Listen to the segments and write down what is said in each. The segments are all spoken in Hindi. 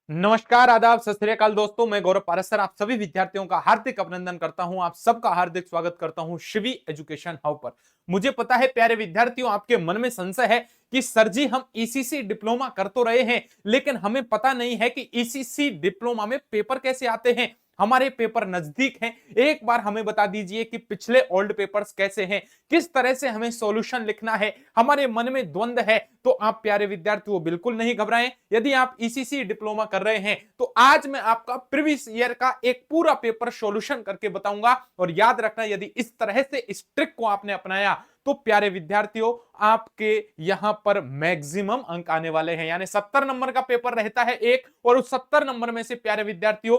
नमस्कार, आदाब, सत श्री अकाल दोस्तों। मैं गौरव पारस्कर आप सभी विद्यार्थियों का हार्दिक अभिनंदन करता हूं। आप सबका हार्दिक स्वागत करता हूं शिवी एजुकेशन हब पर। मुझे पता है प्यारे विद्यार्थियों, आपके मन में संशय है कि सर जी हम ईसीसी डिप्लोमा कर तो रहे हैं, लेकिन हमें पता नहीं है कि ईसीसी डिप्लोमा में पेपर कैसे आते हैं। हमारे पेपर नजदीक हैं, एक बार हमें बता दीजिए कि पिछले ओल्ड पेपर्स कैसे हैं, किस तरह से हमें सॉल्यूशन लिखना है। हमारे मन में द्वंद है, तो आप प्यारे विद्यार्थियों बिल्कुल नहीं घबराएं। यदि आप ईसीसी डिप्लोमा कर रहे हैं तो आज मैं आपका प्रीवियस ईयर का एक पूरा पेपर सॉल्यूशन करके बताऊंगा। और याद रखना, यदि इस तरह से इस ट्रिक को आपने अपनाया तो प्यारे विद्यार्थियों आपके यहां पर मैक्सिमम अंक आने वाले हैं। यानी 70 नंबर का पेपर रहता है एक, और उस 70 नंबर में से प्यारे विद्यार्थियों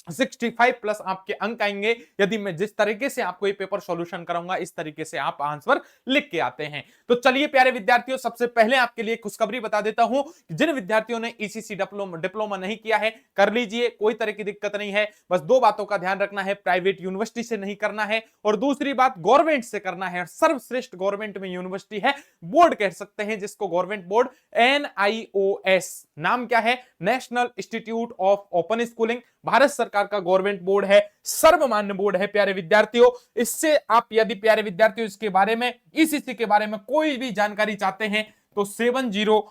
65 प्लस आपके अंक आएंगे यदि मैं जिस तरीके से आपको ये पेपर सॉल्यूशन कराऊंगा, इस तरीके से आप आंसर लिख के आते हैं। तो चलिए प्यारे विद्यार्थियों, सबसे पहले आपके लिए खुशखबरी बता देता हूं कि जिन विद्यार्थियों ने ईसीसी डिप्लोमा नहीं किया है, कर लीजिए, कोई तरह की दिक्कत नहीं है। बस दो बातों का ध्यान रखना है, प्राइवेट यूनिवर्सिटी से नहीं करना है, और दूसरी बात गवर्नमेंट से करना है। सर्वश्रेष्ठ गवर्नमेंट में यूनिवर्सिटी है, बोर्ड कह सकते हैं जिसको, गवर्नमेंट बोर्ड, NIOS नाम क्या है, national institute of open schooling, Bharat सरकार का गवर्नमेंट बोर्ड है, सर्वमान्य बोर्ड है प्यारे विद्यार्थियों। इससे आप यदि प्यारे विद्यार्थियों इसके बारे में, ईसीसी के बारे में कोई भी जानकारी चाहते हैं तो 70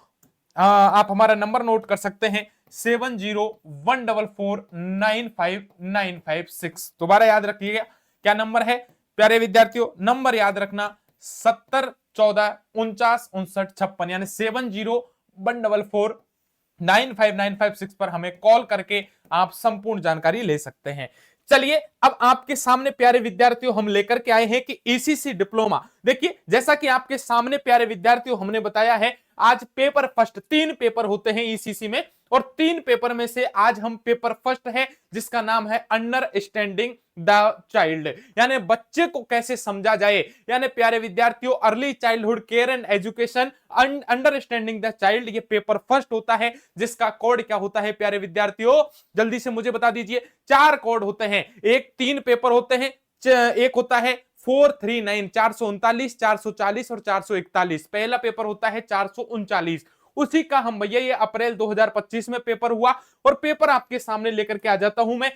आप हमारा नंबर नोट कर सकते हैं, 7014495956। दोबारा याद रखिएगा, क्या नंबर है प्यारे विद्यार्थियों, नंबर याद रखना 7014495956, यानी 7014495956 पर हमें कॉल करके आप संपूर्ण जानकारी ले सकते हैं। चलिए अब आपके सामने प्यारे विद्यार्थियों हम लेकर के आए हैं कि ईसीसी डिप्लोमा, देखिए जैसा कि आपके सामने प्यारे विद्यार्थियों हमने बताया है, आज पेपर फर्स्ट, 3 पेपर होते हैं ईसीसी में, और 3 पेपर में से आज हम पेपर फर्स्ट है जिसका नाम है अंडरस्टैंडिंग द चाइल्ड, यानी बच्चे को कैसे समझा जाए। यानी प्यारे विद्यार्थियों early childhood care and education, understanding the child, ये पेपर फर्स्ट होता है, जिसका कोड क्या होता है प्यारे विद्यार्थियों, जल्दी से मुझे बता दीजिए। 4 कोड होते हैं, एक 3 पेपर होते हैं, एक होता है 439 439, 440 और 441। पहला पेपर होता है 439, उसी का हम भैया ये अप्रैल 2025 में पेपर हुआ, और पेपर आपके सामने लेकर के आ जाता हूं मैं।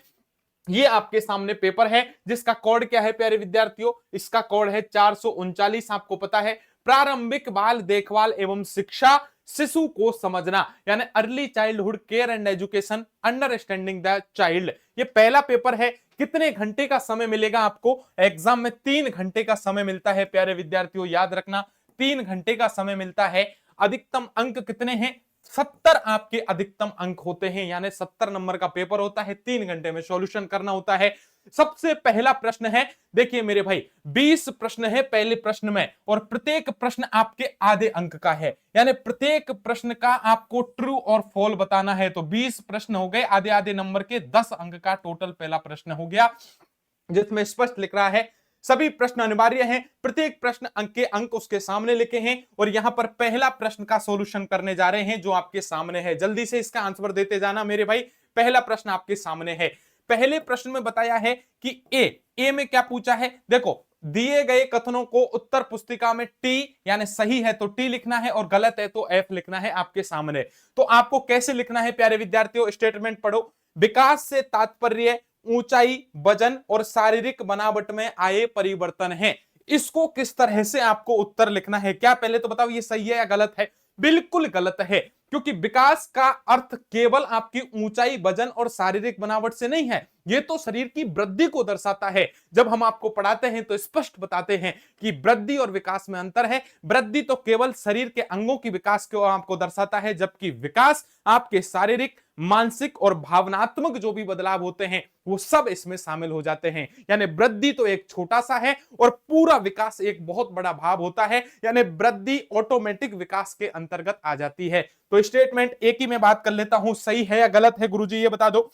ये आपके सामने पेपर है जिसका कोड क्या है प्यारे विद्यार्थियों, इसका कोड है 439। आपको पता है, प्रारंभिक बाल देखभाल एवं शिक्षा, शिशु को समझना, यानी early childhood care and education, understanding the child, ये पहला पेपर है। कितने घंटे का समय मिलेगा आपको एग्जाम में? 3 घंटे का समय मिलता है प्यारे विद्यार्थियों, याद रखना 3 घंटे का समय मिलता है। अधिकतम अंक कितने हैं? 70 आपके अधिकतम अंक होते हैं, यानी 70 नंबर का पेपर होता है, 3 घंटे में सॉल्यूशन करना होता है। सबसे पहला प्रश्न है, देखिए मेरे भाई 20 प्रश्न है पहले प्रश्न में, और प्रत्येक प्रश्न आपके आधे अंक का है, यानी प्रत्येक प्रश्न का आपको ट्रू और फॉल बताना है। तो 20 प्रश्न हो गए, आधे आधे नंबर के, 10 अंक का टोटल पहला प्रश्न हो गया, जिसमें स्पष्ट लिख रहा है सभी प्रश्न अनिवार्य हैं, प्रत्येक प्रश्न अंक के अंक उसके सामने लिखे हैं, और यहां पर पहला प्रश्न का सॉल्यूशन करने जा रहे हैं जो आपके सामने है। जल्दी से इसका आंसर देते जाना मेरे भाई। पहला प्रश्न आपके सामने है, पहले प्रश्न में बताया है कि ए में क्या पूछा है, देखो दिए गए कथनों को उत्तर पुस्तिका में टी, यानी सही है तो टी लिखना है और गलत है तो एफ लिखना है आपके सामने। तो आपको कैसे लिखना है प्यारे विद्यार्थियों, स्टेटमेंट पढ़ो। विकास से तात्पर्य ऊंचाई, वजन और शारीरिक बनावट में आए परिवर्तन है। इसको किस तरह से आपको उत्तर लिखना है, क्या पहले तो बताओ ये सही है या गलत है? बिल्कुल गलत है, क्योंकि विकास का अर्थ केवल आपकी ऊंचाई, वजन और शारीरिक बनावट से नहीं है, ये तो शरीर की वृद्धि को दर्शाता है। जब हम आपको पढ़ाते हैं तो स्पष्ट बताते हैं कि वृद्धि और विकास में अंतर है। वृद्धि तो केवल शरीर के अंगों की विकास को आपको दर्शाता है, जबकि विकास आपके शारीरिक, मानसिक और भावनात्मक जो भी बदलाव होते हैं वो सब इसमें शामिल हो जाते हैं। यानी वृद्धि तो एक छोटा सा है और पूरा विकास एक बहुत बड़ा भाव होता है, यानी वृद्धि ऑटोमेटिक विकास के अंतर्गत आ जाती है। तो स्टेटमेंट ए की मैं बात कर लेता हूं, सही है या गलत है गुरुजी ये बता दो।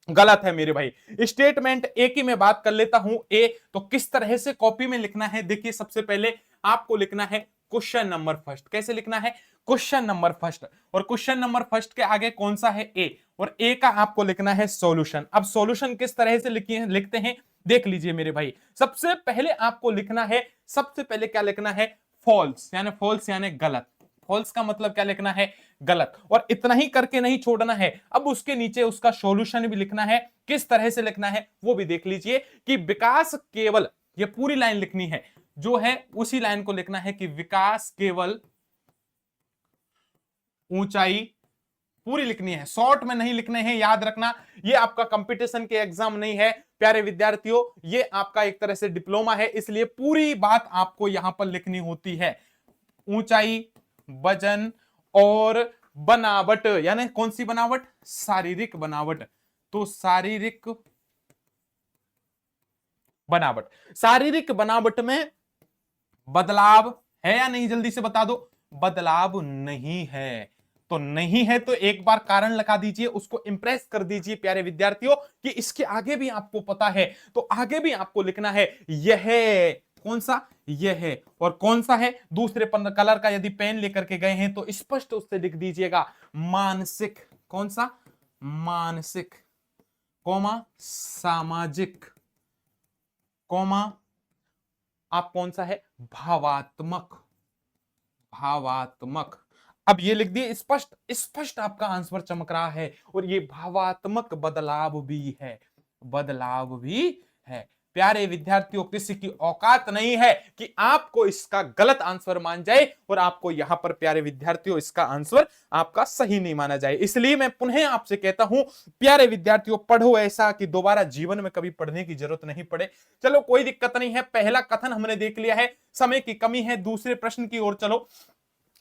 गलत है मेरे भाई। स्टेटमेंट ए की मैं बात कर लेता हूं, ए तो किस तरह से कॉपी में लिखना है, देखिए सबसे पहले आपको लिखना है क्वेश्चन नंबर फर्स्ट। कैसे लिखना है? क्वेश्चन नंबर फर्स्ट, और क्वेश्चन नंबर फर्स्ट के आगे कौन सा है? ए, और ए का आपको लिखना है सॉल्यूशन। अब सॉल्यूशन किस तरह से लिखते हैं देख लीजिए मेरे भाई। सबसे पहले आपको लिखना है, सबसे पहले क्या लिखना है? फॉल्स, यानी फॉल्स यानी गलत। फॉल्स का मतलब क्या लिखना है, गलत। और इतना ही करके नहीं छोड़ना है, अब उसके नीचे उसका सॉल्यूशन भी लिखना है। किस तरह से लिखना है वो भी देख लीजिए कि विकास केवल, ये पूरी लाइन लिखनी है जो है, उसी लाइन को लिखना है कि विकास केवल ऊंचाई, पूरी लिखनी है, शॉर्ट में नहीं लिखने हैं, याद रखना। ये आपका कंपटीशन के एग्जाम नहीं है प्यारे विद्यार्थियों, ये आपका एक तरह से डिप्लोमा है, इसलिए पूरी बात आपको यहां पर लिखनी होती है। ऊंचाई, वजन और बनावट, यानी कौन सी बनावट, शारीरिक बनावट। तो शारीरिक बनावट, शारीरिक बनावट में बदलाव है या नहीं, जल्दी से बता दो। बदलाव नहीं है, तो नहीं है तो एक बार कारण लगा दीजिए, उसको इंप्रेस कर दीजिए प्यारे विद्यार्थियों कि इसके आगे भी आपको पता है, तो आगे भी आपको लिखना है यह, कौन सा, यह है। और कौन सा है, दूसरे कलर का यदि पेन लेकर के गए हैं तो स्पष्ट उससे लिख दीजिएगा मानसिक, कौन सा, मानसिक, कौमा सामाजिक, कौमा आप कौन सा है, भावात्मक, भावात्मक। अब ये लिख दिए, स्पष्ट स्पष्ट आपका आंसर चमक रहा है, और ये भावात्मक बदलाव भी है, बदलाव भी है। प्यारे विद्यार्थियों, किसी की औकात नहीं है कि आपको इसका गलत आंसर मान जाए और आपको यहां पर प्यारे विद्यार्थियों इसका आंसर आपका सही नहीं माना जाए। इसलिए मैं पुनः आपसे कहता हूं प्यारे विद्यार्थियों, पढ़ो ऐसा कि दोबारा जीवन में कभी पढ़ने की जरूरत नहीं पड़े। चलो कोई दिक्कत नहीं है, पहला कथन हमने देख लिया है, समय की कमी है, दूसरे प्रश्न की ओर चलो।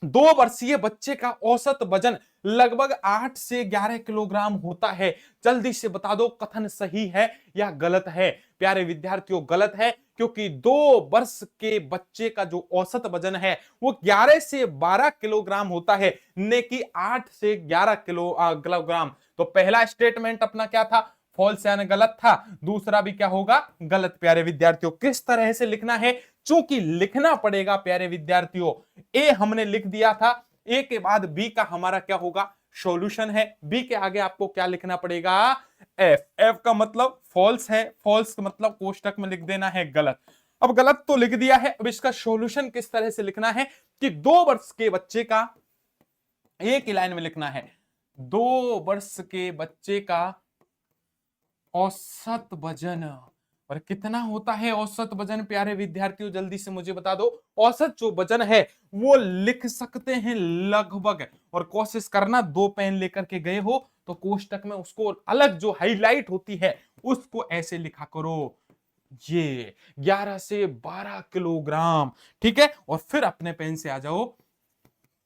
2 वर्षीय बच्चे का औसत वजन लगभग 8 से 11 किलोग्राम होता है। जल्दी से बता दो कथन सही है या गलत है। प्यारे विद्यार्थियों गलत है, क्योंकि 2 वर्ष के बच्चे का जो औसत वजन है वो 11 से 12 किलोग्राम होता है, न कि 8 से 11 किलोग्राम। तो पहला स्टेटमेंट अपना क्या था, फॉल्स यानी गलत था, दूसरा भी क्या होगा, गलत। प्यारे विद्यार्थियों किस तरह से लिखना है, चूंकि लिखना पड़ेगा प्यारे विद्यार्थियों, ए हमने लिख दिया था, ए के बाद बी का हमारा क्या होगा, सॉल्यूशन है, बी के आगे आपको क्या लिखना पड़ेगा, एफ, एफ का मतलब फॉल्स है, फॉल्स का मतलब कोष्टक में लिख देना है गलत। अब गलत तो लिख दिया है, अब इसका सॉल्यूशन किस तरह से लिखना है कि 2 वर्ष के बच्चे का, एक ही लाइन में लिखना है, 2 वर्ष के बच्चे का औसत वजन, और कितना होता है औसत वजन प्यारे विद्यार्थियों, जल्दी से मुझे बता दो। औसत जो वजन है वो लिख सकते हैं लगभग, और कोशिश करना 2 पेन लेकर के गए हो तो कोष्टक में उसको अलग जो हाईलाइट होती है उसको ऐसे लिखा करो, ये 11 से 12 किलोग्राम, ठीक है। और फिर अपने पेन से आ जाओ,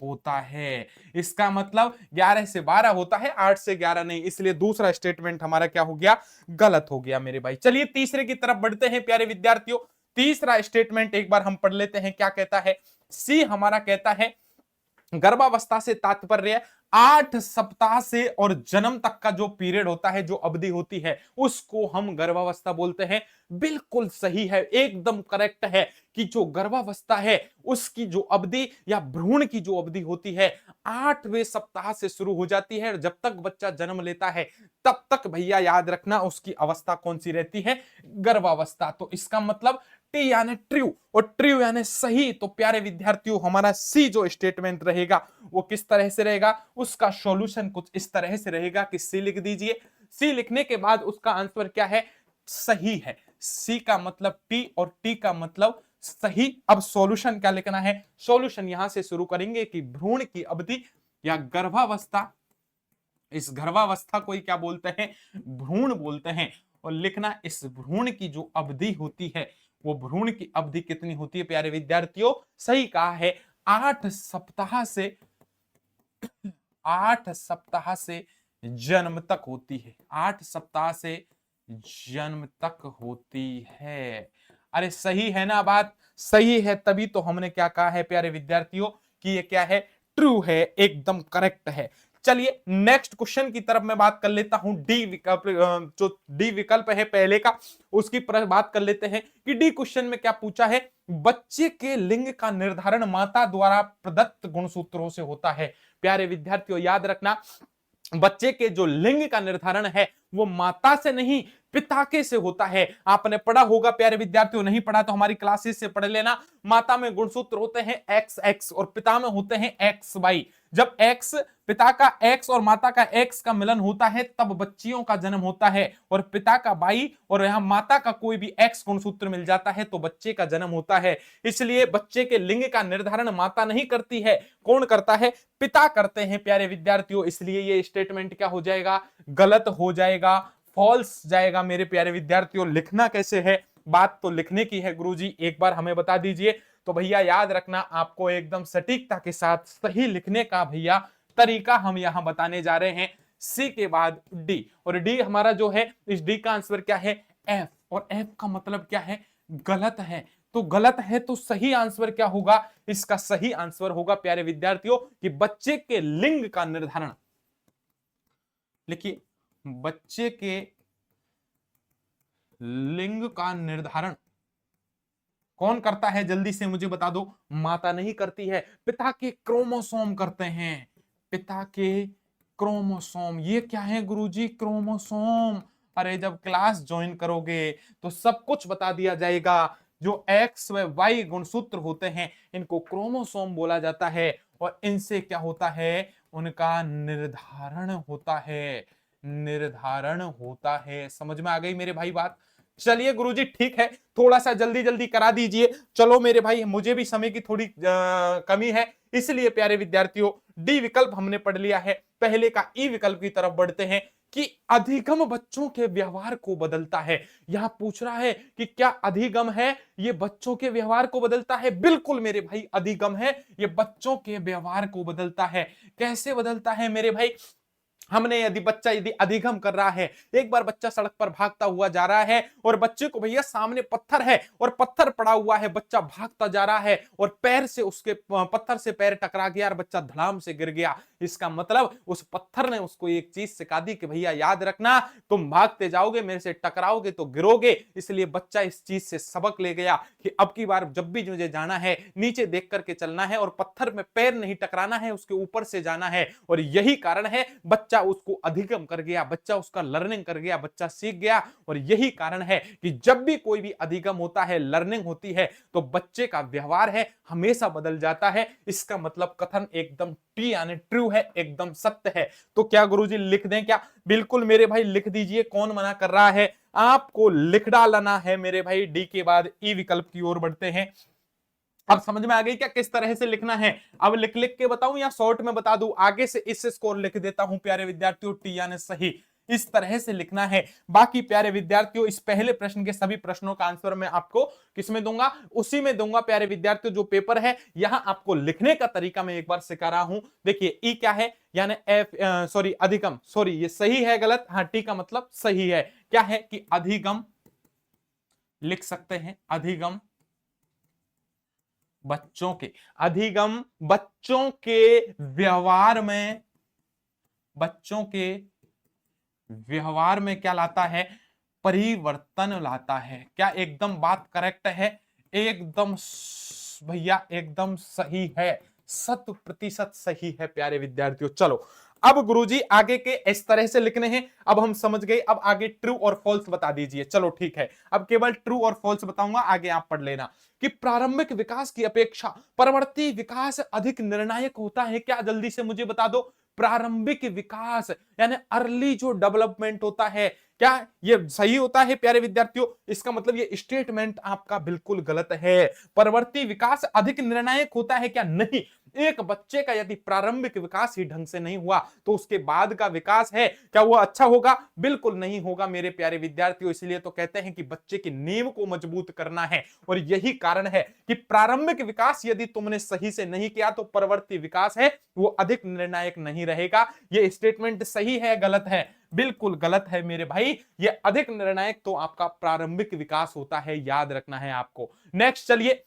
होता है, इसका मतलब 11 से 12 होता है, 8 से 11 नहीं, इसलिए दूसरा स्टेटमेंट हमारा क्या हो गया, गलत हो गया मेरे भाई। चलिए तीसरे की तरफ बढ़ते हैं प्यारे विद्यार्थियों। तीसरा स्टेटमेंट एक बार हम पढ़ लेते हैं, क्या कहता है, सी हमारा कहता है गर्भावस्था से तात्पर्य 8 सप्ताह से और जन्म तक का जो पीरियड होता है, जो अवधि होती है, उसको हम गर्भावस्था बोलते हैं। बिल्कुल सही है, एकदम करेक्ट है कि जो गर्भावस्था है उसकी जो अवधि या भ्रूण की जो अवधि होती है 8वें सप्ताह से शुरू हो जाती है, और जब तक बच्चा जन्म लेता है तब तक भैया याद रखना उसकी अवस्था कौन सी रहती है, गर्भावस्था। तो इसका मतलब टी यानी ट्रू, और ट्रू यानी सही। तो प्यारे विद्यार्थियों हमारा सी जो स्टेटमेंट रहेगा वो किस तरह से रहेगा, उसका सॉल्यूशन कुछ इस तरह से रहेगा कि सी लिख दीजिए। सी लिखने के बाद उसका आंसर क्या है, सही है। सी का मतलब टी और टी का मतलब सही। अब सॉल्यूशन क्या लिखना है, सॉल्यूशन यहां से शुरू करेंगे कि भ्रूण की अवधि या गर्भावस्था, इस गर्भावस्था को ही क्या बोलते हैं, भ्रूण बोलते हैं। और लिखना इस भ्रूण की जो अवधि होती है, वो भ्रूण की अवधि कितनी होती है प्यारे विद्यार्थियों, सही कहा है, 8 सप्ताह से, 8 सप्ताह से जन्म तक होती है, 8 सप्ताह से जन्म तक होती है। अरे सही है ना बात, सही है, तभी तो हमने क्या कहा है प्यारे विद्यार्थियों कि ये क्या है, ट्रू है, एकदम करेक्ट है। चलिए नेक्स्ट क्वेश्चन की तरफ मैं बात कर लेता हूं। डी विकल्प, जो डी विकल्प है पहले का, उसकी बात कर लेते हैं कि डी क्वेश्चन में क्या पूछा है, बच्चे के लिंग का निर्धारण माता द्वारा प्रदत्त गुणसूत्रों से होता है। प्यारे विद्यार्थियों याद रखना, बच्चे के जो लिंग का निर्धारण है वो माता से नहीं, पिताके से होता है। आपने पढ़ा होगा प्यारे विद्यार्थियों, नहीं पढ़ा तो हमारी क्लासेस से पढ़ लेना। माता में गुणसूत्र होते हैं एक्स एक्स और पिता में होते हैं एक्स वाई। जब एक्स पिता का एक्स और माता का एक्स का मिलन होता है तब बच्चियों का जन्म होता है, और पिता का वाई और यहां माता का कोई भी एक्स गुणसूत्र मिल जाता है तो बच्चे का जन्म होता है। इसलिए बच्चे के लिंग का निर्धारण माता नहीं करती है, कौन करता है? पिता करते हैं प्यारे विद्यार्थियों। इसलिए ये स्टेटमेंट क्या हो जाएगा? गलत हो जाएगा, फॉल्स जाएगा मेरे प्यारे विद्यार्थियों। लिखना कैसे है? बात तो लिखने की है गुरुजी, एक बार हमें बता दीजिए। तो भैया याद रखना, आपको एकदम सटीकता के साथ सही लिखने का भैया तरीका हम यहां बताने जा रहे हैं। सी के बाद डी, और डी हमारा जो है, इस डी का आंसर क्या है? एफ, और एफ का मतलब क्या है? गलत है। तो गलत है तो सही आंसर क्या होगा? इसका सही आंसर होगा प्यारे विद्यार्थियों कि बच्चे के लिंग का निर्धारण, लिखिए, बच्चे के लिंग का निर्धारण कौन करता है? जल्दी से मुझे बता दो। माता नहीं करती है, पिता के क्रोमोसोम करते हैं। पिता के क्रोमोसोम, ये क्या है गुरुजी? क्रोमोसोम। अरे जब क्लास ज्वाइन करोगे तो सब कुछ बता दिया जाएगा। जो एक्स व वाई गुणसूत्र होते हैं इनको क्रोमोसोम बोला जाता है, और इनसे क्या होता है? उनका निर्धारण होता है, निर्धारण होता है। समझ में आ गई मेरे भाई बात? चलिए गुरुजी ठीक है, थोड़ा सा जल्दी जल्दी करा दीजिए। चलो मेरे भाई, मुझे भी समय की थोड़ी कमी है, इसलिए प्यारे विद्यार्थियों डी विकल्प हमने पढ़ लिया है। पहले का ई विकल्प की तरफ बढ़ते हैं कि अधिगम बच्चों के व्यवहार को बदलता है। यहां पूछ रहा है कि क्या अधिगम है ये बच्चों के व्यवहार को बदलता है? बिल्कुल मेरे भाई, अधिगम है ये बच्चों के व्यवहार को बदलता है। कैसे बदलता है मेरे भाई? हमने यदि बच्चा यदि अधिगम कर रहा है, एक बार बच्चा सड़क पर भागता हुआ जा रहा है और बच्चे को भैया सामने पत्थर है और पत्थर पड़ा हुआ है, बच्चा भागता जा रहा है और पैर से उसके पत्थर से पैर टकरा गया और बच्चा धड़ाम से गिर गया। इसका मतलब उस पत्थर ने उसको एक चीज सिखा दी कि भैया याद रखना, तुम भागते जाओगे, मेरे से टकराओगे तो गिरोगे। इसलिए बच्चा इस चीज से सबक ले गया कि अब की बार जब भी मुझे जाना है नीचे देख करके चलना है और पत्थर में पैर नहीं टकराना है, उसके ऊपर से जाना है। और यही कारण है बच्चा उसको अधिगम कर गया, बच्चा उसका लर्निंग कर गया, बच्चा सीख गया। और यही कारण है कि जब भी कोई भी अधिगम होता है, लर्निंग होती है, तो बच्चे का व्यवहार है हमेशा बदल जाता है। इसका मतलब कथन एकदम टी यानी ट्रू है, एकदम सत्य है। तो क्या गुरुजी लिख दें क्या? बिल्कुल मेरे भाई लिख दीजिए, कौन मना कर रहा है? आपको लिख डालना है मेरे भाई। डी के बाद ई विकल्प की ओर बढ़ते हैं। अब समझ में आ गई क्या किस तरह से लिखना है? अब लिख लिख के बताऊं या शॉर्ट में बता दूं? आगे से इस स्कोर लिख देता हूं प्यारे विद्यार्थियों, टी यानी सही। इस तरह से लिखना है। बाकी प्यारे विद्यार्थियों इस पहले प्रश्न के सभी प्रश्नों का आंसर मैं आपको किसमें दूंगा? उसी में दूंगा प्यारे विद्यार्थियों जो पेपर है। यहां आपको लिखने का तरीका मैं एक बार सिखा रहा हूं। देखिए ई क्या है? यानी एफ सॉरी अधिगम, सॉरी ये सही है गलत? हाँ, टी का मतलब सही है। क्या है कि अधिगम लिख सकते हैं, अधिगम बच्चों के, अधिगम बच्चों के व्यवहार में, बच्चों के व्यवहार में क्या लाता है? परिवर्तन लाता है। क्या एकदम बात करेक्ट है? एकदम भैया एकदम सही है, 100% सही है प्यारे विद्यार्थियों। चलो अब गुरुजी आगे के इस तरह से लिखने हैं। अब हम समझ गए, अब आगे ट्रू और फॉल्स बता दीजिए। चलो ठीक है, अब केवल ट्रू और फॉल्स बताऊंगा, आगे आप पढ़ लेना। कि प्रारंभिक विकास की अपेक्षा परवर्ती विकास अधिक निर्णायक होता है। क्या? जल्दी से मुझे बता दो। प्रारंभिक विकास यानी अर्ली जो डेवलपमेंट होता है, क्या ये सही होता है प्यारे विद्यार्थियों? इसका मतलब ये स्टेटमेंट आपका बिल्कुल गलत है। परवर्ती विकास अधिक निर्णायक होता है क्या? नहीं। एक बच्चे का यदि प्रारंभिक विकास ही ढंग से नहीं हुआ तो उसके बाद का विकास है क्या वो अच्छा होगा? बिल्कुल नहीं होगा मेरे प्यारे विद्यार्थियों। इसलिए तो कहते हैं कि बच्चे की नींव को मजबूत करना है, और यही कारण है कि प्रारंभिक विकास यदि तुमने सही से नहीं किया तो परवर्ती विकास है वो अधिक निर्णायक नहीं रहेगा। ये स्टेटमेंट सही है गलत है? बिल्कुल गलत है मेरे भाई। ये अधिक निर्णायक तो आपका प्रारंभिक विकास होता है, याद रखना है आपको। नेक्स्ट चलिए,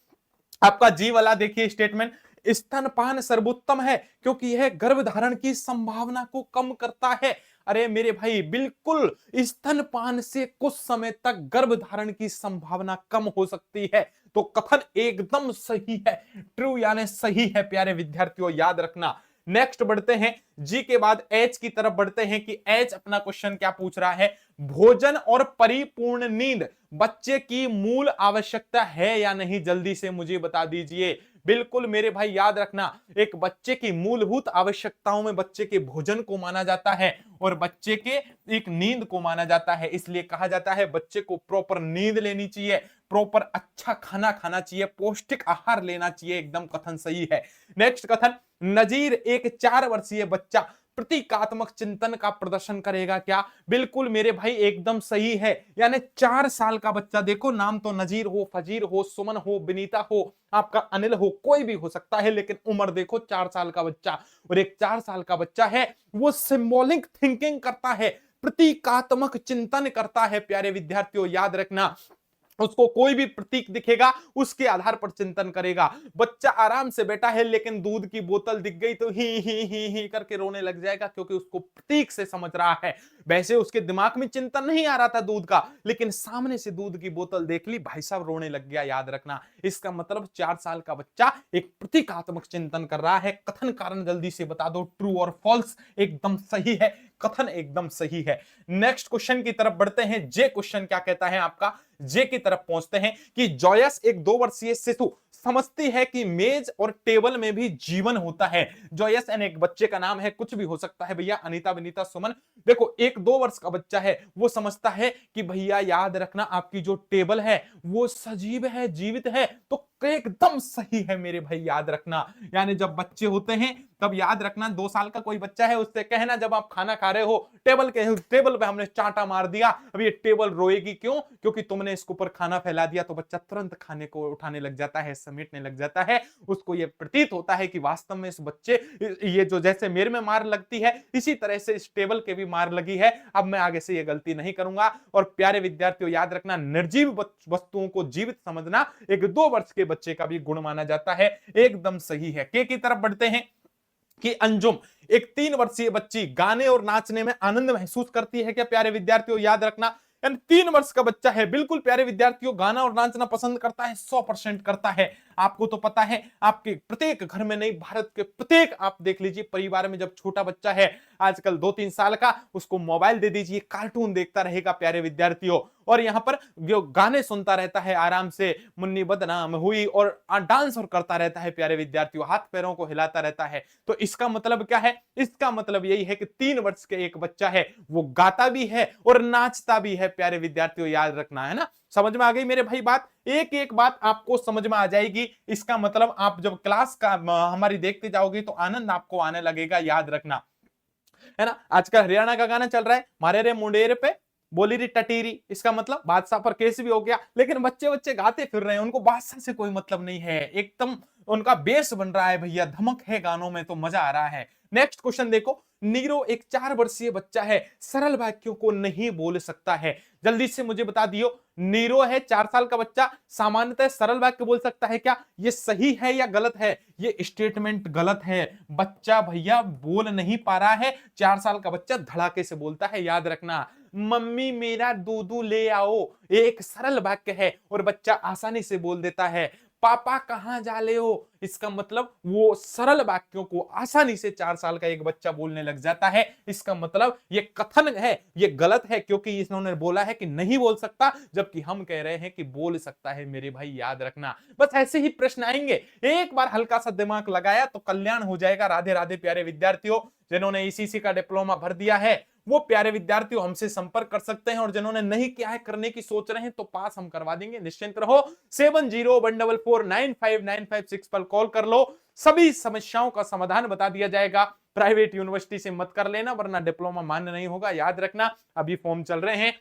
आपका जी वाला देखिए स्टेटमेंट। स्तनपान सर्वोत्तम है क्योंकि यह गर्भधारण की संभावना को कम करता है। अरे मेरे भाई बिल्कुल, स्तनपान से कुछ समय तक गर्भधारण की संभावना कम हो सकती है। तो कथन एकदम सही है, ट्रू यानी सही है प्यारे विद्यार्थियों, याद रखना। नेक्स्ट बढ़ते हैं, जी के बाद एच की तरफ बढ़ते हैं कि एच अपना क्वेश्चन क्या पूछ रहा है? भोजन और परिपूर्ण नींद बच्चे की मूल आवश्यकता है या नहीं, जल्दी से मुझे बता दीजिए। बिल्कुल मेरे भाई याद रखना, एक बच्चे की मूलभूत आवश्यकताओं में बच्चे के भोजन को माना जाता है और बच्चे के एक नींद को माना जाता है। इसलिए कहा जाता है बच्चे को प्रॉपर नींद लेनी चाहिए, प्रॉपर अच्छा खाना खाना चाहिए, पौष्टिक आहार लेना चाहिए। एकदम कथन सही है। नेक्स्ट कथन, नजीर एक 4 वर्षीय बच्चा प्रतीकात्मक चिंतन का प्रदर्शन करेगा क्या? बिल्कुल मेरे भाई एकदम सही है। यानी 4 साल का बच्चा, देखो नाम तो नजीर हो, फजीर हो, सुमन हो, विनीता हो, आपका अनिल हो, कोई भी हो सकता है, लेकिन उम्र देखो 4 साल का बच्चा। और एक 4 साल का बच्चा है वो सिंबॉलिक थिंकिंग करता है, प्रतीकात्मक चिंतन करता है। प्यारे विद्यार्थियों याद रखना, उसको कोई भी प्रतीक दिखेगा उसके आधार पर चिंतन करेगा। बच्चा आराम से बैठा है लेकिन दूध की बोतल दिख गई तो ही करके रोने लग जाएगा, क्योंकि उसको प्रतीक से समझ रहा है। वैसे उसके दिमाग में चिंतन नहीं आ रहा था दूध का, लेकिन सामने से दूध की बोतल देख ली, भाई साहब रोने लग गया। याद रखना, इसका मतलब 4 साल का बच्चा एक प्रतीकात्मक चिंतन कर रहा है। कथन कारण जल्दी से बता दो, ट्रू और फॉल्स? एकदम सही है, कथन एकदम सही है। नेक्स्ट क्वेश्चन की तरफ बढ़ते हैं। जे क्वेश्चन क्या कहता है आपका? जे की तरफ पहुंचते हैं कि जॉयस एक 2 वर्षीय शिशु समझती है कि मेज और टेबल में भी जीवन होता है। जॉयस एंड एक बच्चे का नाम है, कुछ भी हो सकता है भैया, अनीता, विनीता, सुमन। देखो एक 2 वर्ष का बच्चा है, वो समझता है कि भैया याद रखना आपकी जो टेबल है वो सजीव है, जीवित है। तो एकदम सही है मेरे भाई, याद रखना। यानी जब बच्चे होते हैं तब याद रखना, 2 साल का कोई बच्चा है उससे कहना जब आप खाना खा रहे हो, टेबल पे हमने चांटा मार दिया, अब ये टेबल रोएगी क्यों? क्योंकि तुमने इसके ऊपर खाना फैला दिया। तो बच्चा तुरंत खाने को उठाने लग जाता है, समेटने लग जाता है। उसको ये प्रतीत होता है कि वास्तव में इस बच्चे, ये जो जैसे मेरे में मार लगती है इसी तरह से इस टेबल के भी मार लगी है, अब मैं आगे से ये गलती नहीं करूंगा। और प्यारे विद्यार्थियों याद रखना, निर्जीव वस्तुओं को जीवित समझना एक 2 वर्ष के बच्चे का भी गुण माना जाता है। एकदम सही है। के की तरफ बढ़ते हैं कि अंजुम एक 3 वर्षीय बच्ची गाने और नाचने में आनंद महसूस करती है क्या? प्यारे विद्यार्थियों याद रखना, 3 वर्ष का बच्चा है, बिल्कुल प्यारे विद्यार्थियों गाना और नाचना पसंद करता है, 100% करता है। आपको तो पता है, आपके प्रत्येक घर में नहीं, भारत के प्रत्येक आप देख लीजिए परिवार में जब छोटा बच्चा है आजकल 2-3 साल का, उसको मोबाइल दे दीजिए, कार्टून देखता रहेगा प्यारे विद्यार्थियों, और यहां पर जो गाने सुनता रहता है आराम से, मुन्नी बदनाम हुई, और डांस और करता रहता है प्यारे विद्यार्थियों, हाथ पैरों को हिलाता रहता है। तो इसका मतलब क्या है? इसका मतलब यही है कि 3 वर्ष के एक बच्चा है वो गाता भी है और नाचता भी है। प्यारे विद्यार्थियों याद रखना, है ना? समझ में आ गई मेरे भाई बात? एक एक बात आपको समझ में आ जाएगी। इसका मतलब आप जब क्लास का हमारी देखते जाओगे तो आनंद आपको आने लगेगा, याद रखना, है ना? आजकल हरियाणा का गाना चल रहा है, मारे रे मुंडेर पे बोली री टटीरी, इसका मतलब बादशाह पर केस भी हो गया। लेकिन बच्चे बच्चे गाते फिर रहे हैं, उनको बादशाह से कोई मतलब नहीं है, एकदम उनका बेस बन रहा है भैया, धमक है गानों में, तो मजा आ रहा है। नेक्स्ट क्वेश्चन देखो, नीरो एक 4 वर्षीय बच्चा है, सरल वाक्यों को नहीं बोल सकता है। जल्दी से मुझे बता दियो, नीरो है 4 साल का बच्चा, सामान्यतः सरल वाक्य बोल सकता है क्या? ये सही है या गलत है? ये स्टेटमेंट गलत है। बच्चा भैया बोल नहीं पा रहा है, 4 साल का बच्चा धड़ाके से बोलता है। याद रखना, मम्मी मेरा दूधू ले आओ, ये एक सरल वाक्य है और बच्चा आसानी से बोल देता है। पापा कहां जा ले हो, इसका मतलब वो सरल वाक्यों को आसानी से 4 साल का एक बच्चा बोलने लग जाता है। इसका मतलब ये कथन है, ये गलत है, क्योंकि इन्होंने बोला है कि नहीं बोल सकता, जबकि हम कह रहे हैं कि बोल सकता है। मेरे भाई याद रखना, बस ऐसे ही प्रश्न आएंगे, एक बार हल्का सा दिमाग लगाया तो कल्याण हो जाएगा। राधे राधे प्यारे विद्यार्थियों, जिन्होंने ईसीसी का डिप्लोमा भर दिया है वो प्यारे विद्यार्थियों हमसे संपर्क कर सकते हैं, और जिन्होंने नहीं किया है, करने की सोच रहे हैं, तो पास हम करवा देंगे, निश्चिंत रहो। 7014449556 पर कॉल कर लो, सभी समस्याओं का समाधान बता दिया जाएगा। प्राइवेट यूनिवर्सिटी से मत कर लेना, वरना डिप्लोमा मान्य नहीं होगा। याद रखना, अभी फॉर्म चल रहे हैं,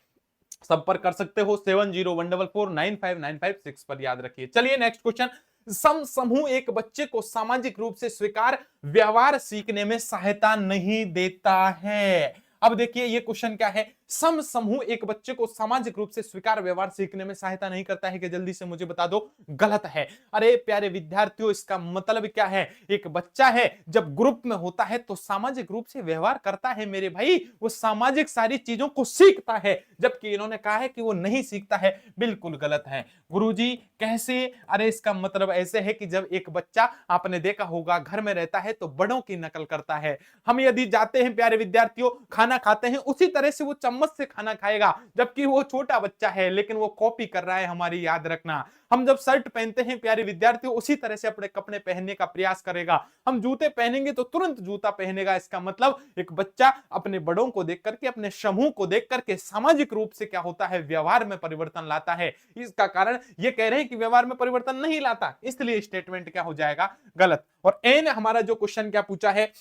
संपर्क कर सकते हो 7014449556 पर, याद रखिए। चलिए नेक्स्ट क्वेश्चन, सम समूह एक बच्चे को सामाजिक रूप से स्वीकार व्यवहार सीखने में सहायता नहीं देता है। अब देखिए ये क्वेश्चन क्या है, सम समूह एक बच्चे को सामाजिक रूप से स्वीकार व्यवहार सीखने में सहायता नहीं करता है कि? जल्दी से मुझे बता दो, गलत है। अरे प्यारे विद्यार्थियों, इसका मतलब क्या है? एक बच्चा है जब ग्रुप में होता है तो सामाजिक रूप से व्यवहार करता है मेरे भाई, वो सामाजिक सारी चीजों को सीखता है, जबकि इन्होंने कहा है कि वो नहीं सीखता है। बिल्कुल गलत है गुरुजी, कैसे? अरे इसका मतलब ऐसे है कि जब एक बच्चा, आपने देखा होगा, घर में रहता है तो बड़ों की नकल करता है। हम यदि जाते हैं प्यारे विद्यार्थियों, खाना खाते हैं, उसी तरह से वो चम्मच चम्मच से खाना खाएगा, जबकि वो छोटा बच्चा है लेकिन वो कॉपी कर रहा है हमारी, याद रखना। हम जब शर्ट पहनते हैं प्यारे विद्यार्थियों, उसी तरह से अपने कपड़े पहनने का प्रयास करेगा। हम जूते पहनेंगे तो तुरंत जूता पहनेगा। इसका मतलब एक बच्चा अपने बड़ों को देख करके, अपने समूह को देख करके सामाजिक रूप से क्या होता है, व्यवहार में परिवर्तन लाता है। इसका कारण ये कह रहे हैं कि व्यवहार में परिवर्तन नहीं लाता, इसलिए स्टेटमेंट क्या हो जाएगा, गलत। और एन हमारा जो क्वेश्चन क्या पूछा है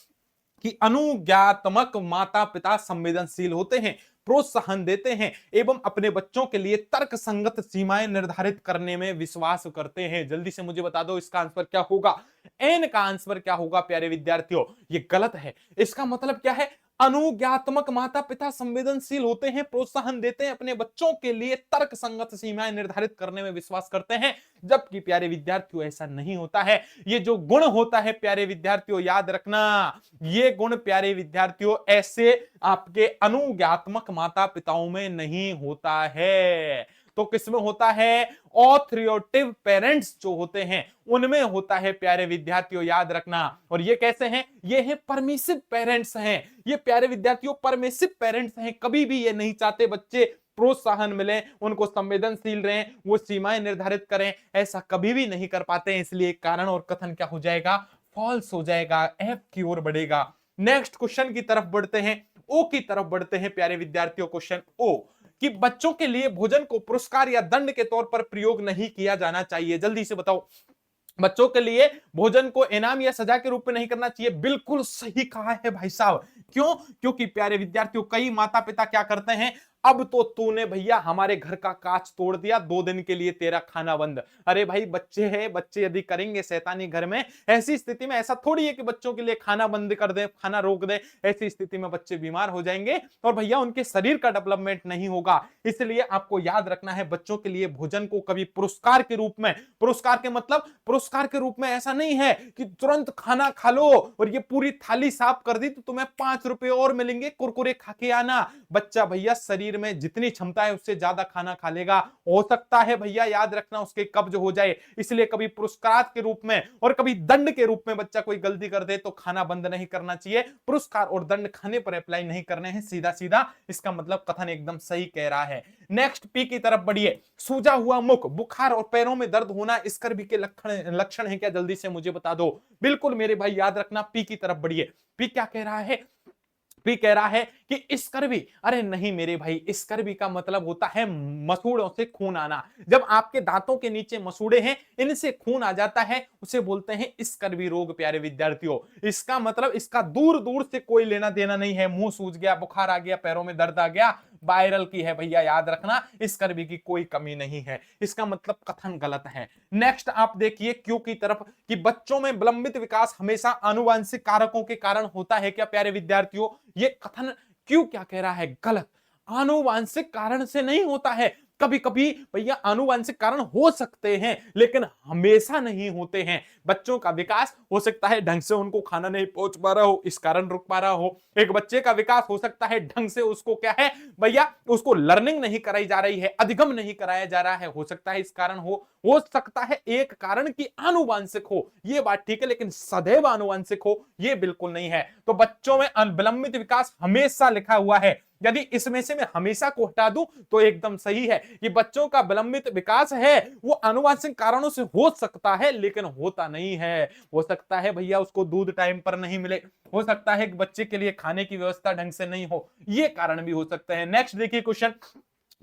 कि अनुज्ञात्मक माता पिता संवेदनशील होते हैं, प्रोत्साहन देते हैं एवं अपने बच्चों के लिए तर्क संगत सीमाएं निर्धारित करने में विश्वास करते हैं। जल्दी से मुझे बता दो इसका आंसर क्या होगा, एन का आंसर क्या होगा प्यारे विद्यार्थियों, ये गलत है। इसका मतलब क्या है, अनुज्ञात्मक माता पिता संवेदनशील होते हैं, प्रोत्साहन देते हैं, अपने बच्चों के लिए तर्क संगत सीमाएं निर्धारित करने में विश्वास करते हैं, जबकि प्यारे विद्यार्थियों ऐसा नहीं होता है। ये जो गुण होता है प्यारे विद्यार्थियों, याद रखना, ये गुण प्यारे विद्यार्थियों ऐसे आपके अनुज्ञात्मक माता पिताओं में नहीं होता है। तो किसमें होता है, ऑथरियोटिव पेरेंट्स जो होते हैं उनमें होता है प्यारे विद्यार्थियों, याद रखना। और ये कैसे हैं, ये है परमिसिव पेरेंट्स हैं। ये प्यारे विद्यार्थियों परमिसिव पेरेंट्स हैं, कभी भी ये नहीं चाहते बच्चे प्रोत्साहन मिले, उनको संवेदनशील रहें, वो सीमाएं निर्धारित करें, ऐसा कभी भी नहीं कर पाते हैं। इसलिए कारण और कथन क्या हो जाएगा, फॉल्स हो जाएगा, एफ की ओर बढ़ेगा। नेक्स्ट क्वेश्चन की तरफ बढ़ते हैं, ओ की तरफ बढ़ते हैं प्यारे विद्यार्थियों। क्वेश्चन ओ कि बच्चों के लिए भोजन को पुरस्कार या दंड के तौर पर प्रयोग नहीं किया जाना चाहिए। जल्दी से बताओ, बच्चों के लिए भोजन को इनाम या सजा के रूप में नहीं करना चाहिए। बिल्कुल सही कहा है भाई साहब। क्यों, क्योंकि प्यारे विद्यार्थियों कई माता पिता क्या करते हैं, अब तो तूने भैया हमारे घर का कांच तोड़ दिया, 2 दिन के लिए तेरा खाना बंद। अरे भाई बच्चे हैं, बच्चे यदि करेंगे शैतानी घर में, ऐसी स्थिति में ऐसा थोड़ी है कि बच्चों के लिए खाना बंद कर दे, खाना रोक दे। ऐसी स्थिति में बच्चे बीमार हो जाएंगे और भैया उनके शरीर का डेवलपमेंट नहीं होगा। इसलिए आपको याद रखना है, बच्चों के लिए भोजन को कभी पुरस्कार के रूप में, पुरस्कार के मतलब पुरस्कार के रूप में ऐसा नहीं है कि तुरंत खाना खा लो और ये पूरी थाली साफ कर दी तो तुम्हें 5 रुपए और मिलेंगे, कुरकुरे खा के आना। बच्चा भैया शरीर में जितनी क्षमता है उससे ज्यादा खाना खा लेगा, हो सकता है भैया याद रखना उसके कब्ज हो जाए। इसलिए कभी पुरस्कार के रूप में और कभी दंड के रूप में बच्चा कोई गलती कर दे तो खाना बंद नहीं करना चाहिए। पुरस्कार और दंड खाने पर अप्लाई नहीं करने हैं, सीधा सीधा। इसका मतलब कथन एकदम सही कह रहा है। नेक्स्ट पी की तरफ बढ़िए, सूजा हुआ मुख, बुखार और पैरों में दर्द होना स्कर्वी के लक्षण है क्या, जल्दी से मुझे बता दो। बिल्कुल मेरे भाई याद रखना, पी की तरफ बढ़िए। पी क्या कह रहा है, भी कह रहा है कि स्कर्वी, अरे नहीं मेरे भाई, स्कर्वी का मतलब होता है मसूड़ों से खून आना। जब आपके दांतों के नीचे मसूड़े हैं, इनसे खून आ जाता है, उसे बोलते हैं स्कर्वी रोग प्यारे विद्यार्थियों। इसका मतलब इसका दूर दूर से कोई लेना देना नहीं है। मुंह सूज गया, बुखार आ गया, पैरों में दर्द आ गया, वायरल की है भैया, याद रखना, स्कर्वी की कोई कमी नहीं है। इसका मतलब कथन गलत है। नेक्स्ट आप देखिए क्यू की तरफ, कि बच्चों में विलंबित विकास हमेशा आनुवंशिक कारकों के कारण होता है क्या प्यारे विद्यार्थियों। ये कथन क्यों क्या कह रहा है, गलत। आनुवंशिक कारण से नहीं होता है। कभी कभी भैया आनुवंशिक कारण हो सकते हैं लेकिन हमेशा नहीं होते हैं। बच्चों का विकास हो सकता है ढंग से उनको खाना नहीं पहुंच पा रहा हो, इस कारण रुक पा रहा हो। एक बच्चे का विकास हो सकता है ढंग से उसको क्या है भैया, उसको लर्निंग नहीं कराई जा रही है, अधिगम नहीं कराया जा रहा है, हो सकता है इस कारण हो सकता है एक कारण की आनुवंशिक हो, ये बात ठीक है, लेकिन सदैव आनुवंशिक हो ये बिल्कुल नहीं है। तो बच्चों में विलंबित विकास हमेशा लिखा हुआ है, यदि इसमें से मैं हमेशा को हटा दूं तो एकदम सही है। ये बच्चों का विलंबित विकास है वो आनुवंशिक कारणों से हो सकता है लेकिन होता नहीं है। हो सकता है भैया उसको दूध टाइम पर नहीं मिले, हो सकता है कि बच्चे के लिए खाने की व्यवस्था ढंग से नहीं हो, ये कारण भी हो सकते हैं। नेक्स्ट देखिए क्वेश्चन,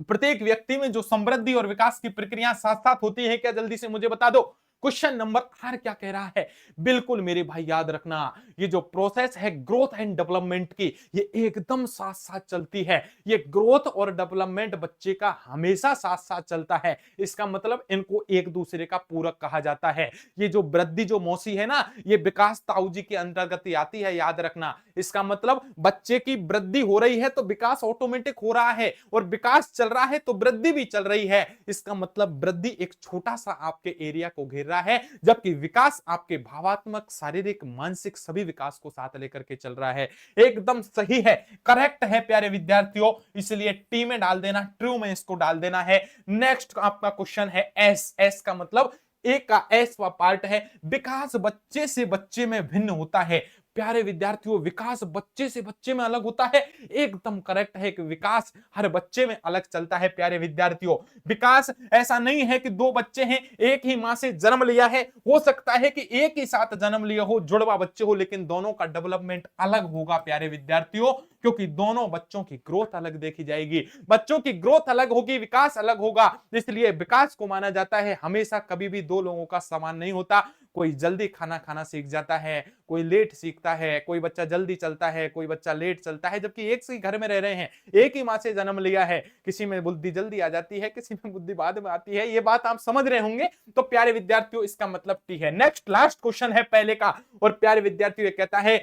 प्रत्येक व्यक्ति में जो समृद्धि और विकास की प्रक्रिया साथ साथ होती है क्या, जल्दी से मुझे बता दो। क्वेश्चन नंबर आर क्या कह रहा है, बिल्कुल मेरे भाई याद रखना, ये जो प्रोसेस है ग्रोथ एंड डेवलपमेंट की, ये एकदम साथ साथ चलती है। ये ग्रोथ और डेवलपमेंट बच्चे का हमेशा साथ साथ चलता है। इसका मतलब इनको एक दूसरे का पूरक कहा जाता है। ये जो वृद्धि जो मौसी है ना, ये विकास ताऊ जी के अंतर्गत आती है, याद रखना। इसका मतलब बच्चे की वृद्धि हो रही है तो विकास ऑटोमेटिक हो रहा है, और विकास चल रहा है तो वृद्धि भी चल रही है। इसका मतलब वृद्धि एक छोटा सा आपके एरिया को घेर है, जबकि विकास आपके भावात्मक, शारीरिक, मानसिक सभी विकास को साथ लेकर के चल रहा है। एकदम सही है, करेक्ट है प्यारे विद्यार्थियों, इसलिए टी में डाल देना, ट्रू में इसको डाल देना है। नेक्स्ट आपका क्वेश्चन है एस। एस का मतलब एक का एस वा पार्ट है, विकास बच्चे से बच्चे में भिन्न होता है। प्यारे विद्यार्थियों, विकास बच्चे से बच्चे में अलग होता है। एकदम करेक्ट है कि विकास हर बच्चे में अलग चलता है प्यारे विद्यार्थियों। विकास ऐसा नहीं है कि दो बच्चे हैं, एक ही मां से जन्म लिया है, हो सकता है कि एक ही साथ जन्म लिया हो, जुड़वा बच्चे हो, लेकिन दोनों का डेवलपमेंट अलग होगा प्यारे विद्यार्थियों, क्योंकि दोनों बच्चों की ग्रोथ अलग देखी जाएगी। बच्चों की ग्रोथ अलग होगी, विकास अलग होगा। इसलिए विकास को माना जाता है हमेशा कभी भी दो लोगों का समान नहीं होता। कोई जल्दी खाना खाना सीख जाता है, कोई लेट सीखता है, कोई बच्चा जल्दी चलता है, कोई बच्चा लेट चलता है, जबकि एक से घर में रह रहे हैं, एक ही मां से जन्म लिया है। किसी में बुद्धि जल्दी आ जाती है, किसी में बुद्धि बाद में आती है। ये बात आप समझ रहे होंगे। तो प्यारे विद्यार्थियों, इसका मतलब टी है। नेक्स्ट लास्ट क्वेश्चन है पहले का, और प्यारे विद्यार्थियों ये कहता है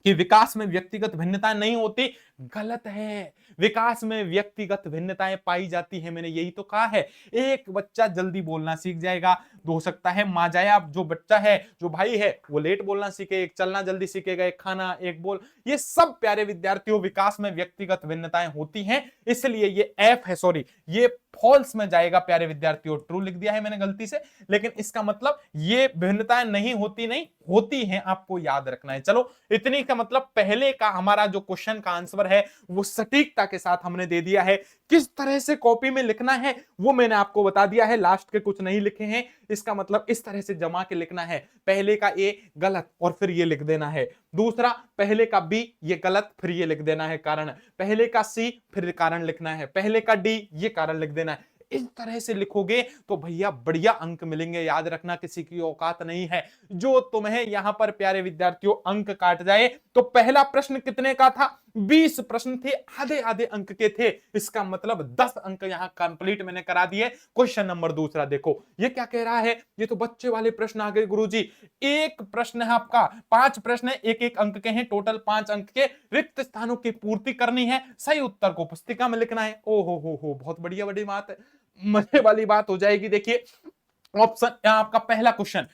कि विकास में व्यक्तिगत भिन्नताएं नहीं होती। गलत है, विकास में व्यक्तिगत भिन्नताएं पाई जाती है। मैंने यही तो कहा है। एक बच्चा जल्दी बोलना सीख जाएगा, तो हो सकता है माजाया जो बच्चा है, जो भाई है, वो लेट बोलना सीखे, एक चलना जल्दी सीखेगा, एक खाना, एक बोल। ये सब प्यारे विद्यार्थियों विकास में व्यक्तिगत भिन्नताएं होती हैं। इसलिए ये एफ है, सॉरी ये फॉल्स में जाएगा प्यारे विद्यार्थियों। ट्रू लिख दिया है मैंने गलती से, लेकिन इसका मतलब ये भिन्नताएं नहीं होती, नहीं होती हैं, आपको याद रखना है। चलो, इतनी का मतलब पहले का हमारा जो क्वेश्चन का आंसर है वो सटीकता के साथ हमने दे दिया है। किस तरह से कॉपी में लिखना है वो मैंने आपको बता दिया है। लास्ट के कुछ नहीं लिखे हैं, इसका मतलब इस तरह से जमा के लिखना है। पहले का ए गलत और फिर ये लिख देना है, दूसरा पहले का बी ये गलत फिर ये लिख देना है कारण, पहले का सी फिर कारण लिखना है, पहले का डी ये कारण लिख देना है। इस तरह से लिखोगे तो भैया बढ़िया अंक मिलेंगे। याद रखना, किसी की औकात नहीं है जो तुम्हें यहां पर प्यारे विद्यार्थियों अंक काट जाए। तो पहला प्रश्न कितने का था? 20 प्रश्न थे, आधे आधे अंक के थे। इसका मतलब 10 अंक यहां कंप्लीट मैंने करा दिए। क्वेश्चन नंबर दूसरा देखो, ये क्या कह रहा है? ये तो बच्चे वाले प्रश्न आ गए गुरुजी। एक प्रश्न है आपका, 5 प्रश्न है, एक एक अंक के हैं, टोटल 5 अंक के। रिक्त स्थानों की पूर्ति करनी है, सही उत्तर को पुस्तिका में लिखना है। ओ हो, बहुत बढ़िया बड़ी बात है, मजे वाली बात हो जाएगी। देखिए ऑप्शन आपका पहला क्वेश्चन,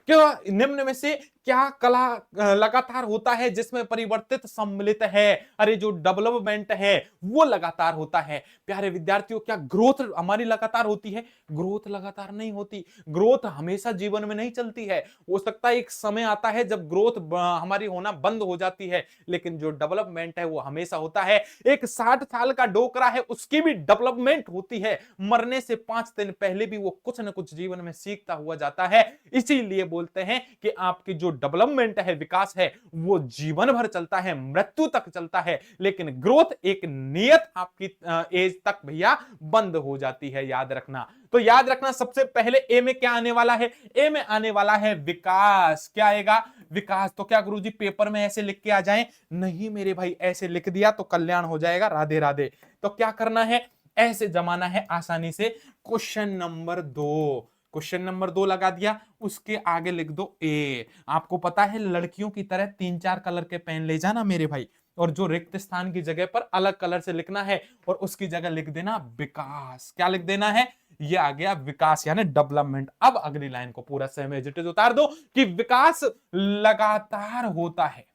क्या निम्न में से क्या कला लगातार होता है जिसमें परिवर्तित सम्मिलित है? अरे जो डेवलपमेंट है वो लगातार होता है। प्यारे विद्यार्थियों, क्या ग्रोथ हमारी लगातार होती है? ग्रोथ लगातार नहीं होती। ग्रोथ हमेशा जीवन में नहीं चलती है। हो सकता है एक समय आता है जब ग्रोथ हमारी होना बंद हो जाती है, लेकिन जो डेवलपमेंट है वो हमेशा होता है। एक 60 साल का डोकरा है, उसकी भी डेवलपमेंट होती है। मरने से 5 दिन पहले भी वो कुछ न कुछ जीवन में सीखता हुआ जाता है। इसीलिए बोलते हैं कि आपकी जो डेवलपमेंट है, विकास है, वो जीवन भर चलता है, मृत्यु तक चलता है, लेकिन ग्रोथ एक नियत आपकी एज तक भैया बंद हो जाती है। याद रखना। तो याद रखना, सबसे पहले ए में क्या आने वाला है? ए में आने वाला है विकास। क्या आएगा? विकास। तो क्या गुरुजी पेपर में ऐसे लिख के आ जाएं? नहीं मेरे भाई, ऐसे लिख दिया तो कल्याण हो जाएगा। राधे राधे। तो क्या करना है? ऐसे जमाना है आसानी से। क्वेश्चन नंबर 2, क्वेश्चन नंबर 2 लगा दिया, उसके आगे लिख दो ए। आपको पता है लड़कियों की तरह 3-4 कलर के पेन ले जाना मेरे भाई, और जो रिक्त स्थान की जगह पर अलग कलर से लिखना है, और उसकी जगह लिख देना विकास। क्या लिख देना है? ये आ गया विकास यानी डेवलपमेंट। अब अगली लाइन को पूरा सेम एज इट इज उतार दो कि विकास लगातार होता है।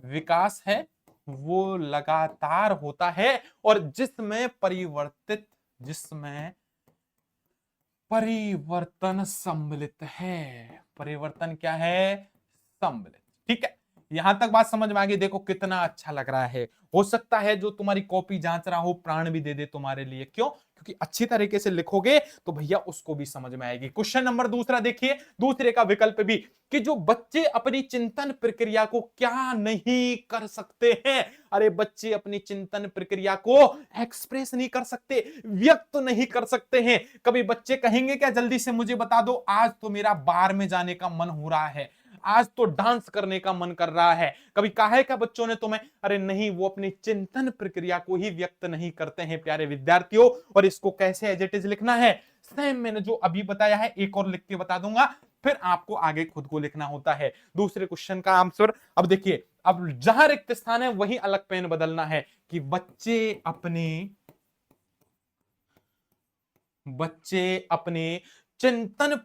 विकास है वो लगातार होता है, और जिसमें परिवर्तन सम्मिलित है। परिवर्तन क्या है? सम्मिलित। ठीक है, यहां तक बात समझ में आ गई। देखो कितना अच्छा लग रहा है। हो सकता है जो तुम्हारी कॉपी जांच रहा हो प्राण भी दे दे तुम्हारे लिए। क्यों? क्योंकि अच्छी तरीके से लिखोगे तो भैया उसको भी समझ में आएगी। क्वेश्चन नंबर दूसरा देखिए, दूसरे का विकल्प भी, कि जो बच्चे अपनी चिंतन प्रक्रिया को क्या नहीं कर सकते हैं? अरे बच्चे अपनी चिंतन प्रक्रिया को एक्सप्रेस नहीं कर सकते, व्यक्त नहीं कर सकते हैं। कभी बच्चे कहेंगे क्या जल्दी से मुझे बता दो, आज तो मेरा बार में जाने का मन हो रहा है, आज तो डांस करने का मन कर रहा है? कभी कहा है क्या बच्चों ने तुम्हें? अरे नहीं, वो अपनी चिंतन प्रक्रिया को ही व्यक्त नहीं करते हैं प्यारे विद्यार्थियों। और इसको कैसे एज इट इज लिखना है? सेम मैंने जो अभी बताया है, एक और लिख के बता दूंगा, फिर आपको आगे खुद को लिखना होता है। दूसरे क्वेश्चन का आंसर अब देखिए, अब जहां रिक्त स्थान है वहीं अलग पेन बदलना है कि बच्चे अपने चिंतन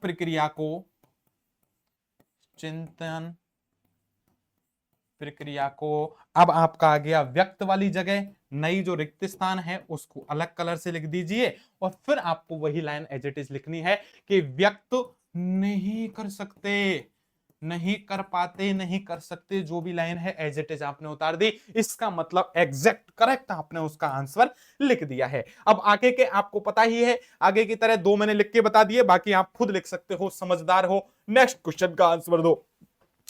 प्रक्रिया को अब आपका आ गया व्यक्त वाली जगह, नई जो रिक्त स्थान है उसको अलग कलर से लिख दीजिए, और फिर आपको वही लाइन एज इट इज लिखनी है कि व्यक्त नहीं कर सकते, नहीं कर पाते, नहीं कर सकते, जो भी लाइन है एज इट इज आपने उतार दी। इसका मतलब एग्जैक्ट करेक्ट आपने उसका आंसर लिख दिया है। अब आगे के आपको पता ही है, आगे की तरह दो मैंने लिख के बता दिए, बाकी आप खुद लिख सकते हो, समझदार हो। नेक्स्ट क्वेश्चन का आंसर दो।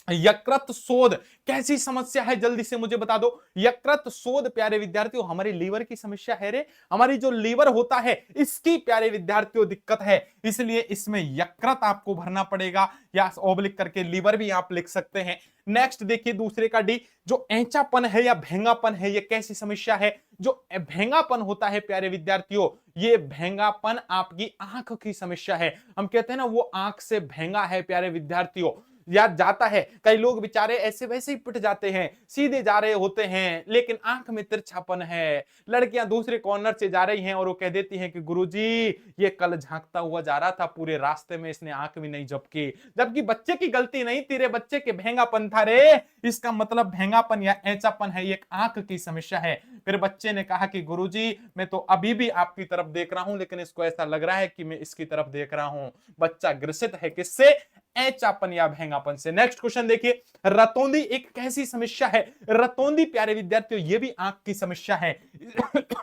यकृत शोध कैसी समस्या है, जल्दी से मुझे बता दो। यकृत शोध प्यारे विद्यार्थियों हमारे लीवर की समस्या है रे। हमारी जो लीवर होता है इसकी प्यारे विद्यार्थियों दिक्कत है, इसलिए इसमें यकृत आपको भरना पड़ेगा, या ओब्लिक करके लीवर भी आप लिख सकते हैं। नेक्स्ट देखिए दूसरे का डी, जो ऐंचापन है या भेंगापन है, ये कैसी समस्या है। जो भेंगापन होता है प्यारे विद्यार्थियों, ये भेंगापन आपकी आंख की समस्या है। हम कहते हैं ना वो आंख से भेंगा है प्यारे विद्यार्थियों, याद जाता है। कई लोग बेचारे ऐसे वैसे ही पिट जाते हैं, सीधे जा रहे होते हैं लेकिन आंख में तिरछापन है। लड़कियां दूसरे कॉर्नर से जा रही हैं और वो कह देती हैं कि गुरुजी ये कल झांकता हुआ जा रहा था, पूरे रास्ते में इसने आंख भी नहीं झपकी, जबकि बच्चे की गलती नहीं, तेरे बच्चे के भेंगापन था रे। इसका मतलब भेंगापन या ऐंचापन है, ये एक आंख की समस्या है। फिर बच्चे ने कहा कि गुरुजी मैं तो अभी भी आपकी तरफ देख रहा हूं, लेकिन इसको ऐसा लग रहा है कि मैं इसकी तरफ देख रहा हूं। बच्चा ग्रसित है किससे, ऐंचापन या भेंगापन से। नेक्स्ट क्वेश्चन देखिए, रतौंधी एक कैसी समस्या है। रतौंधी प्यारे विद्यार्थियों ये भी आंख की समस्या है।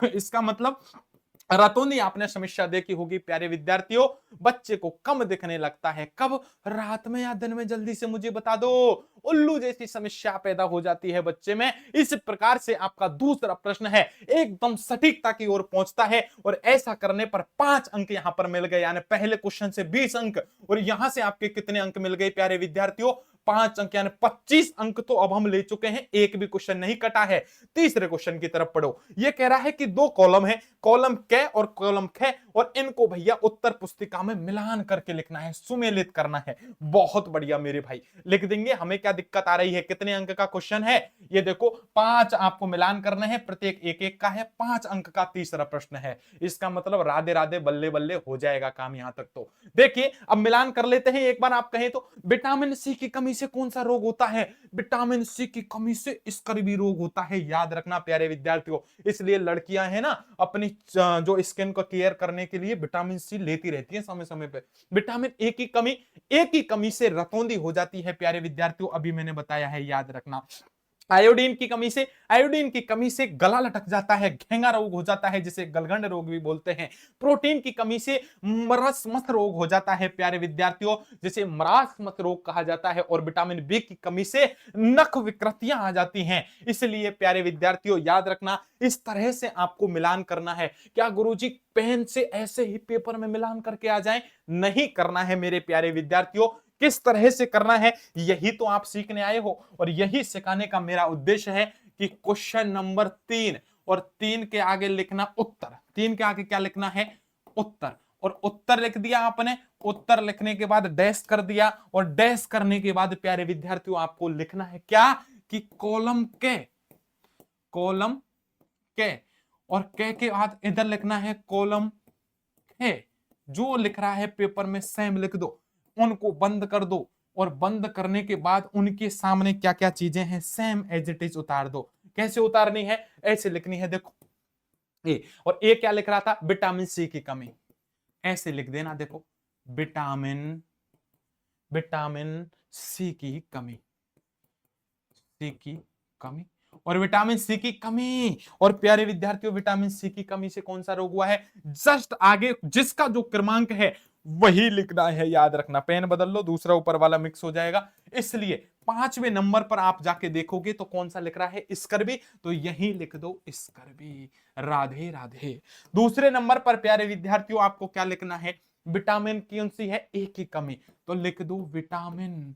इसका मतलब रतौंधी आपने समस्या देखी होगी प्यारे विद्यार्थियों, बच्चे को कम दिखने लगता है, कब, रात में या दिन में, जल्दी से मुझे बता दो। उल्लू जैसी समस्या पैदा हो जाती है बच्चे में। इस प्रकार से आपका दूसरा प्रश्न है एकदम सटीकता की ओर पहुंचता है, और ऐसा करने पर 5 अंक यहां पर मिल गए, यानी पहले क्वेश्चन से 20 अंक, और यहां से आपके कितने अंक मिल गए प्यारे विद्यार्थियों, 5 अंक, यानी 25 अंक तो अब हम ले चुके हैं, एक भी क्वेश्चन नहीं कटा है। तीसरे क्वेश्चन की तरफ पढ़ो। यह कह रहा है कि 2 कॉलम है, कॉलम क और कॉलम ख, और इनको भैया उत्तर पुस्तिका में मिलान करके लिखना है, सुमेलित करना है। बहुत बढ़िया मेरे भाई, लिख देंगे। हमें क्या दिक्कत आ रही है, कितने अंक का क्वेश्चन है ये देखो, 5 आपको मिलान करने हैं, प्रत्येक एक एक का है, 5 अंक का तीसरा प्रश्न है। इसका मतलब राधे राधे बल्ले बल्ले हो जाएगा काम यहां तक। तो देखिए अब मिलान कर लेते हैं एक बार। आप कहें तो विटामिन सी की कमी से कौन सा रोग होता है, विटामिन सी की कमी से स्कर्वी रोग होता है, याद रखना प्यारे विद्यार्थियों। इसलिए लड़कियां हैं ना अपनी जो स्किन को केयर करने के लिए विटामिन सी लेती रहती हैं समय समय पे। विटामिन ए की कमी से रतौंधी हो जाती है प्यारे विद्यार्थियों, अभी मैंने बताया है, याद रखना। आयोडीन की कमी से गला लटक जाता है, घेंगा रोग हो जाता है, जिसे गलगंड रोग भी बोलते हैं। प्रोटीन की कमी से मरस्मथ रोग हो जाता है प्यारे विद्यार्थियों, जिसे मरासमथ रोग कहा जाता है। और विटामिन बी की कमी से नख विकृतियां आ जाती हैं। इसलिए प्यारे विद्यार्थियों याद रखना, इस तरह से आपको मिलान करना है। क्या गुरुजी पेन से ऐसे ही पेपर में मिलान करके आ जाएं? नहीं करना है मेरे प्यारे विद्यार्थियों। किस तरह से करना है यही तो आप सीखने आए हो, और यही सिखाने का मेरा उद्देश्य है कि क्वेश्चन नंबर 3 और 3 के आगे लिखना उत्तर, 3 के आगे क्या लिखना है, उत्तर। और उत्तर लिख दिया आपने, उत्तर लिखने के बाद डैश कर दिया, और डैश करने के बाद प्यारे विद्यार्थियों आपको लिखना है क्या, कि कॉलम के, और के बाद इधर लिखना है कॉलम है। जो लिख रहा है पेपर में सेम लिख दो, उनको बंद कर दो, और बंद करने के बाद उनके सामने क्या क्या चीजें हैं सेम एज इट इज उतार दो। कैसे उतारनी है, ऐसे लिखनी है, देखो ए, और ए क्या लिख रहा था, विटामिन सी की कमी, ऐसे लिख देना, देखो विटामिन सी की कमी, और विटामिन सी की कमी। और प्यारे विद्यार्थियों विटामिन सी की कमी से कौन सा रोग हुआ है, जस्ट आगे जिसका जो क्रमांक है वही लिखना है, याद रखना। पेन बदल लो, दूसरा ऊपर वाला मिक्स हो जाएगा। इसलिए 5वें नंबर पर आप जाके देखोगे तो कौन सा लिख रहा है, स्कर्वी, तो यही लिख दो स्कर्वी। राधे राधे। दूसरे नंबर पर प्यारे विद्यार्थियों आपको क्या लिखना है, विटामिन कौन सी है, ए की कमी, तो लिख दो विटामिन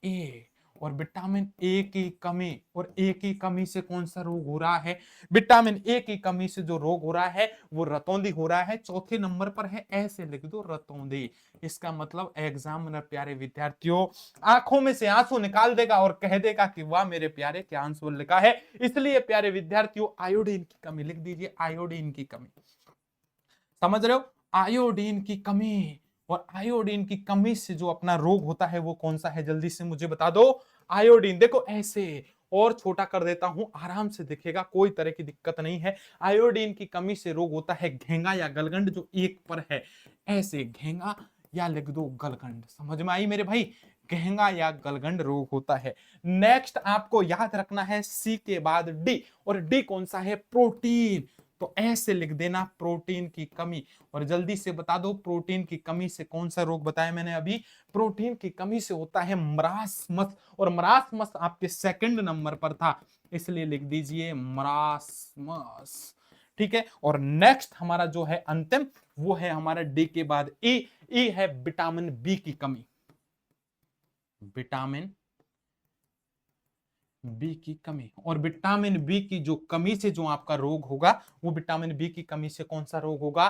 ए। और विटामिन ए की कमी, और ए की कमी से कौन सा रोग हो रहा है, विटामिन ए की कमी से जो रोग हो रहा है वो रतौंधी हो रहा है। चौथे नंबर पर है, ऐसे लिख दो रतौंधी। इसका मतलब एग्जामिनर प्यारे विद्यार्थियों आंखों में से आंसू निकाल देगा और कह देगा कि वाह मेरे प्यारे क्या आंसर लिखा है। इसलिए प्यारे विद्यार्थियों आयोडीन की कमी लिख दीजिए, आयोडीन की कमी, समझ रहे हो, आयोडीन की कमी। और आयोडीन की कमी से जो अपना रोग होता है वो कौन सा है, जल्दी से मुझे बता दो। आयोडीन, देखो ऐसे, और छोटा कर देता हूं, आराम से दिखेगा, कोई तरह की दिक्कत नहीं है। आयोडीन की कमी से रोग होता है घेंगा या गलगंड, जो एक पर है, ऐसे घेंगा या लिख दो गलगंड। समझ में आई मेरे भाई, घेंगा या गलगंड रोग होता है। नेक्स्ट आपको याद रखना है सी के बाद डी, और डी कौन सा है? प्रोटीन। तो ऐसे लिख देना प्रोटीन की कमी। और जल्दी से बता दो प्रोटीन की कमी से कौन सा रोग बताया मैंने अभी? प्रोटीन की कमी से होता है मरासमस, और मरासमस आपके सेकंड नंबर पर था, इसलिए लिख दीजिए मरासमस। ठीक है, और नेक्स्ट हमारा जो है अंतिम, वो है हमारा डी के बाद ई। ई है विटामिन बी की कमी। विटामिन बी की कमी, और विटामिन बी की जो कमी से जो आपका रोग होगा, वो विटामिन बी की कमी से कौन सा रोग होगा?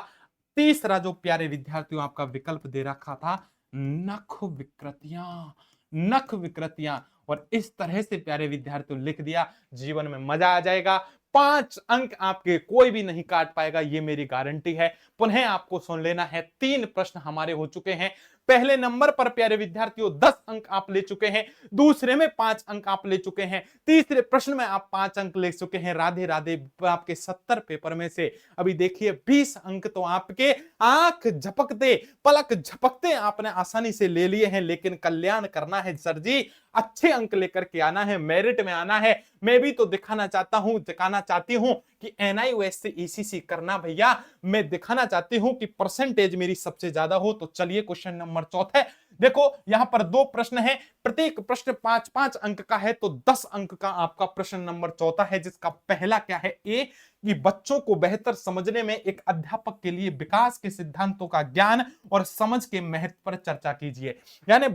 तीसरा जो प्यारे विद्यार्थियों आपका विकल्प दे रखा था, नख विकृतियां। नख विकृतियां, और इस तरह से प्यारे विद्यार्थियों लिख दिया, जीवन में मजा आ जाएगा। 5 अंक आपके कोई भी नहीं काट पाएगा, ये मेरी गारंटी है। पुनः आपको सुन लेना है, 3 प्रश्न हमारे हो चुके हैं। पहले नंबर पर प्यारे विद्यार्थियों 10 अंक आप ले चुके हैं, दूसरे में 5 अंक आप ले चुके हैं, तीसरे प्रश्न में आप 5 अंक ले चुके हैं। राधे राधे। आपके 70 पेपर में से अभी देखिए 20 अंक तो आपके आंख झपकते, पलक झपकते आपने आसानी से ले लिए हैं। लेकिन कल्याण करना है सर जी, अच्छे अंक लेकर के आना है, मेरिट में आना है। मैं भी तो दिखाना चाहती हूं कि NIOS से ECC करना भैया, मैं दिखाना चाहती हूं कि परसेंटेज मेरी सबसे ज्यादा हो। तो चलिए क्वेश्चन नंबर 4 देखो, यहां पर 2 प्रश्न है, प्रत्येक प्रश्न 5-5 अंक का है, तो 10 अंक का आपका प्रश्न नंबर 4 है, जिसका पहला क्या है? ए, कि बच्चों को बेहतर समझने में एक अध्यापक के लिए विकास के सिद्धांतों का ज्ञान और समझ के महत्व पर चर्चा कीजिए। यानी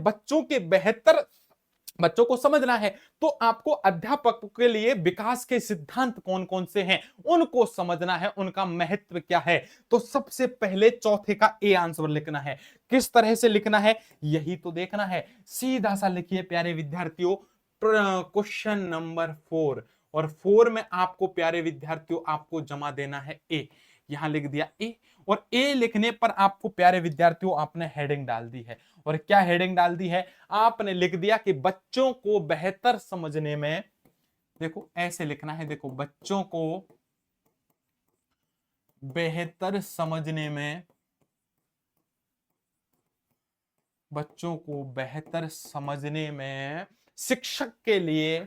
बच्चों को समझना है, तो आपको अध्यापक के लिए विकास के सिद्धांत कौन कौन से हैं उनको समझना है, उनका महत्व क्या है। तो सबसे पहले चौथे का ए आंसर लिखना है। किस तरह से लिखना है यही तो देखना है। सीधा सा लिखिए प्यारे विद्यार्थियों, क्वेश्चन नंबर 4, और 4 में आपको प्यारे विद्यार्थियों आपको जमा देना है ए। यहां लिख दिया ए, और ए लिखने पर आपको प्यारे विद्यार्थियों आपने हेडिंग डाल दी है। और क्या हेडिंग डाल दी है? आपने लिख दिया कि बच्चों को बेहतर समझने में, देखो ऐसे लिखना है, देखो बच्चों को बेहतर समझने में, बच्चों को बेहतर समझने में शिक्षक के लिए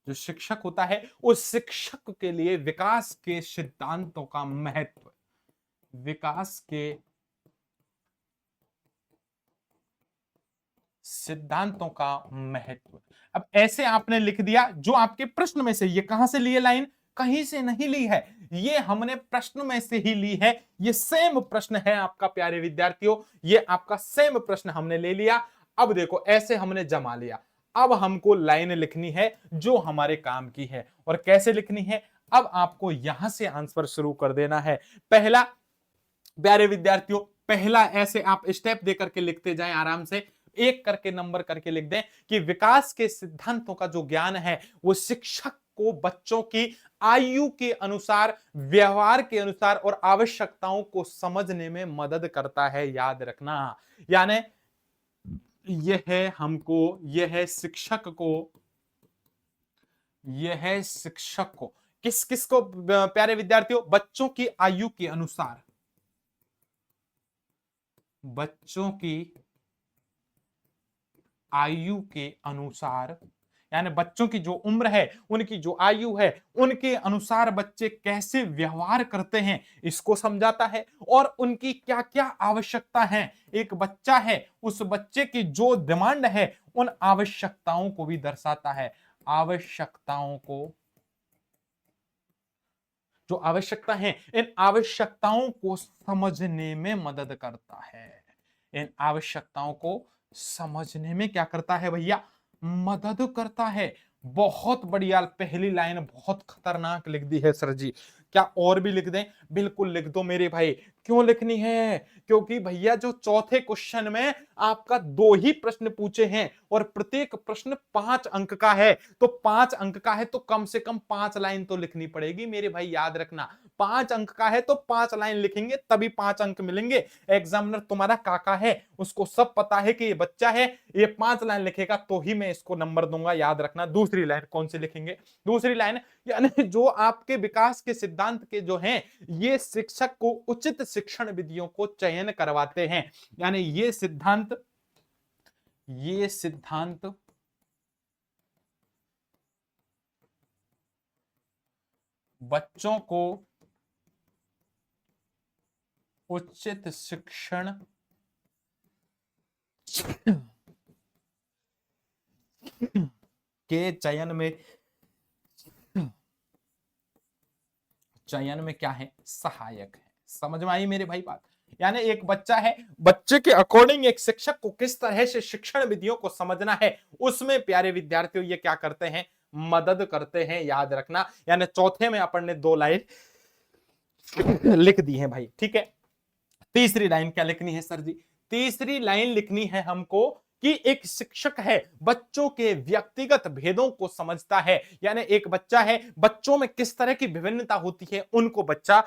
जो शिक्षक होता है, उस शिक्षक के लिए विकास के सिद्धांतों का महत्व, विकास के सिद्धांतों का महत्व। अब ऐसे आपने लिख दिया, जो आपके प्रश्न में से, ये कहां से लिए लाइन? कहीं से नहीं ली है, ये हमने प्रश्न में से ही ली है। ये सेम प्रश्न है आपका प्यारे विद्यार्थियों, ये आपका सेम प्रश्न हमने ले लिया। अब देखो ऐसे हमने जमा लिया, अब हमको लाइन लिखनी है जो हमारे काम की है। और कैसे लिखनी है? अब आपको यहां से आंसर शुरू कर देना है। पहला प्यारे विद्यार्थियों, पहला ऐसे आप स्टेप देकर के लिखते जाएं, आराम से एक करके नंबर करके लिख दें कि विकास के सिद्धांतों का जो ज्ञान है वो शिक्षक को बच्चों की आयु के अनुसार, व्यवहार के अनुसार और आवश्यकताओं को समझने में मदद करता है। याद रखना, यानी यह है हमको, यह है शिक्षक को, यह है शिक्षक को, किस किस को प्यारे विद्यार्थियों? बच्चों की आयु के अनुसार, बच्चों की आयु के अनुसार, यानी बच्चों की जो उम्र है, उनकी जो आयु है, उनके अनुसार बच्चे कैसे व्यवहार करते हैं इसको समझाता है, और उनकी क्या क्या आवश्यकता है। एक बच्चा है, उस बच्चे की जो डिमांड है, उन आवश्यकताओं को भी दर्शाता है। आवश्यकताओं को, जो आवश्यकता है, इन आवश्यकताओं को समझने में मदद करता है। इन आवश्यकताओं को समझने में क्या करता है भैया? मदद करता है। बहुत बढ़िया, पहली लाइन बहुत खतरनाक लिख दी है सर जी, क्या और भी लिख दें? बिल्कुल लिख दो मेरे भाई। क्यों लिखनी है? क्योंकि भैया जो चौथे क्वेश्चन में आपका 2 ही प्रश्न पूछे हैं, और प्रत्येक प्रश्न 5 अंक का है, तो 5 अंक का है तो कम से कम 5 लाइन तो लिखनी पड़ेगी मेरे भाई। याद रखना, 5 अंक का है तो 5 लाइन लिखेंगे तभी 5 अंक मिलेंगे। एग्जामिनर तुम्हारा काका है, उसको सब पता है कि ये बच्चा है, ये 5 लाइन लिखेगा तो ही मैं इसको नंबर दूंगा। याद रखना। दूसरी लाइन कौन सी लिखेंगे? दूसरी लाइन यानी जो आपके विकास के सिद्धांत सिद्धांत के जो हैं ये शिक्षक को उचित शिक्षण विधियों को चयन करवाते हैं। यानी ये सिद्धांत बच्चों को उचित शिक्षण के चयन में क्या है, सहायक है। समझ में आई मेरे भाई बात? यानी एक बच्चा है, बच्चे के अकॉर्डिंग एक शिक्षक को किस तरह से शिक्षण विधियों को समझना है, उसमें प्यारे विद्यार्थियों ये क्या करते हैं, मदद करते हैं, याद रखना। यानी चौथे में अपन ने 2 लाइन लिख दी है भाई, ठीक है। तीसरी लाइन क्या लिखनी है सर जी? तीसरी लाइन लिखनी है हमको कि एक शिक्षक है बच्चों के व्यक्तिगत भेदों को समझता है। यानी एक बच्चा है, बच्चों में किस तरह की विभिन्नता होती है उनको बच्चा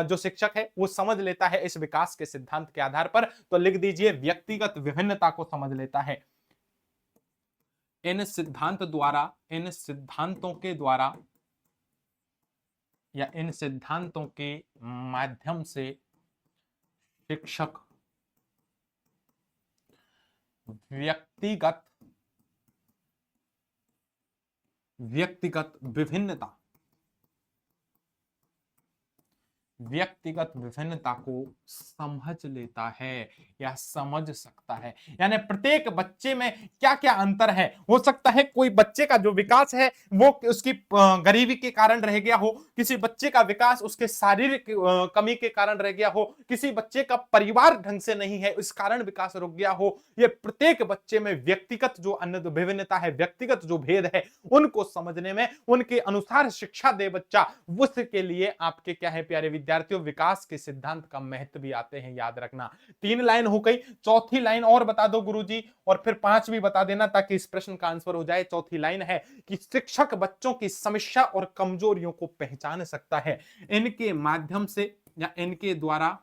जो शिक्षक है वो समझ लेता है इस विकास के सिद्धांत के आधार पर। तो लिख दीजिए व्यक्तिगत विभिन्नता को समझ लेता है। इन सिद्धांतों के द्वारा या इन सिद्धांतों के माध्यम से शिक्षक व्यक्तिगत विभिन्नता को समझ लेता है या समझ सकता है। यानी प्रत्येक बच्चे में क्या क्या अंतर है। हो सकता है कोई बच्चे का जो विकास है वो उसकी गरीबी के कारण रह गया हो, किसी बच्चे का विकास उसके शारीरिक कमी के कारण रह गया हो, किसी बच्चे का परिवार ढंग से नहीं है इस कारण विकास रुक गया हो। ये प्रत्येक बच्चे में व्यक्तिगत जो अन्य विभिन्नता है, व्यक्तिगत जो भेद है, उनको समझने में उनके अनुसार शिक्षा दे बच्चा, उसके लिए आपके क्या है प्यारे विद्यार्थियों, विकास के सिद्धांत का महत्व भी आते हैं, याद रखना। 3 लाइन हो गई, चौथी लाइन और बता दो गुरुजी, और फिर 5 भी बता देना ताकि इस प्रश्न का आंसर हो जाए। चौथी लाइन है कि शिक्षक बच्चों की समस्या और कमजोरियों को पहचान सकता है। इनके माध्यम से या इनके द्वारा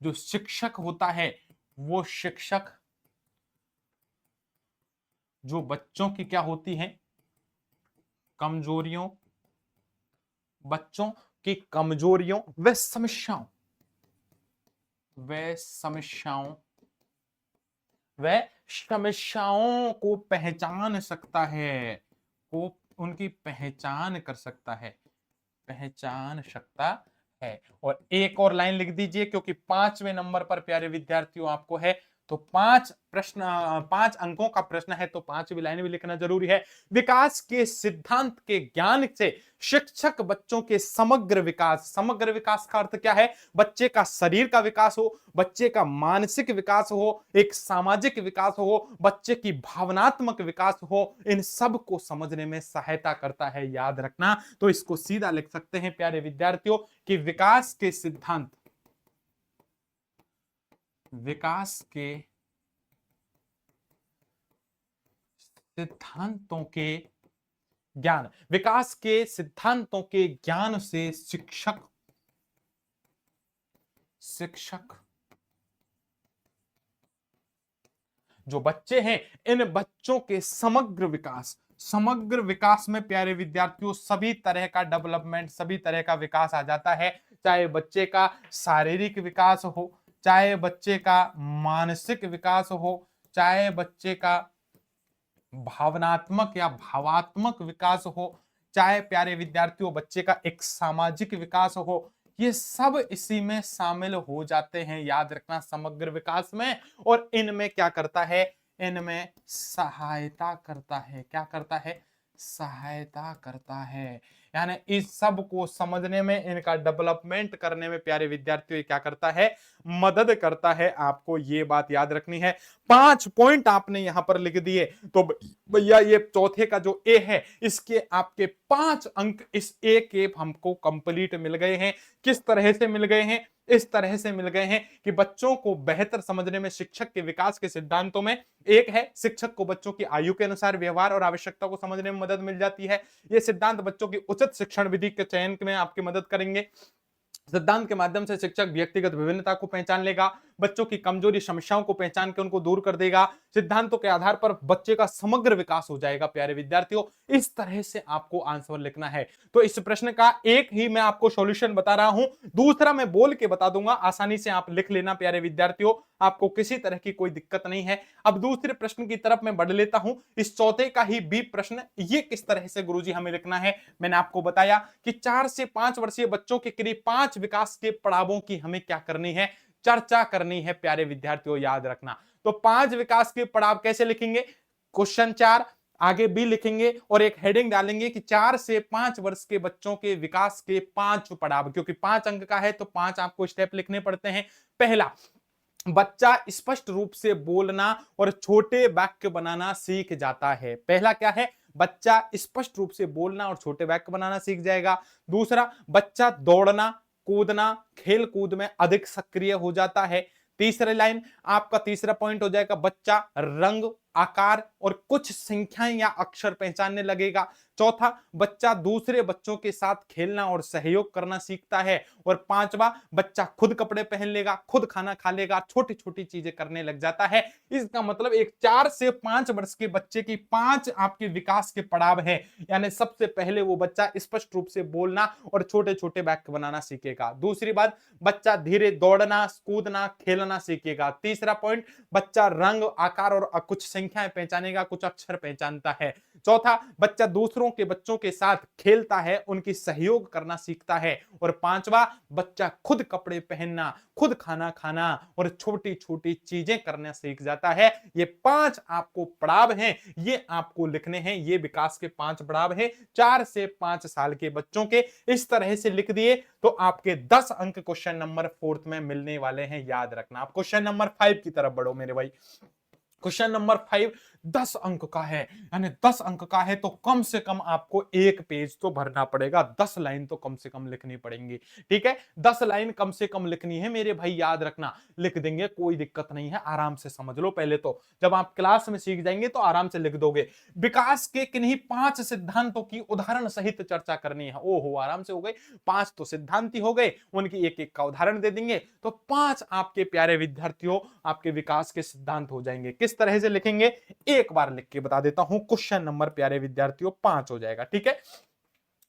जो शिक्षक होता है वो शिक्षक जो बच्चों की क्या होती है, कमजोरियों, बच्चों की कमजोरियों व समस्याओं को पहचान सकता है, को उनकी पहचान कर सकता है, पहचान सकता है। और एक और लाइन लिख दीजिए क्योंकि 5वें नंबर पर प्यारे विद्यार्थियों आपको है, तो 5 अंकों का प्रश्न है तो 5वीं लाइन भी लिखना जरूरी है। विकास के सिद्धांत के ज्ञान से शिक्षक बच्चों के समग्र विकास का अर्थ क्या है, बच्चे का शरीर का विकास हो, बच्चे का मानसिक विकास हो, एक सामाजिक विकास हो, बच्चे की भावनात्मक विकास हो, इन सब को समझने में सहायता करता है, याद रखना। तो इसको सीधा लिख सकते हैं प्यारे विद्यार्थियों कि विकास के सिद्धांतों के ज्ञान से शिक्षक जो बच्चे हैं इन बच्चों के समग्र विकास में प्यारे विद्यार्थियों सभी तरह का डेवलपमेंट, सभी तरह का विकास आ जाता है। चाहे बच्चे का शारीरिक विकास हो, चाहे बच्चे का मानसिक विकास हो, चाहे बच्चे का भावनात्मक या भावात्मक विकास हो, चाहे प्यारे विद्यार्थियों बच्चे का एक सामाजिक विकास हो, ये सब इसी में शामिल हो जाते हैं, याद रखना, समग्र विकास में। और इनमें क्या करता है, इनमें सहायता करता है। क्या करता है? सहायता करता है। यानी इस सब को समझने में, इनका डेवलपमेंट करने में प्यारे विद्यार्थियों क्या करता है, मदद करता है। आपको ये बात याद रखनी है। 5 पॉइंट आपने यहां पर लिख दिए तो भैया ये चौथे का जो ए है इसके आपके 5 अंक इस ए के हमको कंप्लीट मिल गए हैं। किस तरह से मिल गए हैं? इस तरह से मिल गए हैं कि बच्चों को बेहतर समझने में शिक्षक के विकास के सिद्धांतों में एक है, शिक्षक को बच्चों की आयु के अनुसार व्यवहार और आवश्यकता को समझने में मदद मिल जाती है। ये सिद्धांत बच्चों की उचित शिक्षण विधि के चयन में आपकी मदद करेंगे। सिद्धांत के माध्यम से शिक्षक व्यक्तिगत विभिन्नता को पहचान लेगा, बच्चों की कमजोरी समस्याओं को पहचान के उनको दूर कर देगा, सिद्धांतों के आधार पर बच्चे का समग्र विकास हो जाएगा। प्यारे विद्यार्थियों, इस तरह से आपको आंसर लिखना है। तो इस प्रश्न का एक ही मैं आपको सॉल्यूशन बता रहा हूं, दूसरा मैं बोल के बता दूंगा, आसानी से आप लिख लेना प्यारे विद्यार्थियों, आपको किसी तरह की कोई दिक्कत नहीं है। अब दूसरे प्रश्न की तरफ मैं बढ़ लेता हूं। इस चौथे का ही बी प्रश्न, ये किस तरह से गुरुजी हमें लिखना है, मैंने आपको बताया कि 4 से 5 वर्षीय बच्चों के करीब 5 विकास के पड़ावों की हमें क्या करनी है, चर्चा करनी है। प्यारे विद्यार्थियों याद रखना, तो 5 विकास के पड़ाव कैसे लिखेंगे, क्वेश्चन 4 आगे भी लिखेंगे और एक हेडिंग डालेंगे कि 4 से 5 वर्ष के बच्चों के विकास के 5 पड़ाव, क्योंकि 5 अंक का है तो 5 आपको स्टेप लिखने पड़ते हैं। पहला, बच्चा स्पष्ट रूप से बोलना और छोटे वाक्य बनाना सीख जाता है। पहला क्या है, बच्चा स्पष्ट रूप से बोलना और छोटे वाक्य बनाना सीख जाएगा। दूसरा, बच्चा दौड़ना, कूदना, खेल कूद में अधिक सक्रिय हो जाता है। तीसरी लाइन, आपका तीसरा पॉइंट हो जाएगा, बच्चा रंग, आकार और कुछ संख्याएं या अक्षर पहचानने लगेगा। चौथा, बच्चा दूसरे बच्चों के साथ खेलना और सहयोग करना सीखता है। और पांचवा, बच्चा खुद कपड़े पहन लेगा, खुद खाना खा लेगा, छोटी छोटी चीजें करने लग जाता है। इसका मतलब एक 4 से 5 वर्ष के बच्चे की 5 आपके विकास के पड़ाव है। यानी सबसे पहले वो बच्चा स्पष्ट रूप से बोलना और छोटे छोटे वाक्य बनाना सीखेगा। दूसरी बात, बच्चा धीरे दौड़ना, कूदना, खेलना सीखेगा। तीसरा पॉइंट, बच्चा रंग, आकार और कुछ संख्याएं पहचानेगा, कुछ अक्षर पहचानता है। चौथा, बच्चा दूसरों के बच्चों के साथ खेलता है, उनकी सहयोग करना सीखता है। और पांचवा, बच्चा खुद कपड़े पहनना, खुद खाना खाना और छोटी छोटी चीजें करना सीख जाता है। ये 5 आपको पड़ाव हैं, ये आपको लिखने हैं। ये विकास के 5 पड़ाव हैं 4 से 5 साल के बच्चों के। इस तरह से लिख दिए तो आपके 10 अंक क्वेश्चन नंबर 4 में मिलने वाले हैं, याद रखना। आप क्वेश्चन नंबर 5 की तरफ बढ़ो मेरे भाई। क्वेश्चन नंबर 5 10 अंक का है, यानी 10 अंक का है तो कम से कम आपको एक पेज तो भरना पड़ेगा, 10 लाइन तो कम से कम लिखनी पड़ेंगी। ठीक है, 10 लाइन कम से कम लिखनी है मेरे भाई, याद रखना। लिख देंगे, कोई दिक्कत नहीं है, आराम से समझ लो। पहले तो जब आप क्लास में सीख जाएंगे तो आराम से लिख दोगे। विकास के किन्हीं 5 सिद्धांतों की उदाहरण सहित चर्चा करनी है। ओहो, आराम से हो गए, 5 तो सिद्धांत ही हो गए, उनकी एक एक का उदाहरण दे देंगे तो 5 आपके प्यारे विद्यार्थियों आपके विकास के सिद्धांत हो जाएंगे। किस तरह से लिखेंगे एक बार लिख के बता देता हूं। क्वेश्चन नंबर प्यारे विद्यार्थियों 5 हो जाएगा। ठीक है,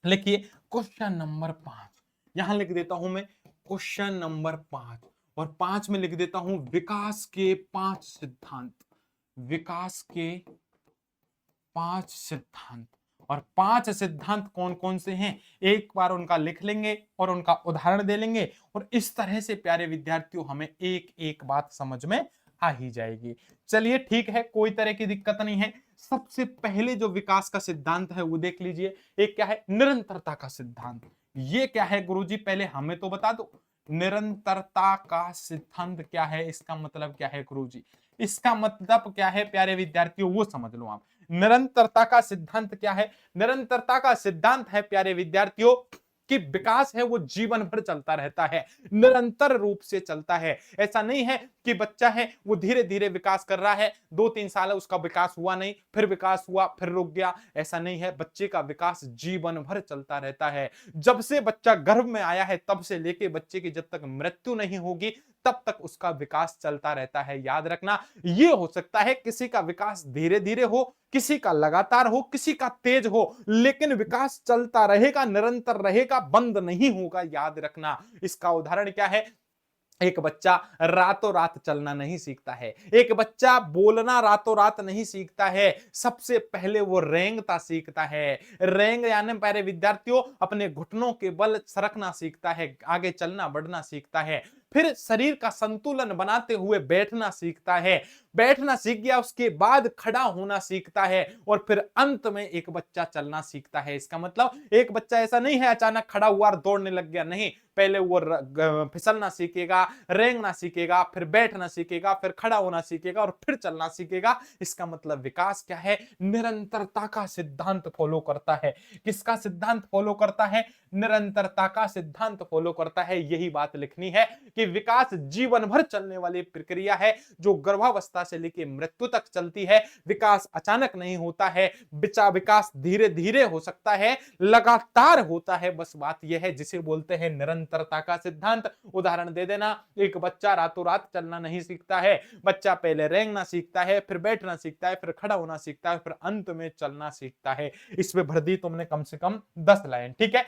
लिखिए क्वेश्चन नंबर 5, यहां लिख देता हूं मैं क्वेश्चन नंबर 5 और 5 में लिख देता हूं विकास के 5 सिद्धांत। विकास के 5 सिद्धांत, और 5 सिद्धांत कौन कौन से हैं एक बार उनका लिख लेंगे और उनका उदाहरण दे लेंगे। और इस तरह से प्यारे विद्यार्थियों हमें एक एक बात समझ में आ ही जाएगी। चलिए ठीक है, कोई तरह की दिक्कत नहीं है। सबसे पहले जो विकास का सिद्धांत है वो देख लीजिए। एक क्या है, निरंतरता का सिद्धांत। ये क्या है गुरुजी, पहले हमें तो बता दो निरंतरता का सिद्धांत क्या है, इसका मतलब क्या है गुरुजी। इसका मतलब क्या है प्यारे विद्यार्थियों वो समझ लो आप। निरंतरता का सिद्धांत क्या है, निरंतरता का सिद्धांत है प्यारे विद्यार्थियों कि विकास है वो जीवन भर चलता रहता है, निरंतर रूप से चलता है। ऐसा नहीं है कि बच्चा है वो धीरे धीरे विकास कर रहा है, 2-3 साल है उसका विकास हुआ नहीं, फिर विकास हुआ फिर रुक गया, ऐसा नहीं है। बच्चे का विकास जीवन भर चलता रहता है। जब से बच्चा गर्भ में आया है तब से लेके बच्चे की जब तक मृत्यु नहीं होगी तब तक उसका विकास चलता रहता है, याद रखना। ये हो सकता है किसी का विकास धीरे धीरे हो, किसी का लगातार हो, किसी का तेज हो, लेकिन विकास चलता रहेगा, निरंतर रहेगा, बंद नहीं होगा, याद रखना। इसका उदाहरण क्या है, एक बच्चा रातों रात चलना नहीं सीखता है, एक बच्चा बोलना रातों रात नहीं सीखता है, सबसे पहले वो रेंगता सीखता है। रेंग यानी प्यारे विद्यार्थियों अपने घुटनों के बल सरकना सीखता है, आगे चलना बढ़ना सीखता है, फिर शरीर का संतुलन बनाते हुए बैठना सीखता है, बैठना सीख गया उसके बाद खड़ा होना सीखता है, और फिर अंत में एक बच्चा चलना सीखता है। इसका मतलब एक बच्चा ऐसा नहीं है अचानक खड़ा हुआ और दौड़ने लग गया, नहीं, पहले वो फिसलना सीखेगा, रेंगना सीखेगा, फिर बैठना सीखेगा, फिर खड़ा होना सीखेगा और फिर चलना सीखेगा। इसका मतलब विकास क्या है, निरंतरता का सिद्धांत फॉलो करता है। किसका सिद्धांत फॉलो करता है, निरंतरता का सिद्धांत फॉलो करता है। यही बात लिखनी है कि कि विकास जीवन भर चलने वाली प्रक्रिया है, जो गर्भावस्था से लेकर मृत्यु तक चलती है। विकास अचानक नहीं होता है, विकास धीरे धीरे हो सकता है, लगातार होता है। बस बात यह है जिसे बोलते हैं निरंतरता का सिद्धांत। उदाहरण दे देना, एक बच्चा रातों रात चलना नहीं सीखता है। बच्चा पहले रेंगना सीखता है, फिर बैठना सीखता है, फिर खड़ा होना सीखता है, फिर अंत में चलना सीखता है। इसमें भर दी तुमने कम से कम 10 लाइन, ठीक है,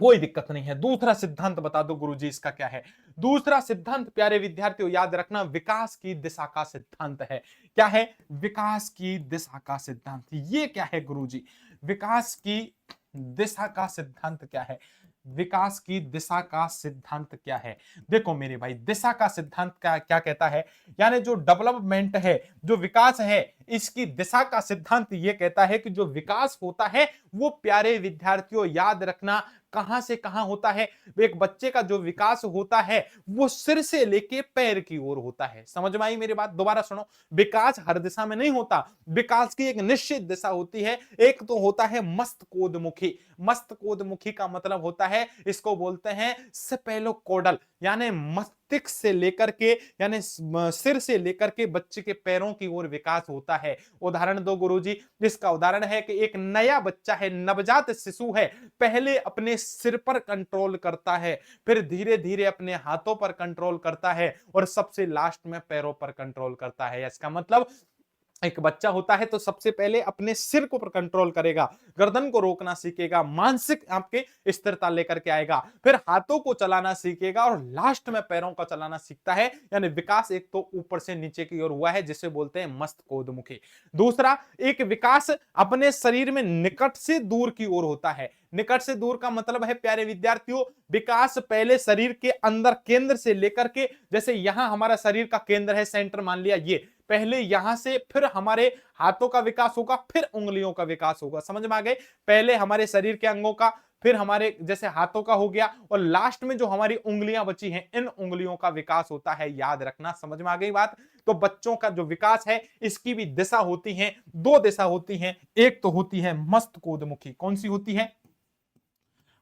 कोई दिक्कत नहीं है। दूसरा सिद्धांत बता दो गुरुजी, इसका क्या है? दूसरा सिद्धांत प्यारे विद्यार्थियों याद रखना, विकास की दिशा का सिद्धांत है। क्या है? विकास की दिशा का सिद्धांत। ये क्या है गुरुजी? विकास की दिशा का सिद्धांत क्या है? विकास की दिशा का सिद्धांत क्या है? देखो मेरे भाई, दिशा का सिद्धांत क्या क्या कहता है, यानी जो डेवलपमेंट है, जो विकास है, इसकी दिशा का सिद्धांत ये कहता है कि जो विकास होता है वो प्यारे विद्यार्थियों याद रखना कहां से कहां होता है। एक बच्चे का जो विकास होता है वो सिर से लेके पैर की ओर होता है। समझ में आई मेरी बात? दोबारा सुनो, विकास हर दिशा में नहीं होता, विकास की एक निश्चित दिशा होती है। एक तो होता है मस्तकोदमुखी। मस्तकोदमुखी का मतलब होता है, इसको बोलते हैं स्पेलोकोडल, यानी मस्तिष्क से लेकर के, यानी सिर से लेकर के बच्चे के पैरों की ओर विकास होता है। उदाहरण दो गुरुजी। इसका उदाहरण है कि एक नया बच्चा है, नवजात शिशु है, पहले अपने सिर पर कंट्रोल करता है, फिर धीरे धीरे अपने हाथों पर कंट्रोल करता है, और सबसे लास्ट में पैरों पर कंट्रोल करता है। इसका मतलब एक बच्चा होता है तो सबसे पहले अपने सिर को पर कंट्रोल करेगा, गर्दन को रोकना सीखेगा, मानसिक आपके स्थिरता लेकर के आएगा, फिर हाथों को चलाना सीखेगा, और लास्ट में पैरों का चलाना सीखता है। यानी विकास एक तो ऊपर से नीचे की ओर हुआ है, जिसे बोलते हैं मस्तकोदमुखी। दूसरा, एक विकास अपने शरीर में निकट से दूर की ओर होता है। निकट से दूर का मतलब है प्यारे विद्यार्थियों, विकास पहले शरीर के अंदर केंद्र से लेकर के, जैसे यहां हमारा शरीर का केंद्र है, सेंटर मान लिया, ये पहले यहां से फिर हमारे हाथों का विकास होगा, फिर उंगलियों का विकास होगा। समझ में आ गए? पहले हमारे शरीर के अंगों का, फिर हमारे जैसे हाथों का हो गया, और लास्ट में जो हमारी उंगलियां बची हैं, इन उंगलियों का विकास होता है। याद रखना। समझ में आ गई बात? तो बच्चों का जो विकास है, इसकी भी दिशा होती है, दो दिशा होती है। एक तो होती है मस्तकोदमुखी। कौन सी होती है?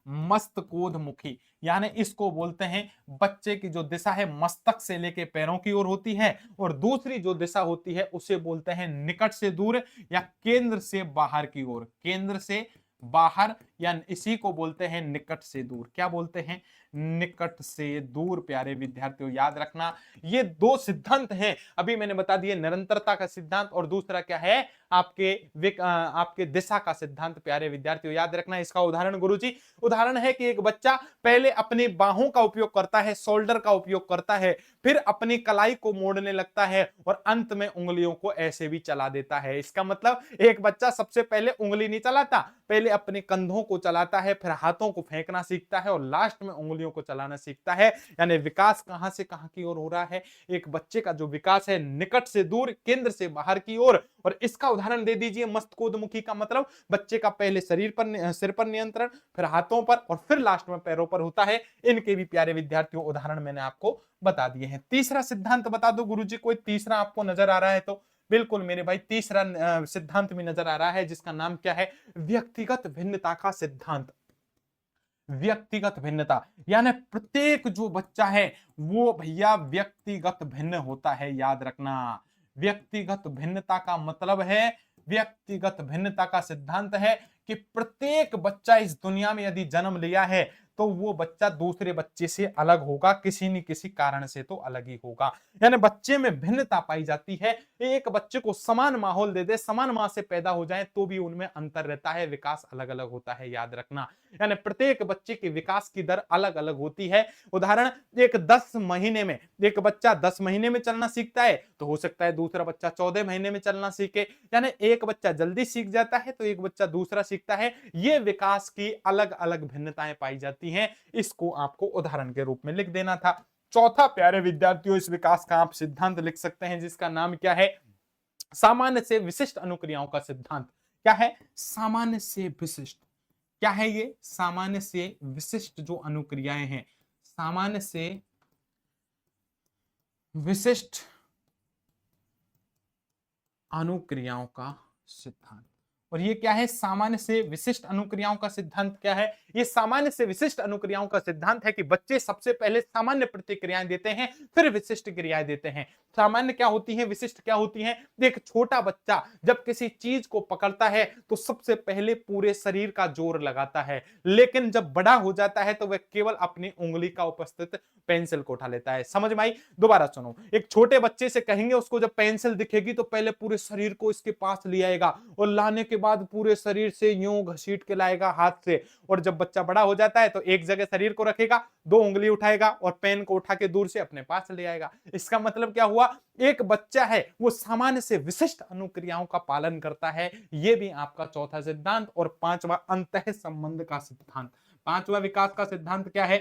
मस्तकोदमुखी, यानी इसको बोलते हैं बच्चे की जो दिशा है मस्तक से लेके पैरों की ओर होती है, और दूसरी जो दिशा होती है उसे बोलते हैं निकट से दूर या केंद्र से बाहर की ओर। केंद्र से बाहर, या इसी को बोलते हैं निकट से दूर। क्या बोलते हैं? निकट से दूर। प्यारे विद्यार्थियों याद रखना, ये दो सिद्धांत हैं। अभी मैंने बता दिए, निरंतरता का सिद्धांत, और दूसरा क्या है? आपके दिशा का सिद्धांत। प्यारे विद्यार्थियों याद रखना। इसका उदाहरण गुरुजी, उदाहरण है कि एक बच्चा पहले अपनी बाहों का उपयोग करता है, शोल्डर का उपयोग करता है, फिर अपनी कलाई को मोड़ने लगता है, और अंत में उंगलियों को ऐसे भी चला देता है। इसका मतलब एक बच्चा सबसे पहले उंगली नहीं चलाता, पहले अपने कंधों को चलाता है, फिर हाथों को फेंकना सीखता है, और लास्ट में उंगलियों को चलाना सीखता है। यानी विकास कहां से कहां की ओर हो रहा है? एक बच्चे का जो विकास है निकट से दूर, केंद्र से बाहर की ओर। और इसका उदाहरण दे दीजिए मस्तकोदमुखी का मतलब बच्चे का पहले सिर पर नियंत्रण, फिर हाथों पर, और फिर लास्ट में पैरों पर होता है। इनके भी प्यारे विद्यार्थियों उदाहरण मैंने आपको बता दिए हैं। तीसरा सिद्धांत बता दो गुरुजी, कोई तीसरा आपको नजर आ रहा है तो? बिल्कुल मेरे भाई, तीसरा सिद्धांत भी नजर आ रहा है, जिसका नाम क्या है? व्यक्तिगत भिन्नता का सिद्धांत। व्यक्तिगत भिन्नता, यानी प्रत्येक जो बच्चा है वो भैया व्यक्तिगत भिन्न होता है। याद रखना, व्यक्तिगत भिन्नता का मतलब है, व्यक्तिगत भिन्नता का सिद्धांत है कि प्रत्येक बच्चा इस दुनिया में यदि जन्म लिया है तो वो बच्चा दूसरे बच्चे से अलग होगा, किसी न किसी कारण से तो अलग ही होगा। यानी बच्चे में भिन्नता पाई जाती है। एक बच्चे को समान माहौल दे दे, समान मां से पैदा हो जाए, तो भी उनमें अंतर रहता है, विकास अलग अलग होता है। याद रखना, यानी प्रत्येक बच्चे के विकास की दर अलग अलग होती है। उदाहरण, एक 10 महीने में एक बच्चा 10 महीने में चलना सीखता है, तो हो सकता है दूसरा बच्चा 14 महीने में चलना सीखे। यानी एक बच्चा जल्दी सीख जाता है तो एक बच्चा दूसरा सीखता है। ये विकास की अलग अलग भिन्नताएं पाई जाती हैं। इसको आपको उदाहरण के रूप में लिख देना था। चौथा प्यारे विद्यार्थियों, इस विकास का आप सिद्धांत लिख सकते हैं, जिसका नाम क्या है? सामान्य से विशिष्ट अनुक्रियाओं का सिद्धांत। क्या है? सामान्य से विशिष्ट। क्या है ये? सामान्य से विशिष्ट जो अनुक्रियाएं हैं, सामान्य से विशिष्ट अनुक्रियाओं का सिद्धांत। और ये क्या है, सामान्य से विशिष्ट अनुक्रियाओं का सिद्धांत क्या है, ये सामान्य से विशिष्ट अनुक्रियाओं का सिद्धांत है कि बच्चे सबसे पहले सामान्य प्रतिक्रियाएं देते हैं, फिर विशिष्ट क्रियाएं देते हैं। सामान्य क्या होती है, विशिष्ट क्या होती है। एक छोटा बच्चा जब किसी चीज को पकड़ता है तो सबसे पहले पूरे शरीर का जोर लगाता है, लेकिन जब बड़ा हो जाता है तो वह केवल अपनी उंगली का उपस्थित पेंसिल को उठा लेता है। समझ में आई? दोबारा सुनो, एक छोटे बच्चे से कहेंगे उसको जब पेंसिल दिखेगी तो पहले पूरे शरीर को इसके पास ले आएगा और लाने के बाद पूरे शरीर से यूं घसीट के लाएगा हाथ से, और जब बच्चा बड़ा हो जाता है तो एक जगह शरीर को रखेगा, दो उंगली उठाएगा और पेन को उठा के दूर से अपने पास ले आएगा। इसका मतलब क्या हुआ, एक बच्चा है वो सामान्य से विशिष्ट अनुक्रियाओं का पालन करता है। यह भी आपका चौथा सिद्धांत। और पांचवा अंतः संबंध का सिद्धांत। पांचवा विकास का सिद्धांत क्या है,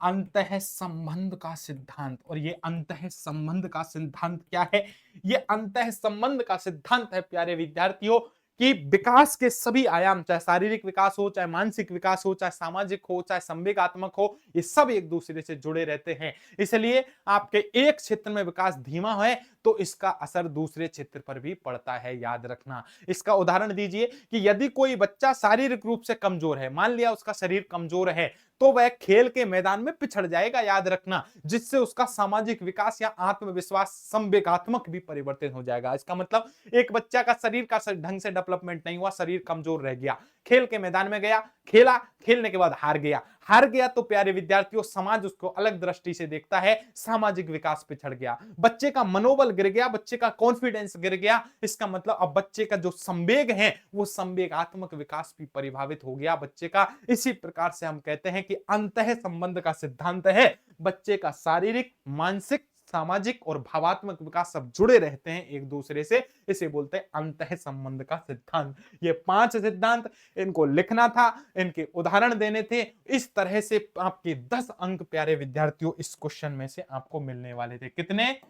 अंतः संबंध का सिद्धांत। और ये अंतः संबंध का सिद्धांत क्या है, ये अंतः संबंध का सिद्धांत है प्यारे विद्यार्थियों कि विकास के सभी आयाम, चाहे शारीरिक विकास हो, चाहे मानसिक विकास हो, चाहे सामाजिक हो, चाहे संवेगात्मक हो, ये सब एक दूसरे से जुड़े रहते हैं। इसलिए आपके एक क्षेत्र में विकास धीमा है तो इसका असर दूसरे क्षेत्र पर भी पड़ता है, याद रखना। इसका उदाहरण दीजिए कि यदि कोई बच्चा शारीरिक रूप से कमजोर है, मान लिया उसका शरीर कमजोर है, तो वह खेल के मैदान में पिछड़ जाएगा, याद रखना, जिससे उसका सामाजिक विकास या आत्मविश्वास संवेगात्मक भी परिवर्तित हो जाएगा। इसका मतलब एक बच्चा का शरीर का ढंग से डेवलपमेंट नहीं हुआ, शरीर कमजोर रह गया, खेल के मैदान में गया, खेला, खेलने के बाद हार गया तो प्यारे विद्यार्थियों समाज उसको अलग दृष्टि से देखता है, सामाजिक विकास पिछड़ गया, बच्चे का मनोबल गिर गया, बच्चे का कॉन्फिडेंस गिर गया। इसका मतलब अब बच्चे का जो संवेग है वो संवेगात्मक विकास भी प्रभावित हो गया बच्चे का। इसी प्रकार से हम कहते हैं कि अंतः संबंध का सिद्धांत है बच्चे का शारीरिक, मानसिक, सामाजिक और भावात्मक विकास सब जुड़े रहते हैं एक दूसरे से, इसे बोलते हैं अंतः संबंध का सिद्धांत। ये 5 सिद्धांत, इनको लिखना था, इनके उदाहरण देने थे। इस तरह से आपके 10 अंक प्यारे विद्यार्थियों इस क्वेश्चन में से आपको मिलने वाले थे। कितने?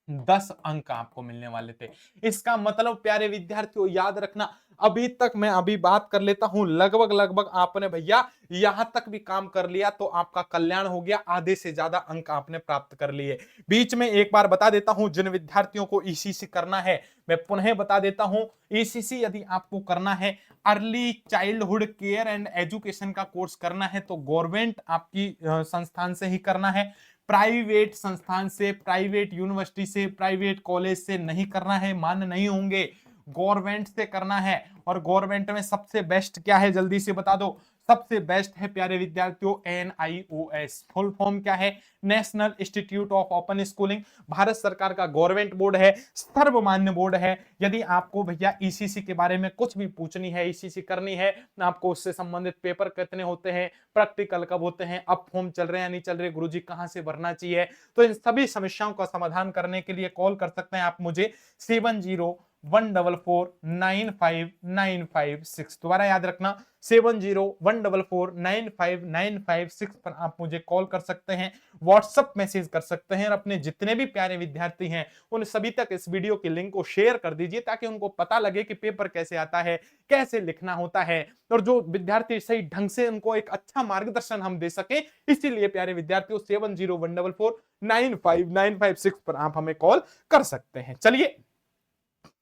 10 अंक आपको मिलने वाले थे। इसका मतलब प्यारे विद्यार्थियों याद रखना, अभी तक मैं अभी बात कर लेता हूं, लगभग आपने भैया यहां तक भी काम कर लिया तो आपका कल्याण हो गया, आधे से ज्यादा अंक आपने प्राप्त कर लिए। बीच में एक बार बता देता हूं, जिन विद्यार्थियों को ईसीसी करना है मैं पुनः बता देता हूं, ईसीसी यदि आपको करना है, early childhood care and education का कोर्स करना है तो गवर्नमेंट आपकी संस्थान से ही करना है, प्राइवेट संस्थान से, प्राइवेट यूनिवर्सिटी से, प्राइवेट कॉलेज से नहीं करना है, मान्य नहीं होंगे, गवर्नमेंट से करना है। और गवर्नमेंट में सबसे बेस्ट क्या है, जल्दी से बता दो, सबसे बेस्ट है प्यारे विद्यार्थियों NIOS। फुल फॉर्म क्या है? National institute of open schooling. Bharat सरकार का गवर्नमेंट बोर्ड है, सर्वमान्य बोर्ड है। यदि आपको भैया ईसीसी के बारे में कुछ भी पूछनी है, ईसीसी करनी है, आपको उससे संबंधित पेपर कितने होते हैं, प्रैक्टिकल कब होते हैं, अब फॉर्म चल रहे हैं नहीं चल रहे, गुरुजी कहां से भरना चाहिए, तो इन सभी समस्याओं का समाधान करने के लिए कॉल कर सकते हैं आप मुझे 7014449596। दोबारा याद रखना 7014449596 पर आप मुझे कॉल कर सकते हैं, व्हाट्सएप मैसेज कर सकते हैं, और अपने जितने भी प्यारे विद्यार्थी हैं उन सभी तक इस वीडियो के लिंक को शेयर कर दीजिए ताकि उनको पता लगे कि पेपर कैसे आता है, कैसे लिखना होता है, और जो विद्यार्थी सही ढंग से उनको एक अच्छा मार्गदर्शन हम दे सके। इसीलिए प्यारे विद्यार्थियों 7014449596 पर आप हमें कॉल कर सकते हैं। चलिए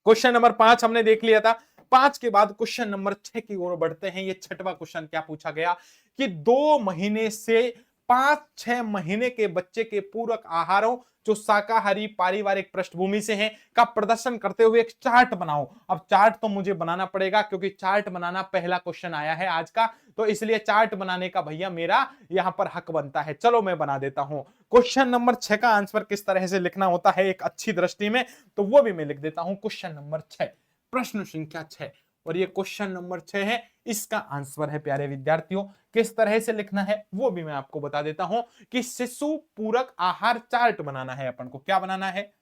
क्वेश्चन नंबर 5 हमने देख लिया था। 5 के बाद क्वेश्चन नंबर 6 की ओर बढ़ते हैं। ये छठवां क्वेश्चन क्या पूछा गया कि 2 महीने से 5-6 महीने के बच्चे के पूरक आहारों जो शाकाहारी पारिवारिक पृष्ठभूमि से हैं का प्रदर्शन करते हुए एक चार्ट बनाओ। अब चार्ट तो मुझे बनाना पड़ेगा क्योंकि चार्ट बनाना पहला क्वेश्चन आया है आज का, तो इसलिए चार्ट बनाने का भैया मेरा यहां पर हक बनता है। चलो मैं बना देता हूं। क्वेश्चन नंबर 6 का आंसर किस तरह से लिखना होता है एक अच्छी दृष्टि में, तो वो भी मैं लिख देता हूं। क्वेश्चन नंबर 6, प्रश्न संख्या 6, और ये क्वेश्चन नंबर 6 है, इसका आंसर है प्यारे विद्यार्थियों। किस तरह से लिखना है वो भी मैं आपको बता देता हूं कि शिशु पूरक आहार चार्ट बनाना है। अपन को क्या बनाना है?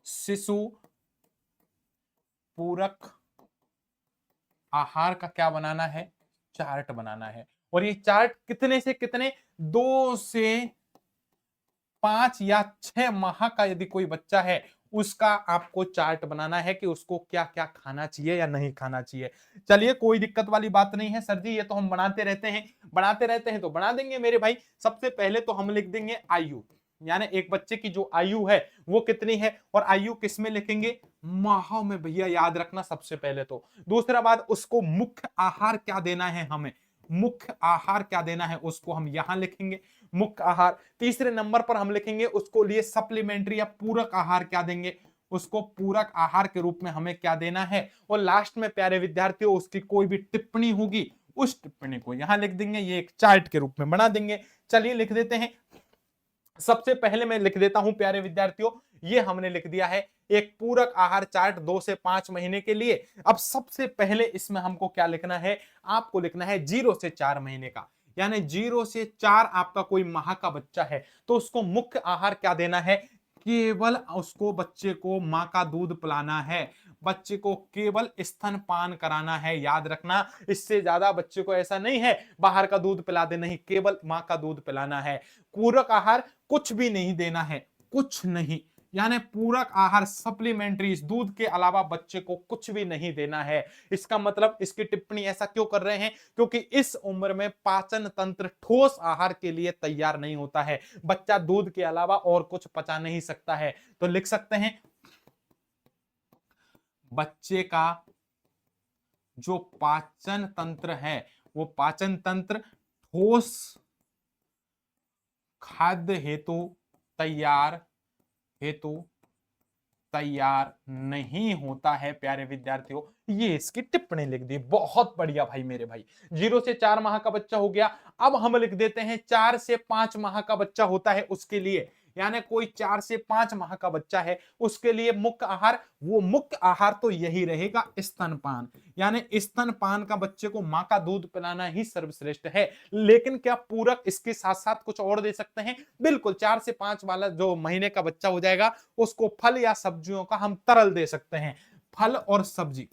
शिशु पूरक आहार का क्या बनाना है? चार्ट बनाना है। और ये चार्ट कितने से कितने? 2 से 5 या 6 माह का यदि कोई बच्चा है उसका आपको चार्ट बनाना है कि उसको क्या क्या खाना चाहिए या नहीं खाना चाहिए। चलिए कोई दिक्कत वाली बात नहीं है सर जी, ये तो हम बनाते रहते हैं तो बना देंगे मेरे भाई। सबसे पहले तो हम लिख देंगे आयु। यानी एक बच्चे की जो आयु है वो कितनी है, और आयु किस में लिखेंगे, माहों में भैया, याद रखना सबसे पहले तो। दूसरा बात, उसको मुख्य आहार क्या देना है, हमें मुख्य आहार क्या देना है उसको हम यहां लिखेंगे, मुख्य आहार। तीसरे नंबर पर हम लिखेंगे उसको लिए सप्लीमेंट्री या पूरक आहार क्या देंगे, उसको पूरक आहार के रूप में हमें क्या देना है। और लास्ट में प्यारे विद्यार्थियों उसकी कोई भी टिप्पणी होगी उस टिप्पणी को यहां लिख देंगे, ये एक चार्ट के रूप में बना देंगे। चलिए लिख देते हैं। सबसे पहले मैं लिख देता हूं प्यारे विद्यार्थियों, ये हमने लिख दिया है एक पूरक आहार चार्ट 2 से 5 महीने के लिए। अब सबसे पहले इसमें हमको क्या लिखना है, आपको लिखना है 0 से 4 महीने का, यानी 0 से 4 आपका कोई माह का बच्चा है तो उसको मुख्य आहार क्या देना है, केवल उसको बच्चे को मां का दूध पिलाना है, बच्चे को केवल स्तनपान कराना है, याद रखना। इससे ज्यादा बच्चे को ऐसा नहीं है बाहर का दूध पिला दे, नहीं, केवल मां का दूध पिलाना है। पूरक आहार कुछ भी नहीं देना है, कुछ नहीं, यानी पूरक आहार सप्लीमेंट्री, इस दूध के अलावा बच्चे को कुछ भी नहीं देना है। इसका मतलब इसकी टिप्पणी ऐसा क्यों कर रहे हैं, क्योंकि इस उम्र में पाचन तंत्र ठोस आहार के लिए तैयार नहीं होता है, बच्चा दूध के अलावा और कुछ पचा नहीं सकता है। तो लिख सकते हैं बच्चे का जो पाचन तंत्र है वो पाचन तंत्र ठोस खाद्य हेतु तैयार नहीं होता है। प्यारे विद्यार्थियों, ये इसकी टिप्पणी लिख दी, बहुत बढ़िया भाई मेरे भाई। 0 से 4 माह का बच्चा हो गया। अब हम लिख देते हैं 4 से 5 माह का बच्चा होता है उसके लिए, यानी कोई 4 से 5 माह का बच्चा है उसके लिए मुख्य आहार, वो मुख्य आहार तो यही रहेगा स्तनपान, यानी स्तनपान का बच्चे को मां का दूध पिलाना ही सर्वश्रेष्ठ है। लेकिन क्या पूरक इसके साथ साथ कुछ और दे सकते हैं, बिल्कुल। 4 से 5 वाला जो महीने का बच्चा हो जाएगा उसको फल या सब्जियों का हम तरल दे सकते हैं, फल और सब्जी,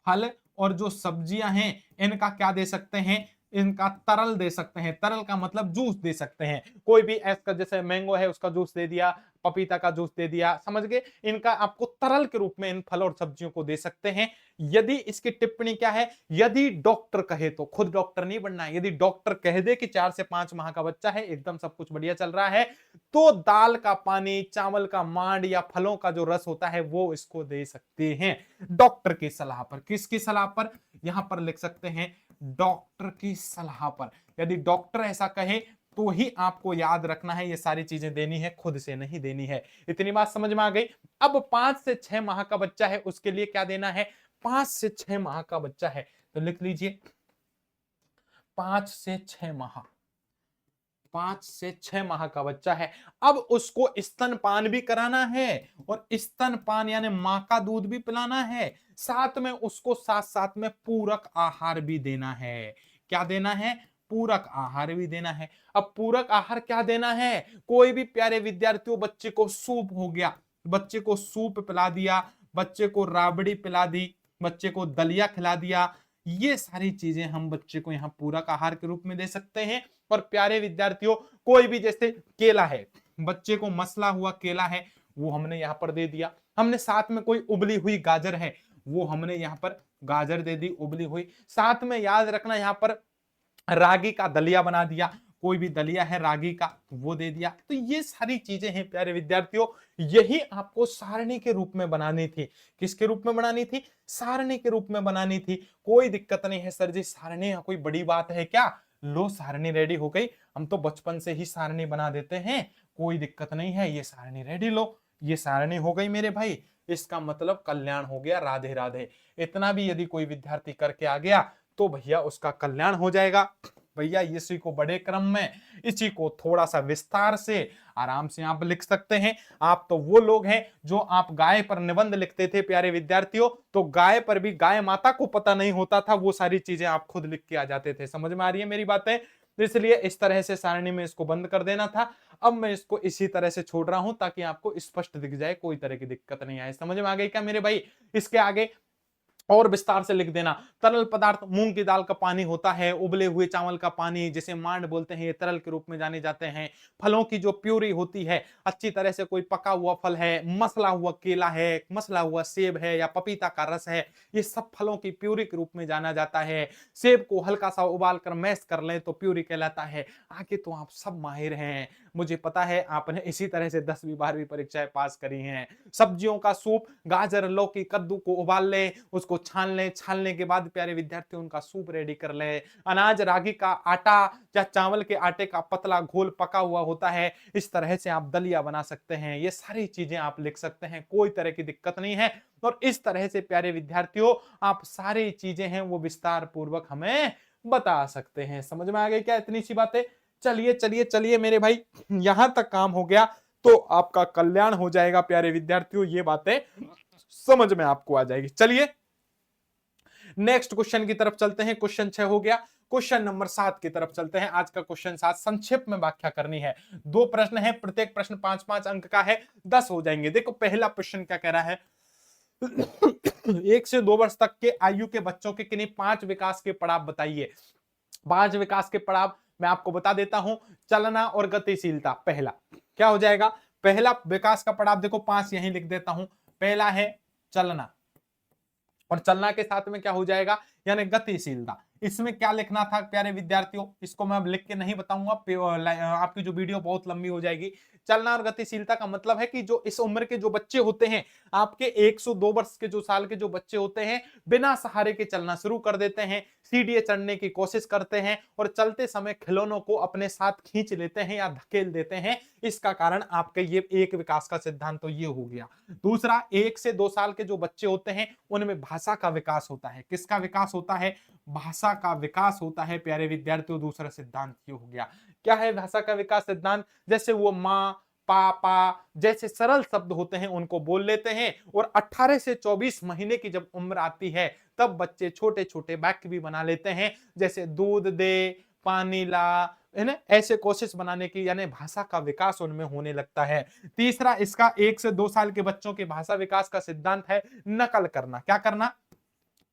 फल और जो सब्जियां हैं इनका क्या दे सकते हैं, इनका तरल दे सकते हैं। तरल का मतलब जूस दे सकते हैं, कोई भी ऐसा, जैसे मैंगो है उसका जूस दे दिया, पपीता का जूस दे दिया, समझ गए। इनका आपको तरल के रूप में इन फल और सब्जियों को दे सकते हैं। यदि इसकी टिप्पणी क्या है, यदि डॉक्टर कहे तो, खुद डॉक्टर नहीं बनना है, यदि डॉक्टर कह दे कि 4 से 5 माह का बच्चा है, एकदम सब कुछ बढ़िया चल रहा है, तो दाल का पानी, चावल का मांड या फलों का जो रस होता है वो इसको दे सकते हैं, डॉक्टर की सलाह पर। किसकी सलाह पर, यहां पर लिख सकते हैं डॉक्टर की सलाह पर। यदि डॉक्टर ऐसा कहे तो ही आपको याद रखना है, ये सारी चीजें देनी है, खुद से नहीं देनी है। इतनी बात समझ में आ गई। अब 5 से 6 माह का बच्चा है उसके लिए क्या देना है, 5 से 6 माह का बच्चा है तो लिख लीजिए 5 से 6 माह, 5 से 6 माह का बच्चा है। अब उसको स्तनपान भी कराना है, और स्तनपान यानी मां का दूध भी पिलाना है, साथ में उसको साथ साथ में पूरक आहार भी देना है। क्या देना है, पूरक आहार भी देना है। अब पूरक आहार क्या देना है, कोई भी प्यारे विद्यार्थियों, बच्चे को सूप हो गया, बच्चे को सूप पिला दिया, बच्चे को राबड़ी पिला दी, बच्चे को दलिया खिला दिया, ये सारी चीजें हम बच्चे को यहाँ पूरक आहार के रूप में दे सकते हैं। और प्यारे विद्यार्थियों, कोई भी, जैसे केला है, बच्चे को मसला हुआ केला है वो हमने यहां पर दे दिया, हमने साथ में कोई उबली हुई गाजर है वो हमने यहां पर गाजर दे दी उबली हुई, साथ में याद रखना यहां पर रागी का दलिया बना दिया, कोई भी दलिया है रागी का वो दे दिया। तो ये सारी चीजें हैं प्यारे विद्यार्थियों, यही आपको सारणी के रूप में बनानी थी। किसके रूप में बनानी थी, सारणी के रूप में बनानी थी। कोई दिक्कत नहीं है सर जी, सारणी कोई बड़ी बात है क्या, लो सारणी रेडी हो गई, हम तो बचपन से ही सारणी बना देते हैं, कोई दिक्कत नहीं है, ये सारणी रेडी लो, ये सारणी हो गई मेरे भाई, इसका मतलब कल्याण हो गया, राधे राधे। इतना भी यदि कोई विद्यार्थी करके आ गया तो भैया उसका कल्याण हो जाएगा। भैया इसी को बड़े क्रम में, इसी को थोड़ा सा विस्तार से आराम से आप लिख सकते हैं। आप तो वो लोग हैं जो आप गाय पर निबंध लिखते थे प्यारे विद्यार्थियों, तो गाय पर भी गाय माता को पता नहीं होता था, वो सारी चीजें आप खुद लिख के आ जाते थे। समझ में आ रही है मेरी बातें, इसलिए इस तरह से सारणी में इसको बंद कर देना था। अब मैं इसको इसी तरह से छोड़ रहा हूं ताकि आपको स्पष्ट दिख जाए, कोई तरह की दिक्कत नहीं आए। समझ में आ गई क्या मेरे भाई, इसके आगे और विस्तार से लिख देना। तरल पदार्थ मूंग की दाल का पानी होता है, उबले हुए चावल का पानी जिसे मांड बोलते हैं, ये तरल के रूप में जाने जाते हैं। फलों की जो प्यूरी होती है, अच्छी तरह से कोई पका हुआ फल है, मसला हुआ केला है, मसला हुआ सेब है या पपीता का रस है, ये सब फलों की प्यूरी के रूप में जाना जाता है। सेब को हल्का सा उबाल कर मैश कर लें तो प्यूरी कहलाता है। आगे तो आप सब माहिर हैं, मुझे पता है आपने इसी तरह से 10वीं 12वीं परीक्षाएं पास करी हैं। सब्जियों का सूप, गाजर लौकी कद्दू को उबाल लें, उसको छान लें, छानने के बाद प्यारे विद्यार्थी उनका सूप रेडी कर लें। अनाज रागी का आटा या चावल के आटे का पतला घोल पका हुआ होता है, इस तरह से आप दलिया बना सकते हैं। ये सारी चीजें आप लिख सकते हैं, कोई तरह की दिक्कत नहीं है। और इस तरह से प्यारे विद्यार्थियों आप सारी चीजें हैं वो विस्तार पूर्वक हमें बता सकते हैं। समझ में आ गई क्या इतनी सी बातें? चलिए चलिए चलिए मेरे भाई, यहां तक काम हो गया तो आपका कल्याण हो जाएगा प्यारे विद्यार्थियों, ये बातें समझ में आपको आ जाएगी। चलिए नेक्स्ट क्वेश्चन की तरफ चलते हैं। क्वेश्चन 6 हो गया, क्वेश्चन नंबर 7 की तरफ चलते हैं। आज का क्वेश्चन 7 संक्षिप्त में व्याख्या करनी है। 2 प्रश्न है, प्रत्येक प्रश्न 5-5 अंक का है, 10 हो जाएंगे। देखो पहला प्रश्न क्या कह रहा है, 1 से 2 वर्ष तक के आयु के बच्चों के किन्हीं 5 विकास के पड़ाव बताइए। 5 विकास के पड़ाव मैं आपको बता देता हूं। चलना और गतिशीलता, पहला क्या हो जाएगा, पहला विकास का पड़ाव देखो 5 यहीं लिख देता हूं। पहला है चलना, और चलना के साथ में क्या हो जाएगा, यानी गतिशीलता। इसमें क्या लिखना था प्यारे विद्यार्थियों, इसको मैं अब लिख के नहीं बताऊंगा, आपकी जो वीडियो बहुत लंबी हो जाएगी। चलना और गतिशीलता का मतलब है कि जो इस उम्र के जो बच्चे होते हैं, आपके 102 वर्ष के जो साल के जो बच्चे होते हैं, बिना सहारे के चलना शुरू कर देते हैं, सीढ़ियां चढ़ने की कोशिश करते हैं और चलते समय खिलौनों को अपने साथ खींच लेते हैं या धकेल देते हैं। इसका कारण आपके ये एक विकास का सिद्धांत तो ये हो गया। दूसरा, 1 से 2 साल के जो बच्चे होते हैं उनमें भाषा का विकास होता है। किसका विकास होता है, भाषा का विकास होता है प्यारे विद्यार्थियों। दूसरा सिद्धांत ये हो गया। क्या है भाषा का विकास सिद्धांत, जैसे वो माँ पापा जैसे सरल शब्द होते हैं उनको बोल लेते हैं, और 18 से 24 महीने की जब उम्र आती है तब बच्चे छोटे छोटे वाक्य भी बना लेते हैं, जैसे दूध दे, पानी ला, है ना, ऐसे कोशिश बनाने की, यानी भाषा का विकास उनमें होने लगता है। तीसरा, इसका 1 से 2 साल के बच्चों के भाषा विकास का सिद्धांत है नकल करना। क्या करना,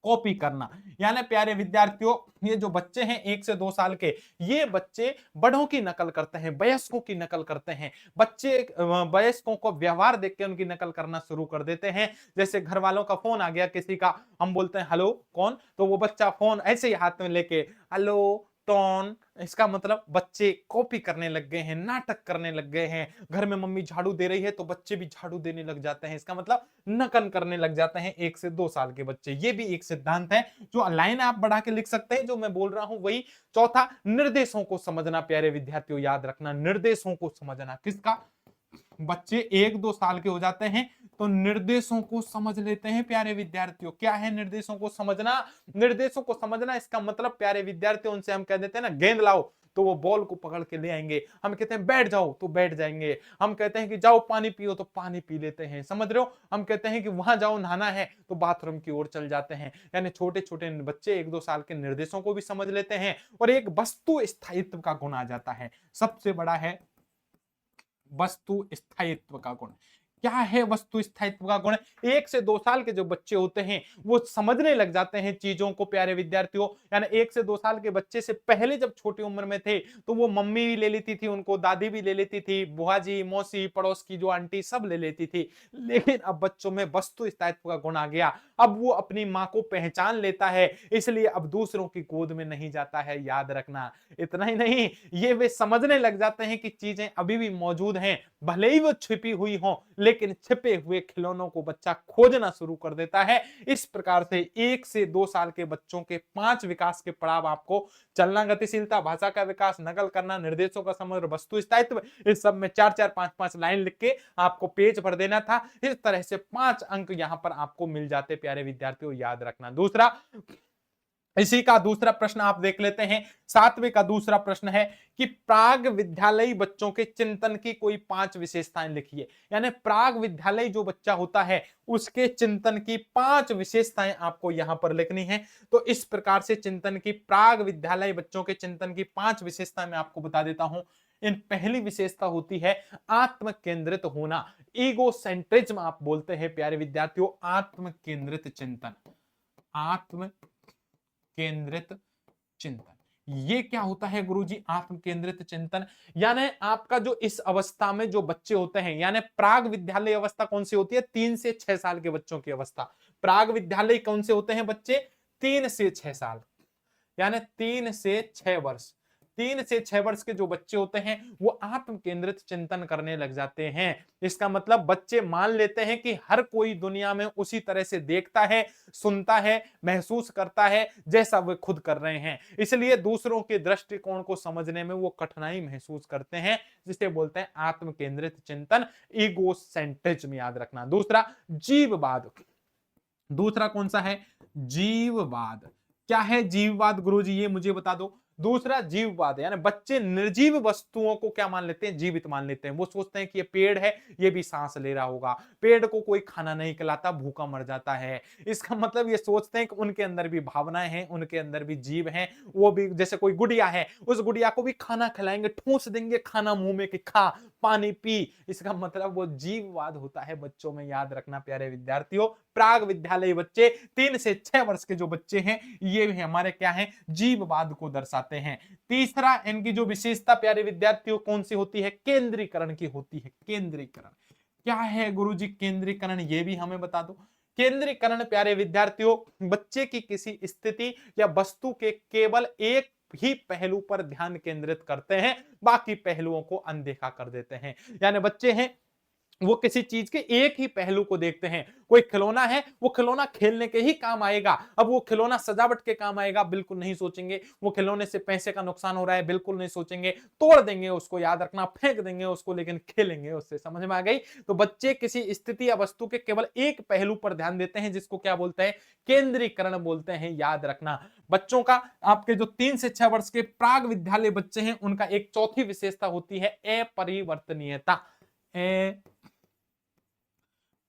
कॉपी करना। यानी प्यारे विद्यार्थियों, ये जो बच्चे हैं 1 से 2 साल के, ये बच्चे बड़ों की नकल करते हैं, वयस्कों की नकल करते हैं। बच्चे वयस्कों को व्यवहार देख के उनकी नकल करना शुरू कर देते हैं। जैसे घर वालों का फोन आ गया किसी का, हम बोलते हैं हेलो कौन, तो वो बच्चा फोन ऐसे ही हाथ में लेके हेलो टॉन, इसका मतलब बच्चे कॉपी करने लग गए हैं, नाटक करने लग गए हैं। घर में मम्मी झाड़ू दे रही है तो बच्चे भी झाड़ू देने लग जाते हैं, इसका मतलब नकल करने लग जाते हैं 1 से 2 साल के बच्चे। ये भी एक सिद्धांत है, जो लाइन आप बढ़ा के लिख सकते हैं, जो मैं बोल रहा हूं वही। चौथा, निर्देशों को समझना प्यारे विद्यार्थियों, याद रखना निर्देशों को समझना। किसका, बच्चे 1-2 साल के हो जाते हैं तो निर्देशों को समझ लेते हैं प्यारे विद्यार्थियों। क्या है निर्देशों को समझना, निर्देशों को समझना इसका मतलब प्यारे विद्यार्थियों, उनसे हम कह देते हैं ना गेंद लाओ तो वो बॉल को पकड़ के ले आएंगे, हम कहते हैं बैठ जाओ तो बैठ जाएंगे, हम कहते हैं कि जाओ पानी पियो तो पानी पी लेते हैं, समझ रहे हो, हम कहते हैं कि वहां जाओ नहाना है तो बाथरूम की ओर चल जाते हैं। यानी छोटे छोटे बच्चे 1-2 साल के निर्देशों को भी समझ लेते हैं। और एक वस्तु स्थायित्व का गुण आ जाता है, सबसे बड़ा है वस्तु स्थायित्व का गुण। क्या है वस्तु स्थायित्व का गुण, 1 से 2 साल के जो बच्चे होते हैं वो समझने लग जाते हैं चीजों को प्यारे विद्यार्थियों। यानी 1 से 2 साल के बच्चे से पहले जब छोटी उम्र में थे तो वो मम्मी भी ले लेती थी उनको, दादी भी ले लेती थी, बुआ जी मौसी पड़ोस की जो आंटी सब ले लेती थी। लेकिन अब बच्चों में वस्तु स्थायित्व का गुण आ गया, अब वो अपनी माँ को पहचान लेता है, इसलिए अब दूसरों की गोद में नहीं जाता है, याद रखना। इतना ही नहीं, ये वे समझने लग जाते हैं कि चीजें अभी भी मौजूद हैं, भले ही वो छिपी हुई हो, लेकिन छिपे हुए खिलौनों को बच्चा खोजना शुरू कर देता है। इस प्रकार से 1 से 2 साल के बच्चों के 5 विकास के पड़ाव आपको चलना, गतिशीलता, भाषा का विकास, नकल करना, निर्देशों का समग्र, वस्तु स्थायित्व, इस सब में 4-4 5-5 लाइन लिख के आपको पेज भर देना था। इस तरह से 5 अंक यहां पर आपको मिल जाते प्यारे विद्यार्थियों, याद रखना। दूसरा, इसी का दूसरा प्रश्न आप देख लेते हैं। 7वें का दूसरा प्रश्न है कि प्राग विद्यालयी बच्चों के चिंतन की कोई 5 विशेषताएं लिखिए। यानी प्राग विद्यालयी जो बच्चा होता है उसके चिंतन की 5 विशेषताएं आपको यहां पर लिखनी है। तो इस प्रकार से चिंतन की, प्राग विद्यालयी बच्चों के चिंतन की 5 विशेषताएं मैं आपको बता देता हूं। इन पहली विशेषता होती है आत्म केंद्रित होना, ईगो सेंट्रिज्म आप बोलते हैं प्यारे विद्यार्थियों, आत्म केंद्रित चिंतन। आत्म केंद्रित चिंतन। ये क्या होता है गुरुजी आत्म केंद्रित चिंतन? यानी आपका जो इस अवस्था में जो बच्चे होते हैं, यानी प्राग विद्यालय अवस्था कौन सी होती है? 3 से 6 साल के बच्चों की अवस्था। प्राग विद्यालय कौन से होते हैं बच्चे? 3 से 6 साल, यानी 3 से 6 वर्ष। 3 से 6 वर्ष के जो बच्चे होते हैं वो आत्म केंद्रित चिंतन करने लग जाते हैं। इसका मतलब बच्चे मान लेते हैं कि हर कोई दुनिया में उसी तरह से देखता है, सुनता है, महसूस करता है जैसा वे खुद कर रहे हैं। इसलिए दूसरों के दृष्टिकोण को समझने में वो कठिनाई महसूस करते हैं, जिसे बोलते हैं आत्म केंद्रित चिंतन, ईगोसेंट्रिज्म। याद रखना। दूसरा जीववाद। दूसरा कौन सा है? जीववाद। क्या है जीववाद गुरुजी? ये मुझे बता दो। दूसरा जीववाद है, यानी बच्चे निर्जीव वस्तुओं को क्या मान लेते हैं? जीवित मान लेते हैं। वो सोचते हैं कि ये पेड़ है, ये भी सांस ले रहा होगा। पेड़ को कोई खाना नहीं खिलाता, भूखा मर जाता है। इसका मतलब ये सोचते हैं कि उनके अंदर भी भावनाएं हैं, उनके अंदर भी जीव हैं। वो भी जैसे कोई गुड़िया है, उस गुड़िया को भी खाना खिलाएंगे, ठूस देंगे खाना मुंह में कि खा, पानी पी। इसका मतलब वो जीववाद होता है बच्चों में। याद रखना प्यारे विद्यार्थियों, प्राग विद्यालय बच्चे 3 से 6 वर्ष के जो बच्चे हैं ये भी हमारे क्या हैं? जीववाद को दर्शाते हैं। तीसरा इनकी जो विशेषता प्यारे विद्यार्थियों कौन सी होती है? केंद्रीकरण की होती है। केंद्रीकरण क्या है गुरुजी? केंद्रीकरण ये भी हमें बता दो। केंद्रीकरण प्यारे विद्यार्थियों बच्चे की किसी स्थिति या वस्तु के केवल एक ही पहलू पर ध्यान केंद्रित करते हैं, बाकी पहलुओं को अनदेखा कर देते हैं। यानी बच्चे हैं वो किसी चीज के एक ही पहलू को देखते हैं। कोई खिलौना है, वो खिलौना खेलने के ही काम आएगा। अब वो खिलौना सजावट के काम आएगा, बिल्कुल नहीं सोचेंगे। वो खिलौने से पैसे का नुकसान हो रहा है, बिल्कुल नहीं सोचेंगे। तोड़ देंगे उसको, याद रखना, फेंक देंगे उसको, लेकिन खेलेंगे उससे। समझ में आ गई? तो बच्चे किसी स्थिति या वस्तु के केवल एक पहलू पर ध्यान देते हैं, जिसको क्या बोलते हैं? केंद्रीकरण बोलते हैं। याद रखना। बच्चों का आपके जो 3 से 6 वर्ष के प्राग विद्यालय बच्चे हैं, उनका एक चौथी विशेषता होती है अपरिवर्तनीयता।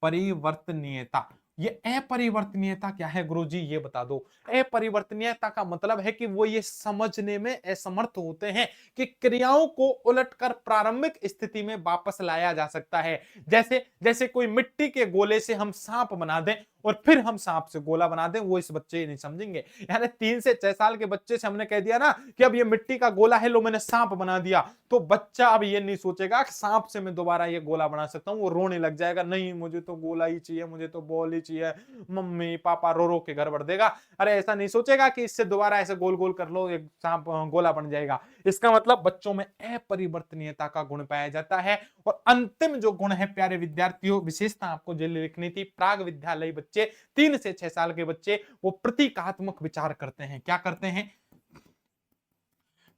परिवर्तनीयता। ये अपरिवर्तनीयता क्या है गुरुजी? ये बता दो। अपरिवर्तनीयता का मतलब है कि वो ये समझने में असमर्थ होते हैं कि क्रियाओं को उलटकर प्रारंभिक स्थिति में वापस लाया जा सकता है। जैसे जैसे कोई मिट्टी के गोले से हम सांप बना दें और फिर हम सांप से गोला बना दें, वो इस बच्चे नहीं समझेंगे। यानी 3 से 6 साल के बच्चे से हमने कह दिया ना कि अब ये मिट्टी का गोला है, लो मैंने सांप बना दिया, तो बच्चा अब ये नहीं सोचेगा कि सांप से मैं दोबारा ये गोला बना सकता हूं। वो रोने लग जाएगा, नहीं मुझे तो गोला ही चाहिए, मुझे तो बॉल ही चाहिए। मम्मी पापा रो रो के घर बढ़ देगा। अरे ऐसा नहीं सोचेगा कि इससे दोबारा ऐसे गोल गोल कर लो, एक सांप गोला बन जाएगा। इसका मतलब बच्चों में अपरिवर्तनीयता का गुण पाया जाता है। और अंतिम जो गुण है प्यारे विद्यार्थियों, विशेषता आपको जो लिखनी थी, प्राग विद्यालय बच्चे 3 से 6 साल के बच्चे वो प्रतीकात्मक विचार करते हैं। क्या करते हैं?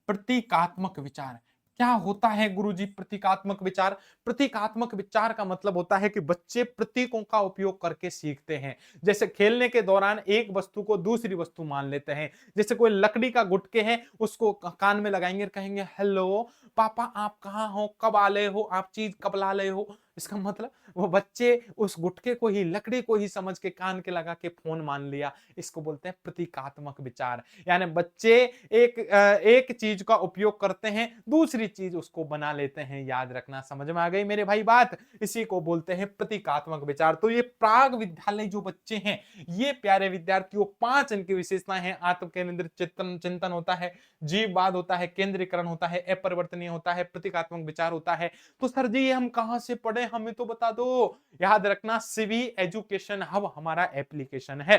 प्रतीकात्मक विचार। क्या होता है गुरुजी प्रतीकात्मक विचार? प्रतीकात्मक विचार का मतलब होता है कि बच्चे प्रतीकों का उपयोग करके सीखते हैं। जैसे खेलने के दौरान एक वस्तु को दूसरी वस्तु मान लेते हैं। जैसे कोई लकड़ी का गुटके है, उसको कान में लगाएंगे और कहेंगे हेलो पापा आप कहाँ हो, कब आ रहे हो, आप चीज कब ला रहे हो। इसका मतलब वो बच्चे उस गुटके को ही, लकड़ी को ही समझ के कान के लगा के फोन मान लिया। इसको बोलते हैं प्रतीकात्मक विचार। यानी बच्चे एक चीज का उपयोग करते हैं, दूसरी चीज उसको बना लेते हैं। याद रखना। समझ में आ गई मेरे भाई बात? इसी को बोलते हैं प्रतीकात्मक विचार। तो ये प्राग विद्यालय जो बच्चे हैं, ये प्यारे विद्यार्थियों 5 इनकी विशेषताएं हैं। आत्म केंद्रित चिंतन होता है, जीववाद होता है, केंद्रीकरण होता है, अपरिवर्तनीय होता है, प्रतीकात्मक विचार होता है। तो सर जी ये हम कहां से पढ़े, हमें तो बता दो। याद रखना, सिवी एजुकेशन हब हमारा एप्लीकेशन है।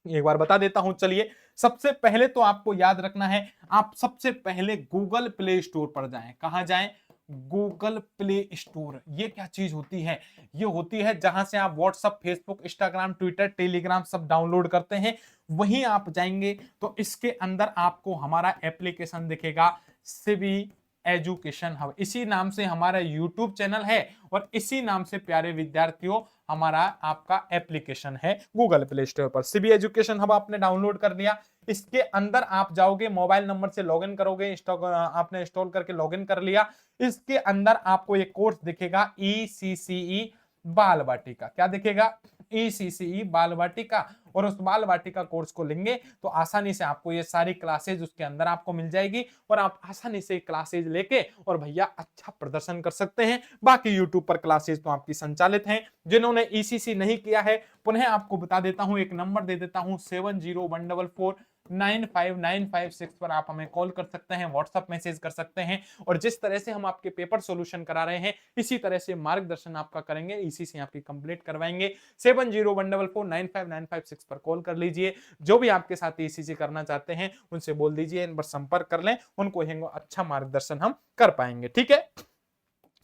एक बार बता देता हूं। चलिए सबसे पहले तो आपको याद रखना है, आप सबसे पहले गूगल प्ले स्टोर पर जाएं। कहां जाएं? Google play store. ये क्या चीज होती है? ये होती है जहां से आप WhatsApp, Facebook, Instagram, Twitter, Telegram सब डाउनलोड करते हैं। वहीं आप जाएंगे तो इसके अंदर आपको हमारा एप्लीकेशन दिखेगा, सिवी एजुकेशन हब। इसी नाम से हमारा यूट्यूब चैनल है और इसी नाम से प्यारे विद्यार्थियों हमारा आपका एप्लीकेशन है गूगल प्ले स्टोर पर। सिवी एजुकेशन हब आपने डाउनलोड कर लिया। इसके अंदर आप जाओगे, मोबाइल नंबर से लॉगिन करोगे, आपने इंस्टॉल करके लॉगिन कर लिया। इसके अंदर आपको एक कोर्स दिखेगा, ECCE बाल वाटिका। क्या दिखेगा? ECCE बाल वाटिका, और उस बाल वाटिका कोर्स को लेंगे तो आसानी से आपको ये सारी क्लासेज उसके अंदर आपको मिल जाएगी और आप आसानी से क्लासेज लेके और भैया अच्छा प्रदर्शन कर सकते हैं। बाकी यूट्यूब पर क्लासेज तो आपकी संचालित हैं। जिन्होंने ECC नहीं किया है, पुनः आपको बता देता हूं, एक नंबर दे देता हूं, 7014495956 पर आप हमें कॉल कर सकते हैं, व्हाट्सएप मैसेज कर सकते हैं, और जिस तरह से हम आपके पेपर सॉल्यूशन करा रहे हैं इसी तरह से मार्गदर्शन आपका करेंगे, ECC आपकी कंप्लीट करवाएंगे। 7014495956 पर कॉल कर लीजिए। जो भी आपके साथ ECC करना चाहते हैं उनसे बोल दीजिए, इन पर संपर्क कर लें, उनको अच्छा मार्गदर्शन हम कर पाएंगे। ठीक है,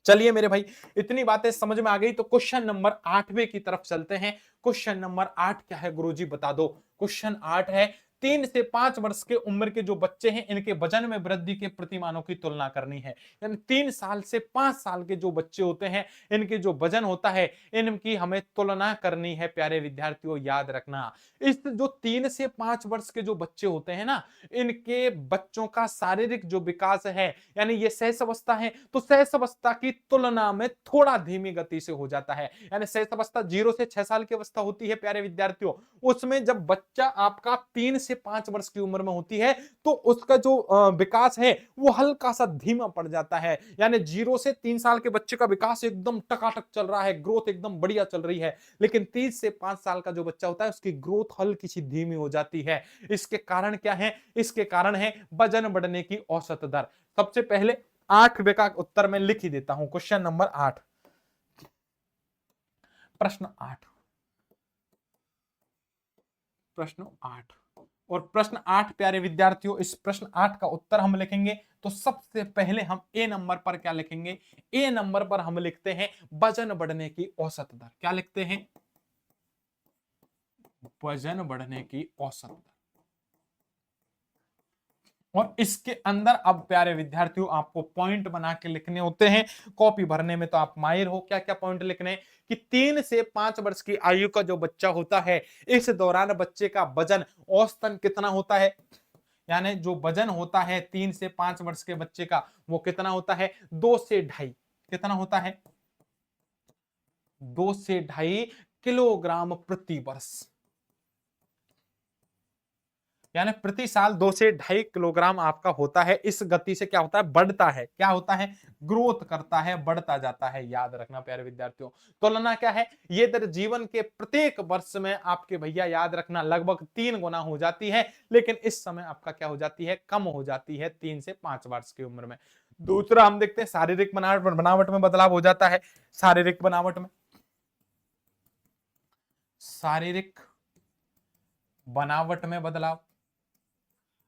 चलिए मेरे भाई, इतनी बातें समझ में आ गई तो क्वेश्चन नंबर 8वें की तरफ चलते हैं। क्वेश्चन नंबर 8 क्या है गुरुजी बता दो। क्वेश्चन 8 है, 3 से 5 वर्ष के उम्र के जो बच्चे हैं इनके वजन में वृद्धि के प्रतिमानों की तुलना करनी है। यानी 3 साल से 5 साल के जो बच्चे होते हैं इनके जो वजन होता है इनकी हमें तुलना करनी है। प्यारे विद्यार्थियों याद रखना, इस जो 3 से 5 वर्ष के जो बच्चे होते हैं ना, इनके बच्चों का शारीरिक जो विकास है, यानी ये सहस अवस्था है, तो सहस अवस्था की तुलना में थोड़ा धीमी गति से हो जाता है। यानी सहस अवस्था 0 से 6 साल की अवस्था होती है प्यारे विद्यार्थियों, उसमें जब बच्चा आपका 3 से 5 वर्ष की उम्र में होती है तो उसका जो विकास है वो हल्का सा धीमा पड़ जाता है। यानी 0 से 3 साल के बच्चे का विकास एकदम टकाटक चल रहा है, ग्रोथ एकदम बढ़िया चल रही है, लेकिन 3 से 5 साल का जो बच्चा होता है उसकी ग्रोथ हल्की सी धीमी हो जाती है। इसके कारण क्या है? इसके कारण है वजन बढ़ने की औसत दर। सबसे पहले 8वें का उत्तर मैं लिख ही देता हूं, क्वेश्चन नंबर 8, प्रश्न 8, प्रश्न 8, और प्रश्न 8 प्यारे विद्यार्थियों, इस प्रश्न 8 का उत्तर हम लिखेंगे तो सबसे पहले हम ए नंबर पर क्या लिखेंगे? ए नंबर पर हम लिखते हैं वजन बढ़ने की औसत दर। क्या लिखते हैं? वजन बढ़ने की औसत दर। और इसके अंदर अब प्यारे विद्यार्थियों आपको पॉइंट बना के लिखने होते हैं। कॉपी भरने में तो आप माहिर हो, क्या क्या पॉइंट लिखने कि 3 से 5 वर्ष की आयु का जो बच्चा होता है इस दौरान बच्चे का वजन औसतन कितना होता है? यानी जो वजन होता है 3 से 5 वर्ष के बच्चे का वो कितना होता है? 2 से ढाई, कितना होता है? 2 से ढाई किलोग्राम प्रति वर्ष। यानी प्रति साल 2 से ढाई किलोग्राम आपका होता है। इस गति से क्या होता है? बढ़ता है। क्या होता है? ग्रोथ करता है, बढ़ता जाता है। याद रखना प्यारे विद्यार्थियों, तुलना क्या है? ये दर जीवन के प्रत्येक वर्ष में आपके भैया याद रखना लगभग 3 गुना हो जाती है, लेकिन इस समय आपका क्या हो जाती है? कम हो जाती है 3 से 5 वर्ष की उम्र में। दूसरा हम देखते हैं शारीरिक बनावट में बदलाव हो जाता है। शारीरिक बनावट में, शारीरिक बनावट में बदलाव।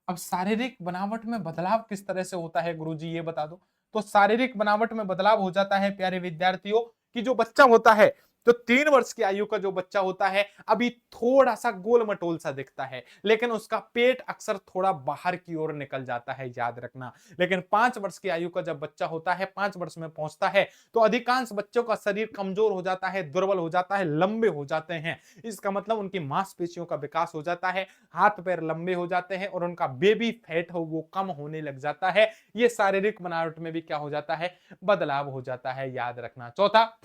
अब शारीरिक बनावट में बदलाव किस तरह से होता है गुरुजी ये बता दो। तो शारीरिक बनावट में बदलाव हो जाता है प्यारे विद्यार्थियों कि जो बच्चा होता है, तो 3 वर्ष की आयु का जो बच्चा होता है अभी थोड़ा सा गोल मटोल सा दिखता है, लेकिन उसका पेट अक्सर थोड़ा बाहर की ओर निकल जाता है, याद रखना। लेकिन 5 वर्ष की आयु का जब बच्चा होता है, 5 वर्ष में पहुंचता है, तो अधिकांश बच्चों का शरीर कमजोर हो जाता है, दुर्बल हो जाता है, लंबे हो जाते हैं। इसका मतलब उनकी मांसपेशियों का विकास हो जाता है, हाथ पैर लंबे हो जाते हैं और उनका बेबी फैट हो वो कम होने लग जाता है। ये शारीरिक बनावट में भी क्या हो जाता है? बदलाव हो जाता है, याद रखना। चौथा,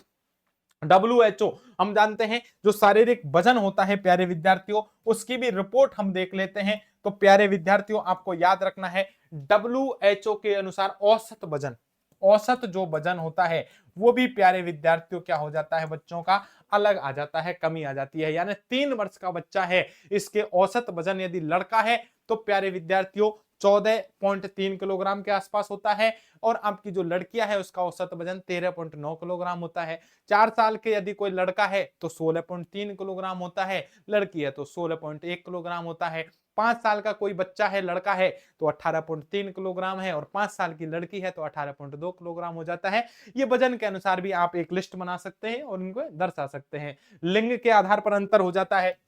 WHO हम जानते हैं जो शारीरिक वजन होता है प्यारे विद्यार्थियों, उसकी भी रिपोर्ट हम देख लेते हैं। तो प्यारे विद्यार्थियों आपको याद रखना है WHO के अनुसार औसत वजन, औसत जो वजन होता है वो भी प्यारे विद्यार्थियों क्या हो जाता है? बच्चों का अलग आ जाता है, कमी आ जाती है। यानी 3 वर्ष का बच्चा है, इसके औसत वजन यदि लड़का है तो प्यारे विद्यार्थियों 14.3 किलोग्राम के आसपास होता है, और आपकी जो लड़कियां है उसका औसत वजन 13.9 किलोग्राम होता है। 4 साल के यदि कोई लड़का है तो 16.3 किलोग्राम होता है, लड़की है तो 16.1 किलोग्राम होता है। 5 साल का कोई बच्चा है, लड़का है, तो 18.3 किलोग्राम है, और 5 साल की लड़की है तो 18.2 किलोग्राम हो जाता है। ये वजन के अनुसार भी आप एक लिस्ट बना सकते हैं और उनको दर्शा सकते हैं। लिंग के आधार पर अंतर हो जाता है,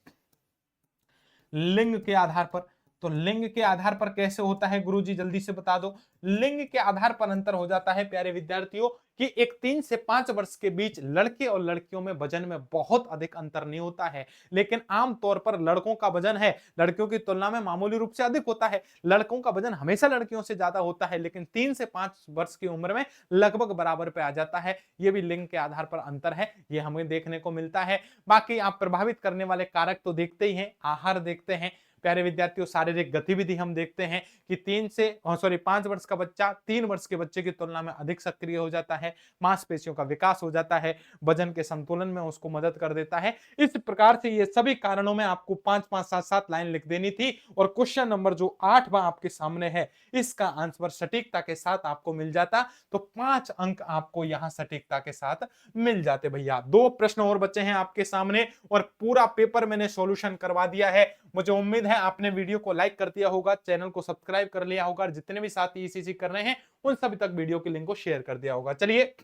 लिंग के आधार पर। तो लिंग के आधार पर कैसे होता है गुरुजी, जल्दी से बता दो। लिंग के आधार पर अंतर हो जाता है प्यारे विद्यार्थियों कि एक 3 से 5 वर्ष के बीच लड़के और लड़कियों में वजन में बहुत अधिक अंतर नहीं होता है, लेकिन आमतौर पर लड़कों का वजन है लड़कियों की तुलना में मामूली रूप से अधिक होता है। लड़कों का वजन हमेशा लड़कियों से ज्यादा होता है, लेकिन 3 से 5 वर्ष की उम्र में लगभग बराबर पे आ जाता है। ये भी लिंग के आधार पर अंतर है, ये हमें देखने को मिलता है। बाकी आप प्रभावित करने वाले कारक तो देखते ही हैं, आहार देखते हैं प्यारे विद्यार्थियों, शारीरिक गतिविधि हम देखते हैं कि 5 वर्ष का बच्चा 3 वर्ष के बच्चे की तुलना में अधिक सक्रिय हो जाता है, मांसपेशियों का विकास हो जाता है, वजन के संतुलन में उसको मदद कर देता है। इस प्रकार से ये सभी कारणों में आपको 5-5, 7-7 लाइन लिख देनी थी और क्वेश्चन नंबर जो 8वां आपके सामने है इसका आंसर सटीकता के साथ आपको मिल जाता, तो 5 अंक आपको यहां सटीकता के साथ मिल जाते। भैया 2 प्रश्न और बचे हैं आपके सामने और पूरा पेपर मैंने सॉल्यूशन करवा दिया है। मुझे उम्मीद है आपने वीडियो को लाइक कर दिया होगा, चैनल को सब्सक्राइब कर लिया होगा और जितने भी साथी ईसीसी कर रहे हैं उन सभी तक वीडियो के लिंक को शेयर कर दिया होगा। चलिए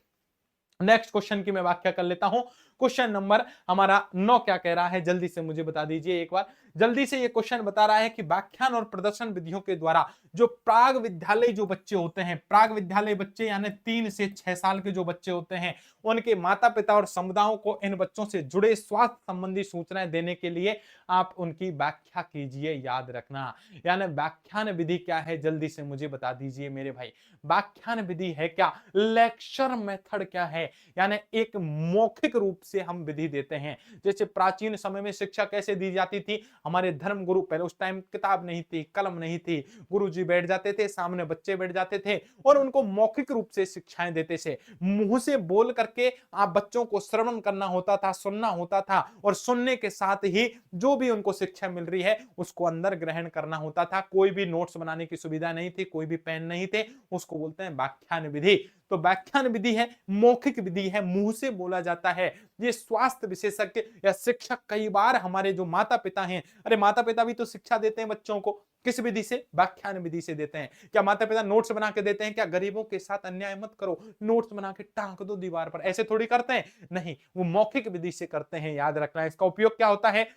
नेक्स्ट क्वेश्चन की मैं व्याख्या कर लेता हूं। क्वेश्चन नंबर हमारा 9 क्या कह रहा है, जल्दी से मुझे बता दीजिए एक बार। जल्दी से ये क्वेश्चन बता रहा है कि व्याख्यान और प्रदर्शन विधियों के द्वारा जो प्राग विद्यालय जो बच्चे होते हैं, प्राग विद्यालय बच्चे यानी 3 से 6 साल के जो बच्चे होते हैं, उनके माता पिता और समुदायों को इन बच्चों से जुड़े स्वास्थ्य संबंधी सूचनाएं देने के लिए आप उनकी व्याख्या कीजिए। याद रखना, यानी व्याख्यान विधि क्या है, जल्दी से मुझे बता दीजिए मेरे भाई। व्याख्यान विधि है क्या, लेक्चर मेथड क्या है, यानी एक मौखिक रूप से हम विधि देते हैं। जैसे प्राचीन समय में शिक्षा कैसे दी जाती थी, हमारे धर्म गुरु, पहले उस टाइम किताब नहीं थी, कलम नहीं थी, गुरुजी बैठ जाते थे, सामने बच्चे बैठ जाते थे और उनको मौखिक रूप से शिक्षाएं देते थे। मुंह से बोल करके आप बच्चों को श्रवण करना होता था, सुनना होता था और सुनने के साथ ही जो भी उनको शिक्षा मिल रही है उसको अंदर ग्रहण करना होता था। कोई भी नोट्स बनाने की सुविधा नहीं थी, कोई भी पेन नहीं थे, उसको बोलते हैं व्याख्यान विधि। तो व्याख्यान विधि है, मौखिक विधि है, मुंह से बोला जाता है। ये स्वास्थ्य विशेषज्ञ या शिक्षक कई बार हमारे जो माता पिता हैं, अरे माता पिता भी तो शिक्षा देते हैं बच्चों को, किस विधि से, व्याख्यान विधि से देते हैं। क्या माता पिता नोट्स बना के देते हैं, क्या गरीबों के साथ अन्याय मत करो, नोट्स बना के टांग दो दीवार पर, ऐसे थोड़ी करते हैं, नहीं, वो मौखिक विधि से करते हैं। याद रखना है। इसका उपयोग क्या होता है,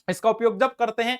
इसका उपयोग जब करते हैं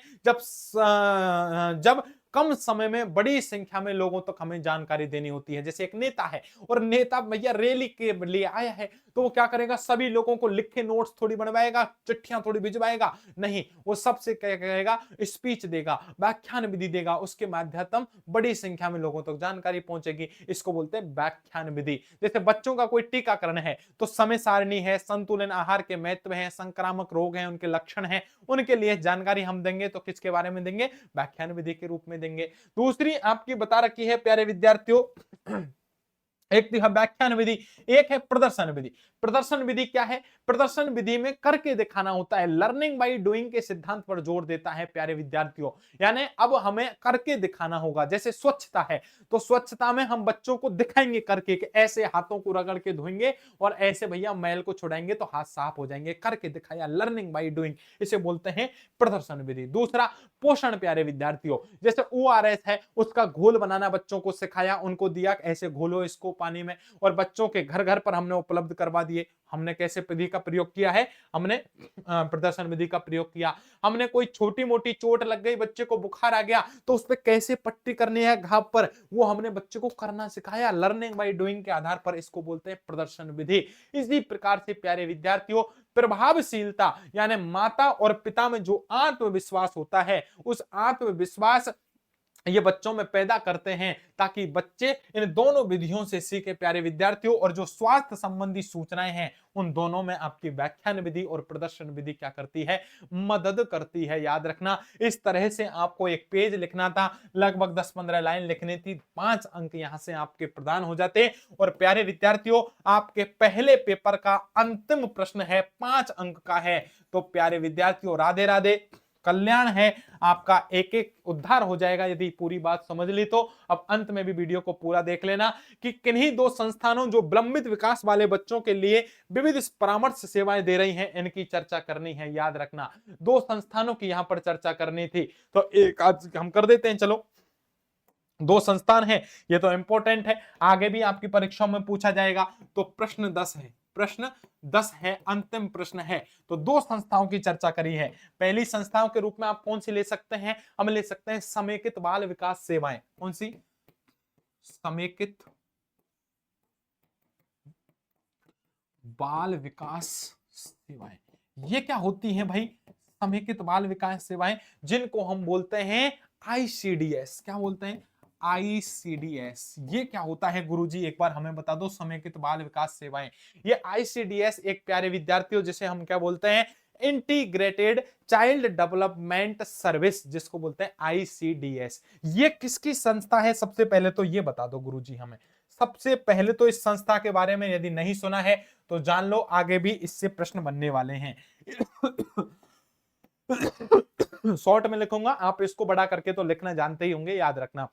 जब कम समय में बड़ी संख्या में लोगों तक हमें जानकारी देनी होती है। जैसे एक नेता है और नेता भैया रैली के लिए आया है, तो वो क्या करेगा, सभी लोगों को लिखे नोट्स थोड़ी बनवाएगा, चिट्ठियां थोड़ी भिजवाएगा, नहीं, वो सबसे क्या करेगा, स्पीच देगा, व्याख्यान विधि देगा, उसके माध्यम बड़ी संख्या में लोगों तक जानकारी पहुंचेगी। इसको बोलते हैं व्याख्यान विधि। जैसे बच्चों का कोई टीकाकरण है तो समय सारणी है, संतुलन आहार के महत्व है, संक्रामक रोग हैं, उनके लक्षण हैं, उनके लिए जानकारी हम देंगे तो किसके बारे में देंगे, व्याख्यान विधि के रूप में देंगे। दूसरी आपकी बता रखी है प्यारे विद्यार्थियों, एक तो व्याख्यान विधि, एक है प्रदर्शन विधि। प्रदर्शन विधि क्या है, प्रदर्शन विधि में करके दिखाना होता है, लर्निंग बाय डूइंग के सिद्धांत पर जोर देता है प्यारे विद्यार्थियों। यानी अब हमें करके दिखाना होगा। जैसे स्वच्छता है तो स्वच्छता में हम बच्चों को दिखाएंगे करके कि ऐसे हाथों को रगड़ के धोएंगे और ऐसे भैया मैल को छुड़ाएंगे तो हाथ साफ हो जाएंगे, करके दिखाया, लर्निंग बाय डूइंग, इसे बोलते हैं प्रदर्शन विधि। दूसरा पोषण प्यारे विद्यार्थियों, जैसे ORS है उसका घोल बनाना बच्चों को सिखाया, उनको दिया ऐसे घोलो इसको पानी में, और बच्चों के घर घर पर हमने उपलब्ध करवा दिए। हमने कैसे विधि का प्रयोग किया है, हमने प्रदर्शन विधि का प्रयोग किया। हमने कोई छोटी मोटी चोट लग गई, बच्चे को बुखार आ गया, तो उस पर कैसे पट्टी करनी है घाव पर, वो हमने बच्चे को करना सिखाया, लर्निंग बाय डूइंग के आधार पर, इसको बोलते हैं प्रदर्शन विधि। इसी प्रकार से प्यारे विद्यार्थियों प्रभावशीलता यानी माता और पिता में जो आत्मविश्वास होता है, उस आत्मविश्वास ये बच्चों में पैदा करते हैं ताकि बच्चे इन दोनों विधियों से सीखे प्यारे विद्यार्थियों। और जो स्वास्थ्य संबंधी सूचनाएं हैं उन दोनों में आपकी व्याख्यान विधि और प्रदर्शन विधि क्या करती है, मदद करती है। याद रखना, इस तरह से आपको एक पेज लिखना था, लगभग 10-15 लाइन लिखनी थी, 5 अंक यहां से आपके प्रदान हो जाते। और प्यारे विद्यार्थियों आपके पहले पेपर का अंतिम प्रश्न है, 5 अंक का है। तो प्यारे विद्यार्थियों राधे राधे, कल्याण है आपका, एक एक उद्धार हो जाएगा यदि पूरी बात समझ ली तो। अब अंत में भी वीडियो को पूरा देख लेना कि किन्हीं 2 संस्थानों जो विलंबित विकास वाले बच्चों के लिए विविध परामर्श सेवाएं दे रही हैं, इनकी चर्चा करनी है। याद रखना 2 संस्थानों की यहां पर चर्चा करनी थी, तो एक आज हम कर देते हैं। चलो 2 संस्थान है, ये तो इंपॉर्टेंट है, आगे भी आपकी परीक्षाओं में पूछा जाएगा। तो प्रश्न 10 है, प्रश्न 10 है, अंतिम प्रश्न है। तो दो संस्थाओं की चर्चा करी है। पहली संस्थाओं के रूप में आप कौन सी ले सकते हैं? हम ले सकते हैं समेकित बाल विकास सेवाएं। कौन सी? समेकित बाल विकास सेवाएं। ये क्या होती हैं भाई? समेकित बाल विकास सेवाएं, जिनको हम बोलते हैं आईसीडीएस। क्या बोलते हैं? आईसीडीएस। ये क्या होता है गुरुजी, एक बार हमें बता दो। समेकित बाल विकास सेवाएं, ये आईसीडीएस एक प्यारे विद्यार्थियों जिसे हम क्या बोलते हैं? इंटीग्रेटेड चाइल्ड डेवलपमेंट सर्विस, जिसको बोलते हैं आईसीडीएस। ये किसकी संस्था है? सबसे पहले तो ये बता दो गुरुजी हमें। सबसे पहले तो इस संस्था के बारे में यदि नहीं सुना है तो जान लो, आगे भी इससे प्रश्न बनने वाले हैं। शॉर्ट में लिखूंगा, आप इसको बड़ा करके तो लिखना जानते ही होंगे, याद रखना।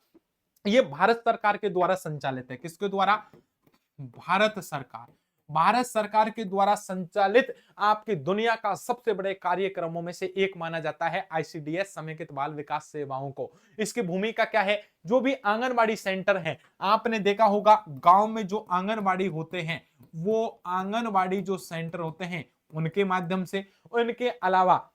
ये भारत सरकार के द्वारा संचालित है। किसके द्वारा? भारत सरकार। भारत सरकार के द्वारा संचालित आपकी दुनिया का सबसे बड़े कार्यक्रमों में से एक माना जाता है आईसीडीएस, समेकित बाल विकास सेवाओं को। इसकी भूमिका क्या है? जो भी आंगनबाड़ी सेंटर हैं, आपने देखा होगा गांव में जो आंगनबाड़ी होते हैं, वो आंगनबाड़ी जो सेंटर होते हैं उनके माध्यम से, उनके अलावा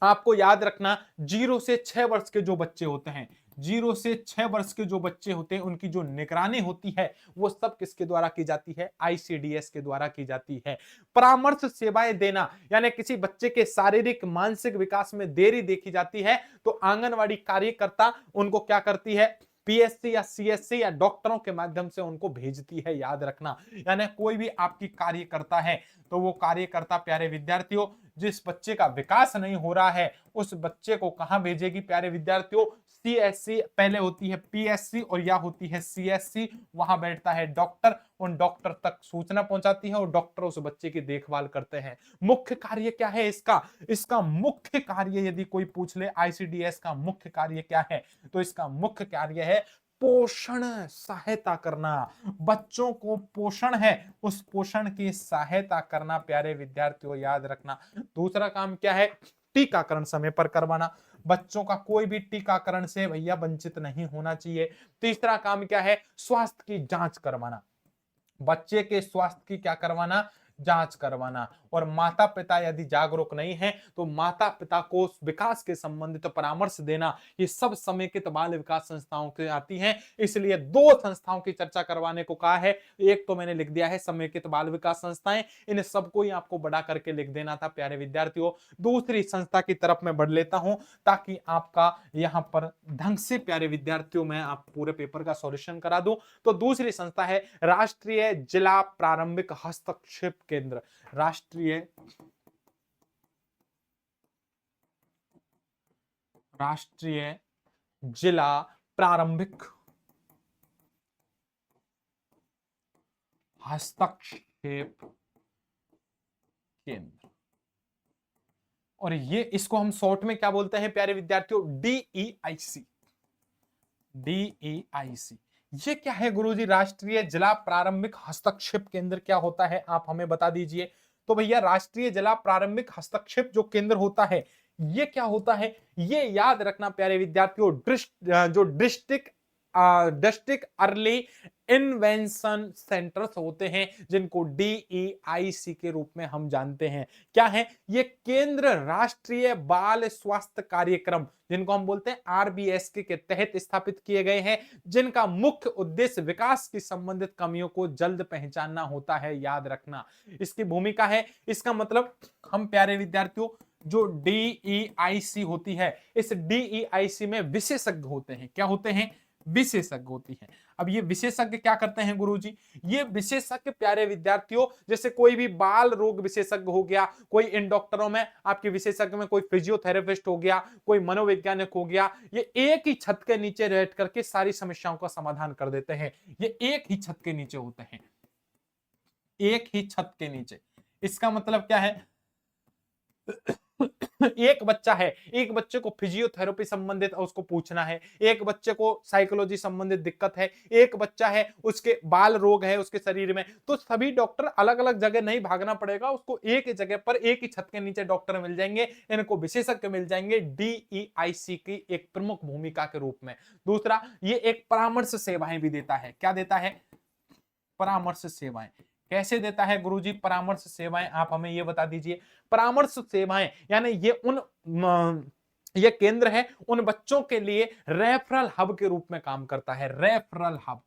आपको याद रखना 0 से 6 वर्ष के जो बच्चे होते हैं, 0 से 6 वर्ष के जो बच्चे होते हैं, उनकी जो निगरानी होती है वो सब किसके द्वारा की जाती है? आईसीडीएस के द्वारा की जाती है। परामर्श सेवाएं देना, यानी किसी बच्चे के शारीरिक मानसिक विकास में देरी देखी जाती है तो आंगनवाड़ी कार्यकर्ता उनको क्या करती है? पीएससी या सीएससी या डॉक्टरों के माध्यम से उनको भेजती है, याद रखना। यानी कोई भी आपकी कार्यकर्ता है तो वो कार्यकर्ता प्यारे विद्यार्थियों, जिस बच्चे का विकास नहीं हो रहा है उस बच्चे को कहां भेजेगी प्यारे विद्यार्थियों? सीएससी, पहले होती है पीएससी और या होती है सीएससी। वहां बैठता है डॉक्टर, उन डॉक्टर तक सूचना पहुंचाती है और डॉक्टर उस बच्चे की देखभाल करते हैं। मुख्य कार्य क्या है इसका? इसका मुख्य कार्य यदि कोई पूछ ले आईसीडीएस का मुख्य कार्य क्या है, तो इसका मुख्य कार्य है पोषण सहायता करना। बच्चों को पोषण है, उस पोषण की सहायता करना प्यारे विद्यार्थियों, याद रखना। दूसरा काम क्या है? टीकाकरण समय पर करवाना। बच्चों का कोई भी टीकाकरण से भैया वंचित नहीं होना चाहिए। तीसरा काम क्या है? स्वास्थ्य की जांच करवाना। बच्चे के स्वास्थ्य की क्या करवाना? जांच करवाना। और माता पिता यदि जागरूक नहीं है तो माता पिता को विकास के संबंधित परामर्श देना। ये सब समेकित बाल विकास संस्थाओं के आती हैं। इसलिए दो संस्थाओं की चर्चा करवाने को कहा है। एक तो मैंने लिख दिया है समेकित बाल विकास संस्थाएं, इन सबको ही आपको बड़ा करके लिख देना था प्यारे विद्यार्थियों। दूसरी संस्था की तरफ मैं बढ़ लेता हूं ताकि आपका यहां पर ढंग से प्यारे विद्यार्थियों में आप पूरे पेपर का सॉल्यूशन करा दूं। तो दूसरी संस्था है राष्ट्रीय जिला प्रारंभिक हस्तक्षेप केंद्र। राष्ट्रीय जिला प्रारंभिक हस्तक्षेप केंद्र। और ये इसको हम शॉर्ट में क्या बोलते हैं प्यारे विद्यार्थियों? डीईआईसी। डीईआईसी ये क्या है गुरुजी? राष्ट्रीय जिला प्रारंभिक हस्तक्षेप केंद्र क्या होता है, आप हमें बता दीजिए। तो भैया राष्ट्रीय जिला प्रारंभिक हस्तक्षेप जो केंद्र होता है ये क्या होता है? ये याद रखना प्यारे विद्यार्थियों, जो डिस्ट्रिक्ट अर्ली इन्वेंशन सेंटर्स होते हैं, जिनको डीईआईसी के रूप में हम जानते हैं। क्या है ये? केंद्र राष्ट्रीय बाल स्वास्थ्य कार्यक्रम, जिनको हम बोलते हैं आरबीएसके के तहत स्थापित किए गए हैं, जिनका मुख्य उद्देश्य विकास की संबंधित कमियों को जल्द पहचानना होता है, याद रखना। इसकी भूमिका है, इसका मतलब हम प्यारे विद्यार्थियों जो डीईआईसी होती है, इस डीईआईसी में विशेषज्ञ होते हैं। क्या होते हैं? विशेषज्ञ होती हैं। अब ये विशेषज्ञ क्या करते हैं गुरुजी? ये विशेषज्ञ प्यारे विद्यार्थियों, जैसे कोई भी बाल रोग विशेषज्ञ हो गया, कोई इन डॉक्टरों में आपके विशेषज्ञ में कोई फिजियोथेरेपिस्ट हो गया, कोई मनोवैज्ञानिक हो गया, ये एक ही छत के नीचे बैठ करके सारी समस्याओं का समाधान कर देते हैं। ये एक ही छत के नीचे होते हैं, एक ही छत के नीचे। इसका मतलब क्या है? एक बच्चा है, एक बच्चे को फिजियोथेरेपी संबंधित उसको पूछना है, एक बच्चे को साइकोलॉजी संबंधित दिक्कत है, एक बच्चा है उसके बाल रोग है उसके शरीर में, तो सभी डॉक्टर अलग अलग जगह नहीं भागना पड़ेगा उसको, एक ही जगह पर एक ही छत के नीचे डॉक्टर मिल जाएंगे, इनको विशेषज्ञ मिल जाएंगे डीईआईसी की एक प्रमुख भूमिका के रूप में। दूसरा, ये एक परामर्श सेवाएं भी देता है। क्या देता है? परामर्श सेवाएं। कैसे देता है गुरुजी परामर्श सेवाएं, आप हमें ये बता दीजिए। परामर्श सेवाएं यानी ये केंद्र है उन बच्चों के लिए रेफरल हब के रूप में काम करता है। रेफरल हब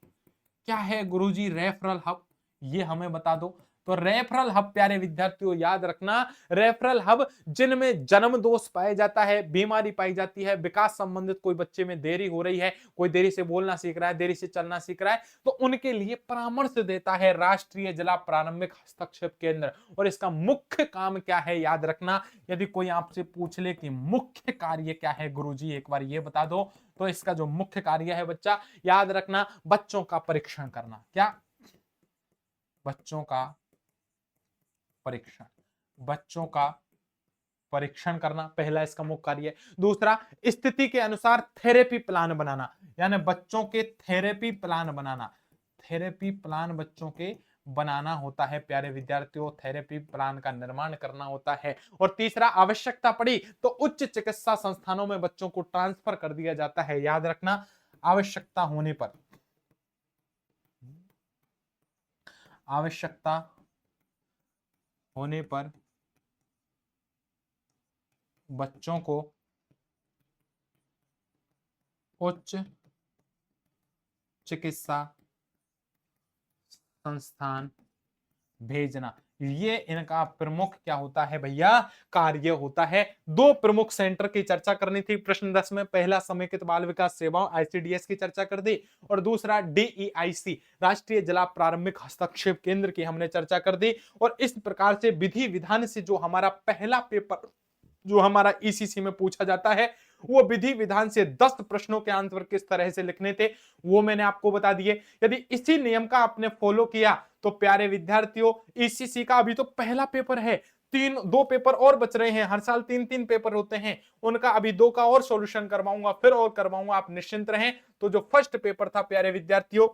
क्या है गुरुजी? रेफरल हब ये हमें बता दो। तो रेफरल हब प्यारे विद्यार्थियों याद रखना, रेफरल हब जिनमें जन्म दोष पाया जाता है, बीमारी पाई जाती है, विकास संबंधित कोई बच्चे में देरी हो रही है, कोई देरी से बोलना सीख रहा है, देरी से चलना सीख रहा है, तो उनके लिए परामर्श देता है राष्ट्रीय जिला प्रारंभिक हस्तक्षेप केंद्र। और इसका मुख्य काम क्या है याद रखना। यदि कोई आपसे पूछ ले कि मुख्य कार्य क्या है गुरुजी, एक बार ये बता दो, तो इसका जो मुख्य कार्य है बच्चा याद रखना, बच्चों का परीक्षण करना। क्या? बच्चों का परीक्षण, बच्चों का परीक्षण करना पहला इसका मुख्य कार्य है। दूसरा, स्थिति के अनुसार थेरेपी प्लान बनाना, यानी बच्चों के थेरेपी प्लान बनाना। थेरेपी प्लान बच्चों के बनाना होता है प्यारे विद्यार्थियों, थेरेपी प्लान का निर्माण करना होता है। और तीसरा, आवश्यकता पड़ी तो उच्च चिकित्सा संस्थानों में बच्चों को ट्रांसफर कर दिया जाता है। याद रखना, आवश्यकता होने पर, आवश्यकता होने पर बच्चों को उच्च चिकित्सा संस्थान भेजना, ये इनका प्रमुख क्या होता है भैया? कार्य होता है। दो प्रमुख सेंटर की चर्चा करनी थी प्रश्न 10 में। पहला, समेकित बाल विकास सेवाओं आईसीडीएस की चर्चा कर दी, और दूसरा डीईआईसी राष्ट्रीय जिला प्रारंभिक हस्तक्षेप केंद्र की हमने चर्चा कर दी। और इस प्रकार से विधि विधान से जो हमारा पहला पेपर जो हमारा ईसीसी में पूछा जाता है, वो विधि विधान से 10 प्रश्नों के आंसर किस तरह से लिखने थे वो मैंने आपको बता दिए। यदि इसी नियम का आपने फॉलो किया तो प्यारे विद्यार्थियों, ईसीसी का अभी तो पहला पेपर है, दो पेपर और बच रहे हैं। हर साल 3-3 पेपर होते हैं, उनका अभी 2 का और सॉल्यूशन करवाऊंगा, फिर और करवाऊंगा, आप निश्चिंत रहें। तो जो फर्स्ट पेपर था प्यारे विद्यार्थियों,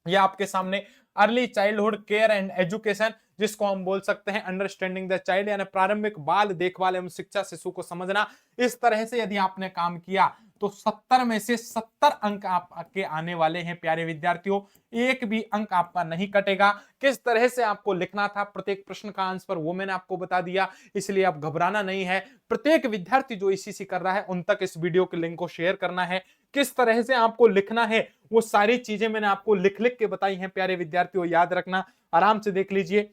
ये आपके सामने early childhood care and education, जिसको हम बोल सकते हैं अंडरस्टैंडिंग द चाइल्ड, यानी प्रारंभिक बाल देखभाल एवं शिक्षा शिशु को समझना। इस तरह से यदि आपने काम किया तो 70 में से 70 अंक आपके आने वाले हैं प्यारे विद्यार्थियों, एक भी अंक आपका नहीं कटेगा। किस तरह से आपको लिखना था प्रत्येक प्रश्न का आंसर वो मैंने आपको बता दिया, इसलिए आप घबराना नहीं है। प्रत्येक विद्यार्थी जो ईसीसी कर रहा है उन तक इस वीडियो के लिंक को शेयर करना है। किस तरह से आपको लिखना है वो सारी चीजें मैंने आपको लिख लिख के बताई हैं प्यारे विद्यार्थियों, याद रखना, आराम से देख लीजिए।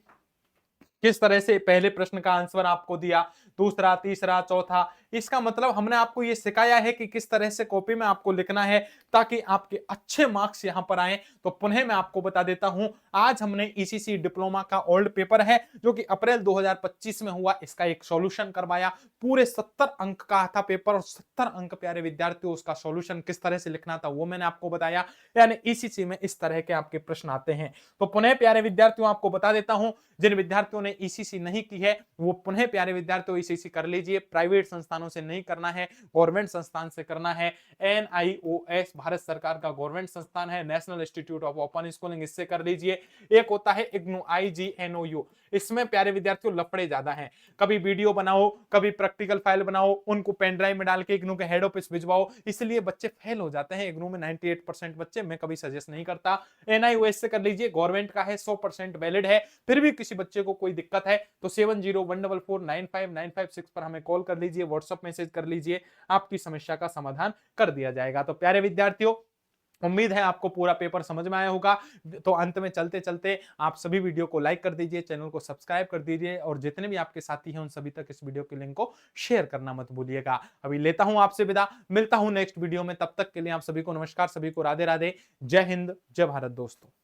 किस तरह से पहले प्रश्न का आंसर आपको दिया, दूसरा, तीसरा, चौथा, इसका मतलब हमने आपको यह सिखाया है कि किस तरह से कॉपी में आपको लिखना है ताकि आपके अच्छे मार्क्स यहां पर आए। तो पुनः मैं आपको बता देता हूं, आज हमने ईसीसी डिप्लोमा का ओल्ड पेपर है जो कि अप्रैल 2025 में हुआ, इसका एक सॉल्यूशन करवाया। पूरे 70 अंक का था पेपर, और 70 अंक प्यारे विद्यार्थियों उसका सॉल्यूशन किस तरह से लिखना था वो मैंने आपको बताया। यानी ईसीसी में इस तरह के आपके प्रश्न आते हैं। तो पुनः प्यारे विद्यार्थियों आपको बता देता हूं, जिन विद्यार्थियों ने ईसीसी नहीं की है वो पुनः प्यारे विद्यार्थियों ईसीसी कर लीजिए। प्राइवेट संस्थानों से नहीं करना है, गवर्नमेंट संस्थान से करना है। एनआईओएस भारत सरकार का गवर्नमेंट संस्थान है, national institute of open schooling, इससे कर लीजिए। एक होता है इग्नू IGNOU, इसमें प्यारे विद्यार्थियों लफड़े ज्यादा हैं। कभी वीडियो बनाओ, कभी प्रैक्टिकल फाइल बनाओ, उनको पेन ड्राइव में डाल के इग्नू के हेड ऑफिस भिजवाओ, इसलिए बच्चे फेल हो जाते हैं। इग्नू में 98% बच्चे, मैं कभी सजेस्ट नहीं करता। एनआईओएस से कर लीजिए, गवर्नमेंट का है, 100% वैलिड है। फिर भी किसी बच्चे को कोई दिक्कत है तो 7014495956 पर हमें कॉल कर लीजिए, व्हाट्सएप मैसेज कर लीजिए, आपकी समस्या का समाधान कर दिया जाएगा। तो प्यारे विद्यार्थियों, उम्मीद है आपको पूरा पेपर समझ में आया होगा। तो अंत में चलते चलते आप सभी वीडियो को लाइक कर दीजिए, चैनल को सब्सक्राइब कर दीजिए, और जितने भी आपके साथी हैं उन सभी तक इस वीडियो के लिंक को शेयर करना मत भूलिएगा। अभी लेता हूं आपसे विदा, मिलता हूं नेक्स्ट वीडियो में। तब तक के लिए आप सभी को नमस्कार, सभी को राधे राधे, जय हिंद, जय भारत दोस्तों।